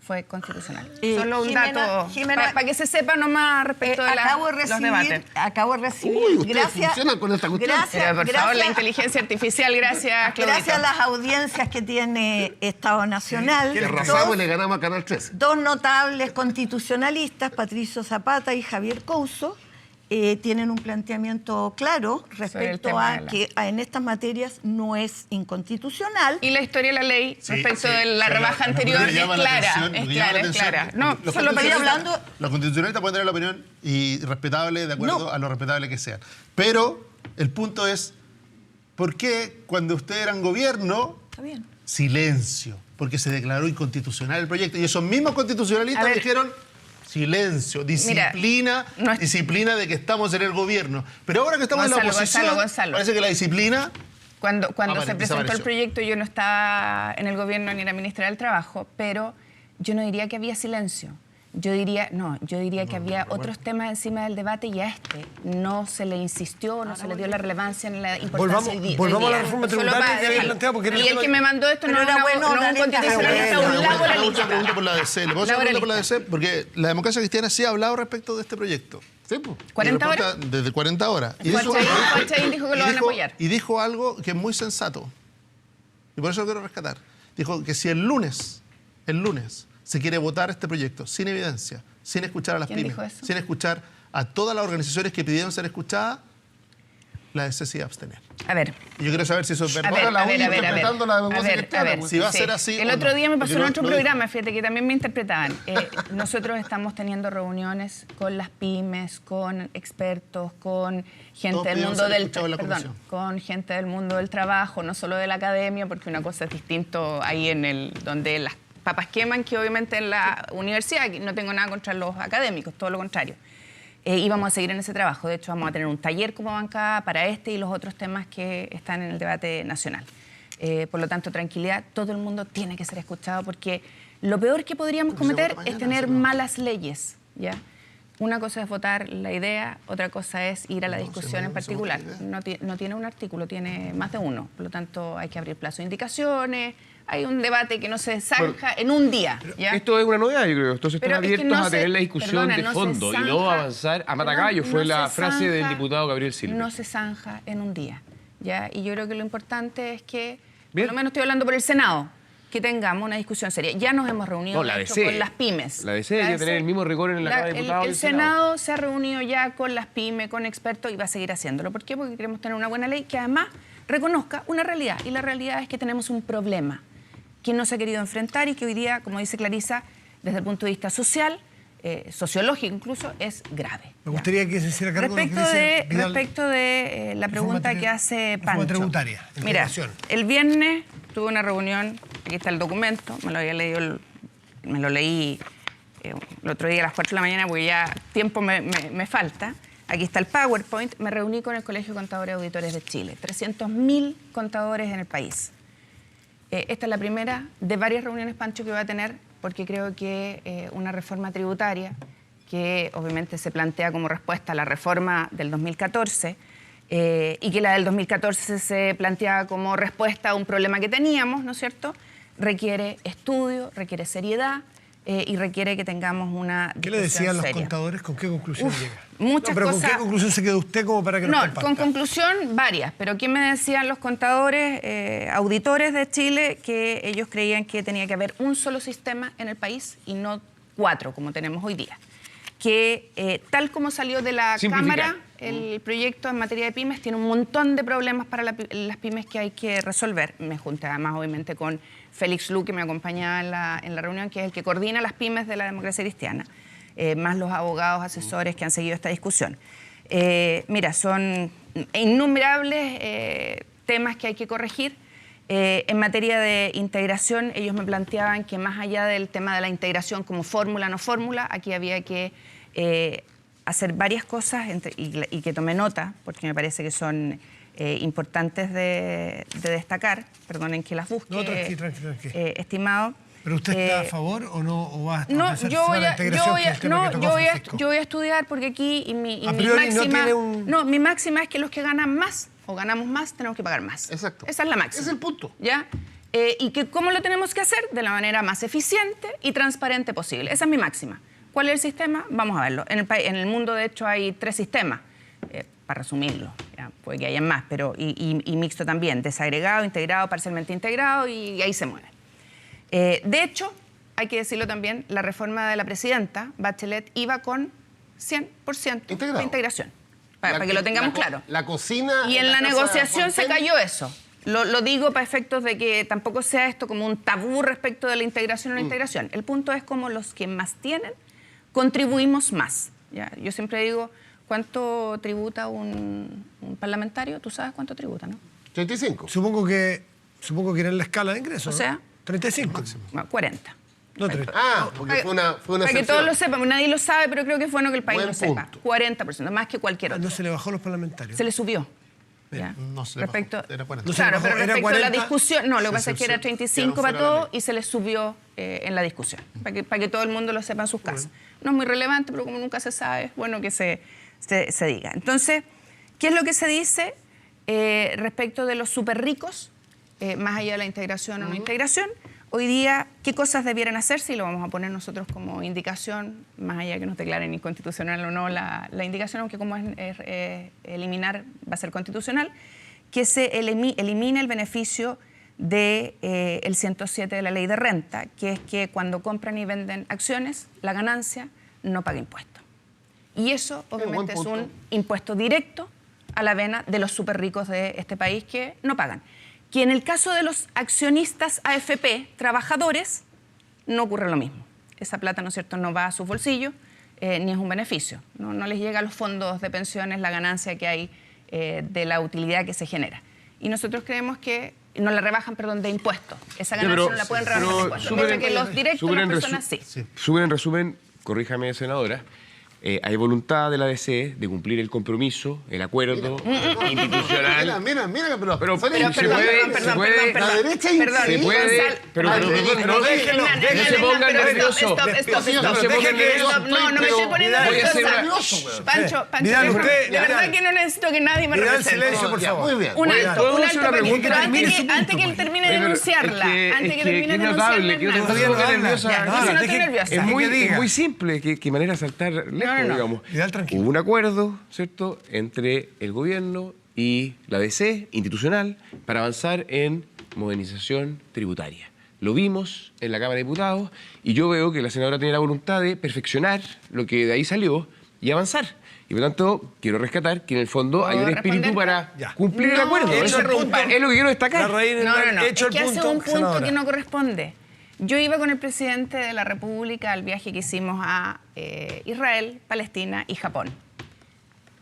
Fue constitucional. Solo un dato para que se sepa nomás respecto de los debates. Acabo de recibir. Gracias. Con esta cuestión. Por favor, la inteligencia artificial, gracias, Claudita. Gracias a las audiencias que tiene Estado Nacional. Que arrasamos y le ganamos a Canal 13. Dos notables constitucionalistas, Patricio Zapata y Javier Couso, tienen un planteamiento claro respecto a que en estas materias no es inconstitucional. Y la historia de la ley respecto de la rebaja anterior es clara. No, solo estoy hablando. Los constitucionalistas pueden tener la opinión y respetable de acuerdo a lo respetable que sean. Pero el punto es, ¿por qué cuando ustedes eran gobierno, silencio? Porque se declaró inconstitucional el proyecto. Y esos mismos constitucionalistas dijeron... Silencio, disciplina, disciplina de que estamos en el gobierno. Pero ahora que estamos en la oposición, parece que la disciplina... Cuando se presentó el proyecto yo no estaba en el gobierno ni era ministra del Trabajo, pero yo no diría que había silencio. Yo diría que había otros temas encima del debate y a este no se le insistió, no se le dio la relevancia ni la importancia hoy día. Volvamos a la reforma tributaria que había planteado. Porque y el que me mandó esto no era un constitucionalista, un laboralista. Una pregunta por la DC. ¿Le puedo hacer una pregunta por la DC? Porque la democracia cristiana sí ha hablado respecto de este proyecto. Sí, pues. ¿40 horas? Desde 40 horas. Y Juan dijo que lo van a apoyar. Y dijo algo que es muy sensato. Y por eso lo quiero rescatar. Dijo que si el lunes se quiere votar este proyecto sin evidencia, sin escuchar a las pymes, sin escuchar a todas las organizaciones que pidieron ser escuchadas, la DC se iba a abstener. A ver. Y yo quiero saber si eso es verdad. Si va a ser así. El otro día me pasó en otro programa, fíjate que también me interpretaban. Nosotros estamos teniendo reuniones con las pymes, con expertos, con gente del mundo con gente del mundo del trabajo, no solo de la academia, porque una cosa es distinto ahí donde las papas queman, que obviamente en la universidad, no tengo nada contra los académicos, todo lo contrario. Y vamos a seguir en ese trabajo. De hecho, vamos a tener un taller como bancada para este y los otros temas que están en el debate nacional. Por lo tanto, tranquilidad, todo el mundo tiene que ser escuchado porque lo peor que podríamos cometer es tener malas leyes, ¿ya? Una cosa es votar la idea, otra cosa es ir a la discusión en particular. No tiene un artículo, tiene más de uno. Por lo tanto, hay que abrir plazo de indicaciones. Hay un debate que no se zanja en un día. ¿Ya? Esto es una novedad, yo creo. Entonces están abiertos a tener la discusión de fondo y no avanzar a matagallo. Fue la frase del diputado Gabriel Silva. No se zanja en un día. ¿Ya? Y yo creo que lo importante es que, por lo menos estoy hablando por el Senado, que tengamos una discusión seria. Ya nos hemos reunido con las pymes. La DC hay que tener el mismo rigor en la Cámara de Diputados. El Senado se ha reunido ya con las pymes, con expertos y va a seguir haciéndolo. ¿Por qué? Porque queremos tener una buena ley que además reconozca una realidad. Y la realidad es que tenemos un problema que no se ha querido enfrentar y que hoy día, como dice Clarisa, desde el punto de vista social, sociológico incluso, es grave. Me gustaría que se hiciera cargo respecto de la pregunta que hace Pancho. Tributaria, mira, el viernes tuve una reunión, aquí está el documento, me lo leí el otro día a las 4 de la mañana porque ya tiempo me falta. Aquí está el PowerPoint. Me reuní con el Colegio de Contadores y Auditores de Chile. 300.000 contadores en el país. Esta es la primera de varias reuniones, Pancho, que voy a tener, porque creo que una reforma tributaria, que obviamente se plantea como respuesta a la reforma del 2014, y que la del 2014 se planteaba como respuesta a un problema que teníamos, ¿no es cierto?, requiere estudio, requiere seriedad, y requiere que tengamos una discusión ¿Qué le decían los seria. Contadores? ¿Con qué conclusión llega? Muchas pero cosas. ¿con qué conclusión se quedó usted como para que nos comparta? Con conclusión varias, pero ¿qué me decían los contadores, auditores de Chile? Que ellos creían que tenía que haber un solo sistema en el país y no 4 como tenemos hoy día. Que tal como salió de la Cámara... el proyecto en materia de pymes tiene un montón de problemas para las pymes que hay que resolver. Me junté además, obviamente, con Félix Lu, que me acompañaba en la reunión, que es el que coordina las pymes de la democracia cristiana, más los abogados asesores que han seguido esta discusión. Mira, son innumerables temas que hay que corregir. En materia de integración, ellos me planteaban que más allá del tema de la integración como fórmula, no fórmula, aquí había que hacer varias cosas y que tomé nota, porque me parece que son importantes de destacar. Perdonen que las busque, No, tranqui. estimado. ¿Pero usted está a favor o no? ¿O va a No, empezar yo la integración, que es el tema que tocó Francisco? voy a estudiar porque aquí mi A priori no máxima, tiene un... no, mi máxima es que los que ganan más o ganamos más tenemos que pagar más. Exacto. Esa es la máxima. Ese es el punto. ¿Ya? Y que cómo lo tenemos que hacer de la manera más eficiente y transparente posible. Esa es mi máxima. ¿Cuál es el sistema? Vamos a verlo. En el mundo, de hecho, hay 3 sistemas, para resumirlo. ¿Ya? Puede que haya más, pero y mixto también. Desagregado, integrado, parcialmente integrado, y ahí se mueve. De hecho, hay que decirlo también, la reforma de la presidenta Bachelet iba con 100% de integración. Para que lo tengamos claro. La cocina... Y en la casa negociación se Fontaine. cayó eso. Lo digo para efectos de que tampoco sea esto como un tabú respecto de la integración o la integración. El punto es como los que más tienen, contribuimos más. ¿Ya? Yo siempre digo, ¿cuánto tributa un parlamentario? ¿Tú sabes cuánto tributa, no? 35. Supongo que era en la escala de ingresos. O sea, ¿no? 35. Bueno, 40. No, 30. Porque fue una Para que todos lo sepan, nadie lo sabe, pero creo que es bueno que el país Buen lo sepa. punto. 40%, más que cualquier otro. No se le bajó a los parlamentarios. Se le subió. ¿Ya? No se le respecto, bajó, era 40. No se le claro, bajó, pero era respecto a la 40, discusión, no, lo que se pasa es que era 35 quedaron para fuera de la todo y se le subió en la discusión, para que todo el mundo lo sepa en sus casas. No es muy relevante, pero como nunca se sabe, es bueno que se diga. Entonces, ¿qué es lo que se dice respecto de los súper ricos, más allá de la integración o no integración? Hoy día, ¿qué cosas debieran hacerse? Y lo vamos a poner nosotros como indicación, más allá de que nos declaren inconstitucional o no la indicación, aunque como es eliminar va a ser constitucional, que se elimine el beneficio del 107 de la ley de renta, que es que cuando compran y venden acciones, la ganancia no paga impuesto. Y eso, obviamente, es un impuesto directo a la vena de los súper ricos de este país que no pagan. Que en el caso de los accionistas AFP, trabajadores, no ocurre lo mismo. Esa plata, ¿no es cierto?, no va a sus bolsillos, ni es un beneficio. No les llega a los fondos de pensiones la ganancia que hay de la utilidad que se genera. Y nosotros creemos que no la rebajan, perdón, de impuestos. Esa ganancia no la pueden rebajar de impuestos. Mientras que los directos, las personas sí. Súper en resumen, corríjame, senadora, hay voluntad de la DC de cumplir el compromiso, el acuerdo institucional. Mira, pero... Pero se puede, la derecha se puede, pero déjenlo, no se pongan nerviosos. No se pongan nerviosos. No me estoy poniendo Voy a hacer nerviosa. Pancho, Vidal, usted, de verdad que no necesito que nadie me Vidal, represente. silencio, por favor. Muy bien. Un alto, hacer una pregunta? pero antes que él termine de denunciarla, antes que termine de notable, que denunciarla. no se ponga nerviosa. Yo no estoy nerviosa. Es muy simple, qué manera de saltar lejos, digamos. Hubo un acuerdo, ¿cierto?, entre el gobierno y la DC institucional para avanzar en modernización tributaria. Lo vimos en la Cámara de Diputados y yo veo que la senadora tiene la voluntad de perfeccionar lo que de ahí salió y avanzar. Y por lo tanto, quiero rescatar que en el fondo hay un espíritu para cumplir el acuerdo. Es lo que quiero destacar. No. Es que hace un punto que no corresponde. Yo iba con el presidente de la República al viaje que hicimos a Israel, Palestina y Japón.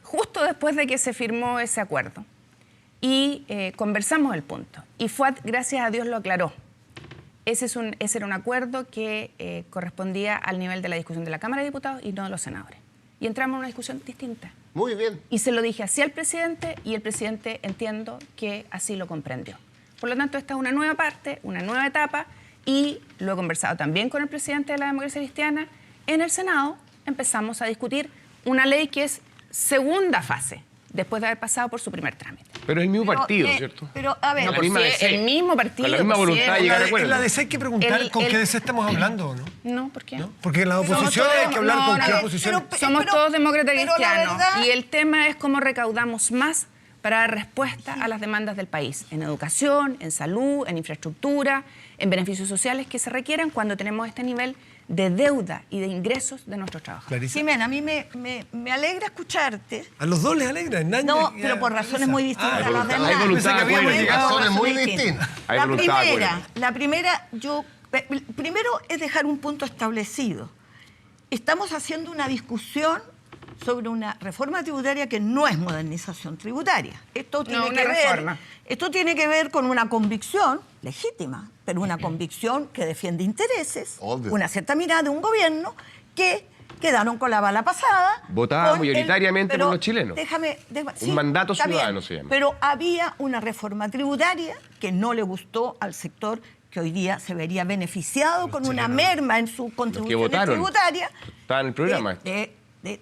Justo después de que se firmó ese acuerdo. Y conversamos el punto. Y gracias a Dios lo aclaró. Ese era un acuerdo que correspondía al nivel de la discusión de la Cámara de Diputados y no de los senadores. Y entramos en una discusión distinta. Muy bien. Y se lo dije así al presidente y el presidente entiendo que así lo comprendió. Por lo tanto, esta es una nueva parte, una nueva etapa y lo he conversado también con el presidente de la democracia cristiana. En el Senado empezamos a discutir una ley que es segunda fase, después de haber pasado por su primer trámite. Pero es el mismo partido, ¿cierto? Pero, a ver, No, pues sí, el mismo partido. Con la misma voluntad de llegar a acuerdo. En la DC hay que preguntar con qué DC estamos hablando, ¿o no? No, ¿por qué? ¿No? Porque en la oposición hay que hablar con qué oposición. Somos todos demócratas pero la cristianos. verdad- Y el tema es cómo recaudamos más para dar respuesta a las demandas del país, en educación, en salud, en infraestructura, en beneficios sociales que se requieren cuando tenemos este nivel de deuda y de ingresos de nuestros trabajadores. Jimena, a mí me alegra escucharte. A los dos les alegra. No, pero por razones muy distintas a las demás. Hay voluntad de acuerdo. Razones muy distintas. Hay voluntad de acuerdo. Primero es dejar un punto establecido. Estamos haciendo una discusión sobre una reforma tributaria que no es modernización tributaria. Esto tiene que ver con una convicción legítima, pero una convicción que defiende intereses, una cierta mirada de un gobierno que quedaron con la bala pasada. Votada mayoritariamente por los chilenos. Un mandato ciudadano se llama. Pero había una reforma tributaria que no le gustó al sector que hoy día se vería beneficiado con una merma en su contribución tributaria. Está en el programa.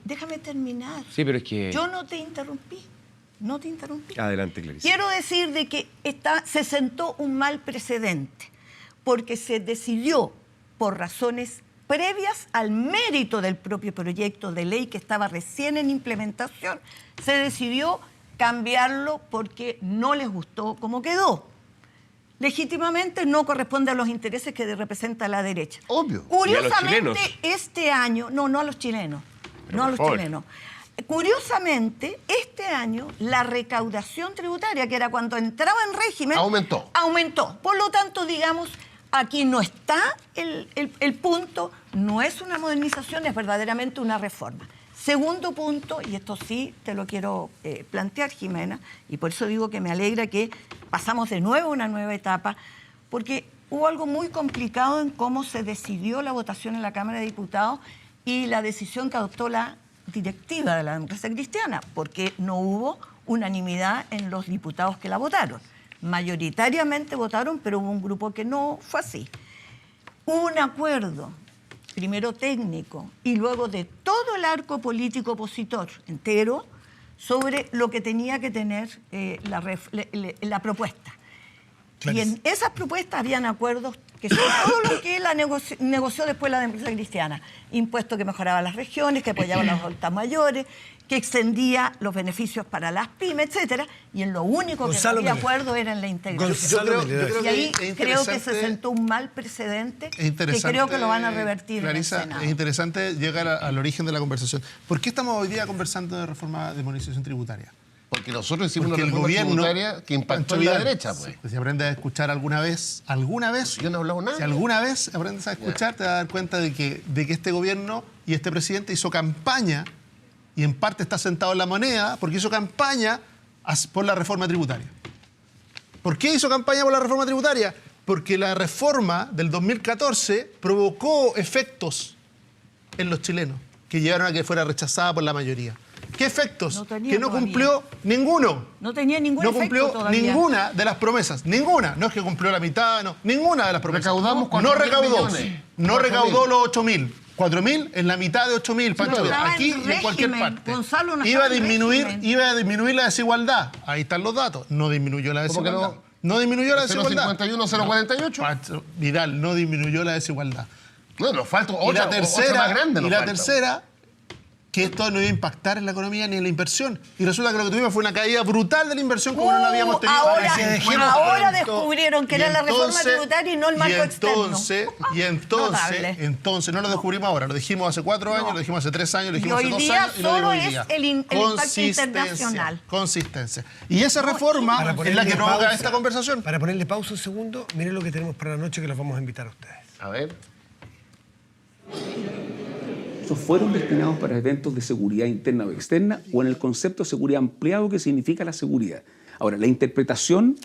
Déjame terminar. Sí, pero es que... Yo no te interrumpí. Adelante, Clarisa. Quiero decir de que se sentó un mal precedente, porque se decidió por razones previas al mérito del propio proyecto de ley que estaba recién en implementación, se decidió cambiarlo porque no les gustó cómo quedó. Legítimamente no corresponde a los intereses que representa la derecha. Obvio. Curiosamente, este año, no a los chilenos, Curiosamente, este año la recaudación tributaria, que era cuando entraba en régimen, aumentó. Por lo tanto, digamos, aquí no está el punto, no es una modernización, es verdaderamente una reforma. Segundo punto, y esto sí te lo quiero plantear, Jimena, y por eso digo que me alegra que pasamos de nuevo a una nueva etapa, porque hubo algo muy complicado en cómo se decidió la votación en la Cámara de Diputados y la decisión que adoptó la directiva de la democracia cristiana, porque no hubo unanimidad en los diputados que la votaron. Mayoritariamente votaron, pero hubo un grupo que no fue así. Hubo un acuerdo, primero técnico y luego de todo el arco político opositor entero, sobre lo que tenía que tener la propuesta. Y en esas propuestas habían acuerdos que son todo lo que la negoció después la democracia cristiana. Impuesto que mejoraba las regiones, que apoyaba a los adultos mayores, que extendía los beneficios para las pymes, etcétera. Y en lo único que no había acuerdo era en la integración. Y ahí creo que se sentó un mal precedente que creo que lo van a revertir. Clarisa, en el Senado. es interesante llegar al origen de la conversación. ¿Por qué estamos hoy día conversando de reforma de modernización tributaria? Porque nosotros hicimos una reforma tributaria que impactó en la derecha, pues. Si aprendes a escuchar alguna vez, yo no he hablado nada. Si alguna vez aprendes a escuchar, te vas a dar cuenta de que este gobierno y este presidente hizo campaña, y en parte está sentado en la moneda, porque hizo campaña por la reforma tributaria. ¿Por qué hizo campaña por la reforma tributaria? Porque la reforma del 2014 provocó efectos en los chilenos que llevaron a que fuera rechazada por la mayoría. ¿Qué efectos? Que no cumplió ninguno. No tenía ningún efecto. No cumplió ninguna de las promesas. Ninguna. No es que cumplió la mitad, no. Ninguna de las promesas. Recaudamos no recaudó los 8.000. 4.000 en la mitad de 8.000, Pancho. Aquí y en cualquier parte. Iba a disminuir la desigualdad. Ahí están los datos. No disminuyó la desigualdad. No disminuyó la desigualdad. 0,51, 0,48. Pancho, Vidal, no disminuyó la desigualdad. No, nos falta otra más grande. Y la tercera, que esto no iba a impactar en la economía ni en la inversión. Y resulta que lo que tuvimos fue una caída brutal de la inversión como no la habíamos tenido. Ahora descubrieron que era la reforma tributaria y no el marco externo. Entonces, no lo descubrimos ahora, lo dijimos hace 4 años, lo dijimos hace 3 años, lo dijimos hace 2 años y lo digo hoy día. El impacto internacional. Consistencia. Y esa reforma es la que provoca esta conversación. Para ponerle pausa un segundo, miren lo que tenemos para la noche que los vamos a invitar a ustedes. A ver. Fueron destinados para eventos de seguridad interna o externa o en el concepto de seguridad ampliado que significa la seguridad. Ahora, la interpretación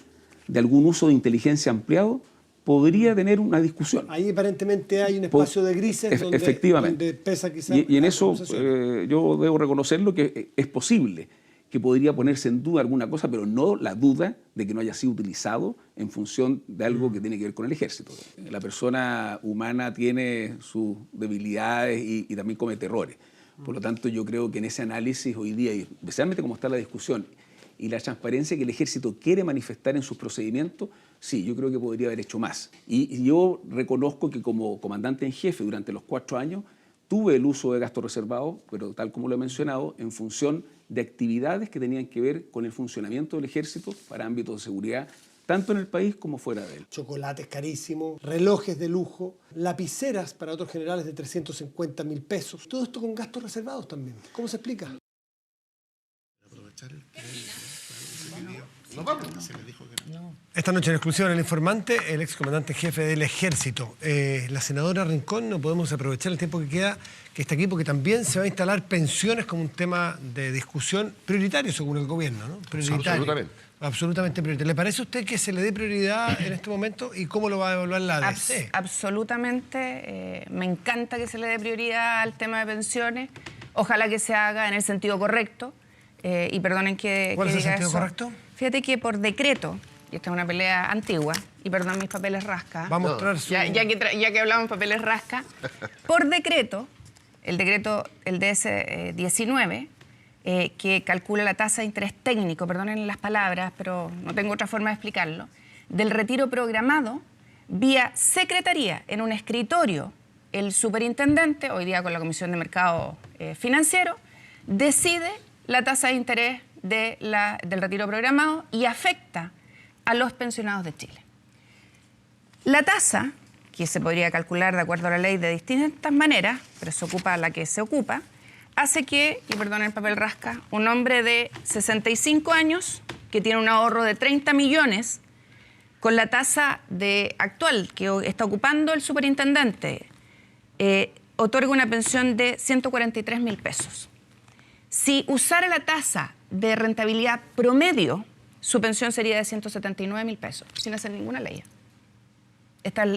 de algún uso de inteligencia ampliado podría tener una discusión. Ahí aparentemente hay un espacio de grises donde pesa quizás... Y en eso yo debo reconocerlo que es posible que podría ponerse en duda alguna cosa, pero no la duda de que no haya sido utilizado en función de algo que tiene que ver con el ejército. La persona humana tiene sus debilidades y también comete errores. Por lo tanto, yo creo que en ese análisis hoy día, y especialmente como está la discusión, y la transparencia que el ejército quiere manifestar en sus procedimientos, sí, yo creo que podría haber hecho más. Y yo reconozco que como comandante en jefe durante los 4 años, tuve el uso de gastos reservados, pero tal como lo he mencionado, en función de actividades que tenían que ver con el funcionamiento del ejército para ámbitos de seguridad tanto en el país como fuera de él. Chocolates carísimos, relojes de lujo, lapiceras para otros generales de 350.000 pesos. Todo esto con gastos reservados también. ¿Cómo se explica? Esta noche en exclusiva en El Informante, el excomandante jefe del Ejército. La senadora Rincón, no podemos aprovechar el tiempo que queda, que está aquí, porque también se va a instalar pensiones como un tema de discusión prioritario según el gobierno, ¿no? Prioritario. Absolutamente prioritario. ¿Le parece a usted que se le dé prioridad en este momento y cómo lo va a evaluar la ADC? Absolutamente. Me encanta que se le dé prioridad al tema de pensiones. Ojalá que se haga en el sentido correcto. Y perdonen que ¿Cuál es el diga sentido eso. correcto? Fíjate que por decreto, y esta es una pelea antigua, y perdón mis papeles rasca. Va a mostrar su... ya que hablamos de papeles rasca, por decreto, el DS-19, que calcula la tasa de interés técnico, perdonen las palabras, pero no tengo otra forma de explicarlo, del retiro programado vía secretaría en un escritorio, el superintendente, hoy día con la Comisión de Mercado Financiero, decide la tasa de interés del retiro programado y afecta a los pensionados de Chile. La tasa, que se podría calcular de acuerdo a la ley de distintas maneras, pero se ocupa la que se ocupa, hace que, y perdonen el papel rasca, un hombre de 65 años que tiene un ahorro de 30 millones, con la tasa actual que está ocupando el superintendente, otorga una pensión de 143.000 pesos. Si usara la tasa de rentabilidad promedio, su pensión sería de 179.000 pesos, sin hacer ninguna ley.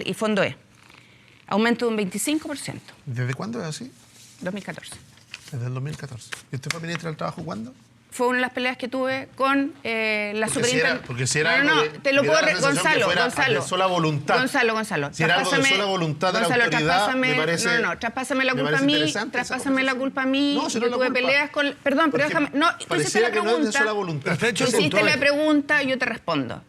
Y fondo E. Aumento de un 25%. ¿Desde cuándo es así? 2014. Desde el 2014. ¿Y usted fue ministra del Trabajo cuándo? Fue una de las peleas que tuve con la superintendente. Porque si era no, te lo puedo... Gonzalo. de sola voluntad. Gonzalo. Si era algo de sola voluntad de la autoridad, me parece... No, traspásame la culpa a mí. Traspásame la culpa a mí. No, si no yo tuve peleas con... Perdón, pero déjame... No, tú hiciste la pregunta. No es de sola voluntad. Hiciste la pregunta, yo te respondo.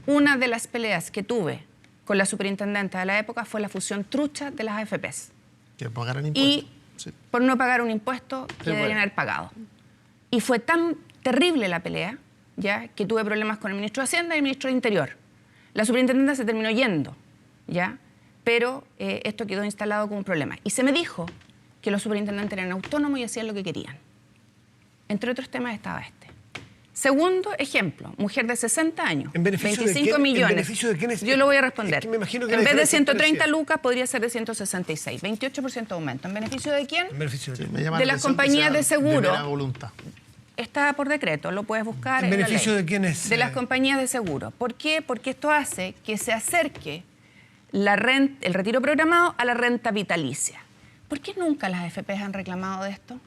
Una de las peleas que tuve con la superintendente de la época fue la fusión trucha de las AFPs. Que pagaran impuestos. Y por no pagar un impuesto que deberían haber pagado. Y fue tan terrible la pelea, ya, que tuve problemas con el ministro de Hacienda y el ministro de Interior. La superintendente se terminó yendo, ya, pero esto quedó instalado como un problema. Y se me dijo que los superintendentes eran autónomos y hacían lo que querían. Entre otros temas estaba este. Segundo ejemplo, mujer de 60 años, 25 millones. ¿En beneficio de quién es? Yo lo voy a responder. Es que me imagino que en vez de 130 lucas podría ser de 166, 28% de aumento. ¿En beneficio de quién? En beneficio de quién. De las compañías de seguro. De voluntad. Está por decreto, lo puedes buscar en la beneficio ley. de quién es. De las compañías de seguro. ¿Por qué? Porque esto hace que se acerque el retiro programado a la renta vitalicia. ¿Por qué nunca las AFPs han reclamado de esto?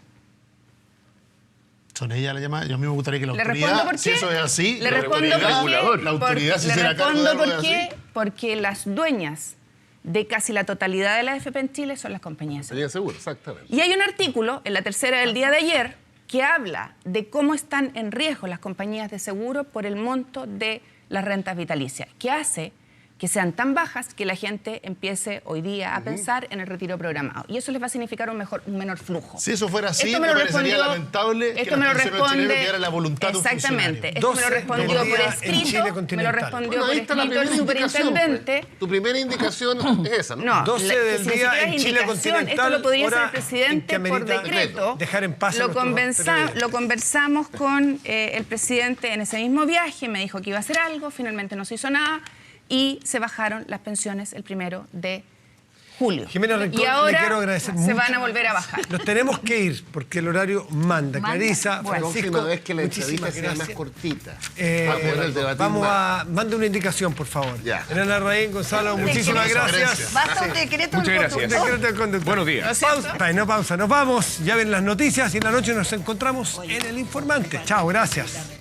Son ellas la llamadas. Yo a mí me gustaría que la ¿Le autoridad, respondo por qué? si eso es así, Le respondo por qué. La autoridad si se la carga respondo de algo por qué. así. Porque las dueñas de casi la totalidad de la AFP en Chile son las compañías de seguro. Seguro, exactamente. Y hay un artículo en la tercera del día de ayer que habla de cómo están en riesgo las compañías de seguro por el monto de las rentas vitalicias, que hace que sean tan bajas que la gente empiece hoy día a pensar en el retiro programado. Y eso les va a significar un menor flujo. Si eso fuera así, me parecería lamentable que las pensiones chilenas quedaran la voluntad de un funcionario. Exactamente. Esto me lo respondió por escrito. Me lo respondió por escrito el superintendente. Tu primera indicación es esa, ¿no? No, 12 del día en Chile continental. Esto lo podría hacer el hora presidente en que por amerita decreto. dejar en paz a Lo nuestros periodistas. conversamos con el presidente en ese mismo viaje. Me dijo que iba a hacer algo. Finalmente no se hizo nada. Y se bajaron las pensiones el 1 de julio. Jimena Rincón, y ahora le quiero agradecer mucho. se van a volver a bajar. Nos tenemos que ir porque el horario manda. Clarisa, Bueno, Francisco, próxima vez que la entrevista muchísimas sea más gracias. cortita. Vamos a... Mande una indicación, por favor. Ya. Elena Raín, Gonzalo, muchísimas gracias. Basta un decreto Muchas del gracias. conductor. Decreto del conductor. Buenos días. Pausa. No pausa. Nos vamos. Ya ven las noticias y en la noche nos encontramos en El Informante. Chao, gracias.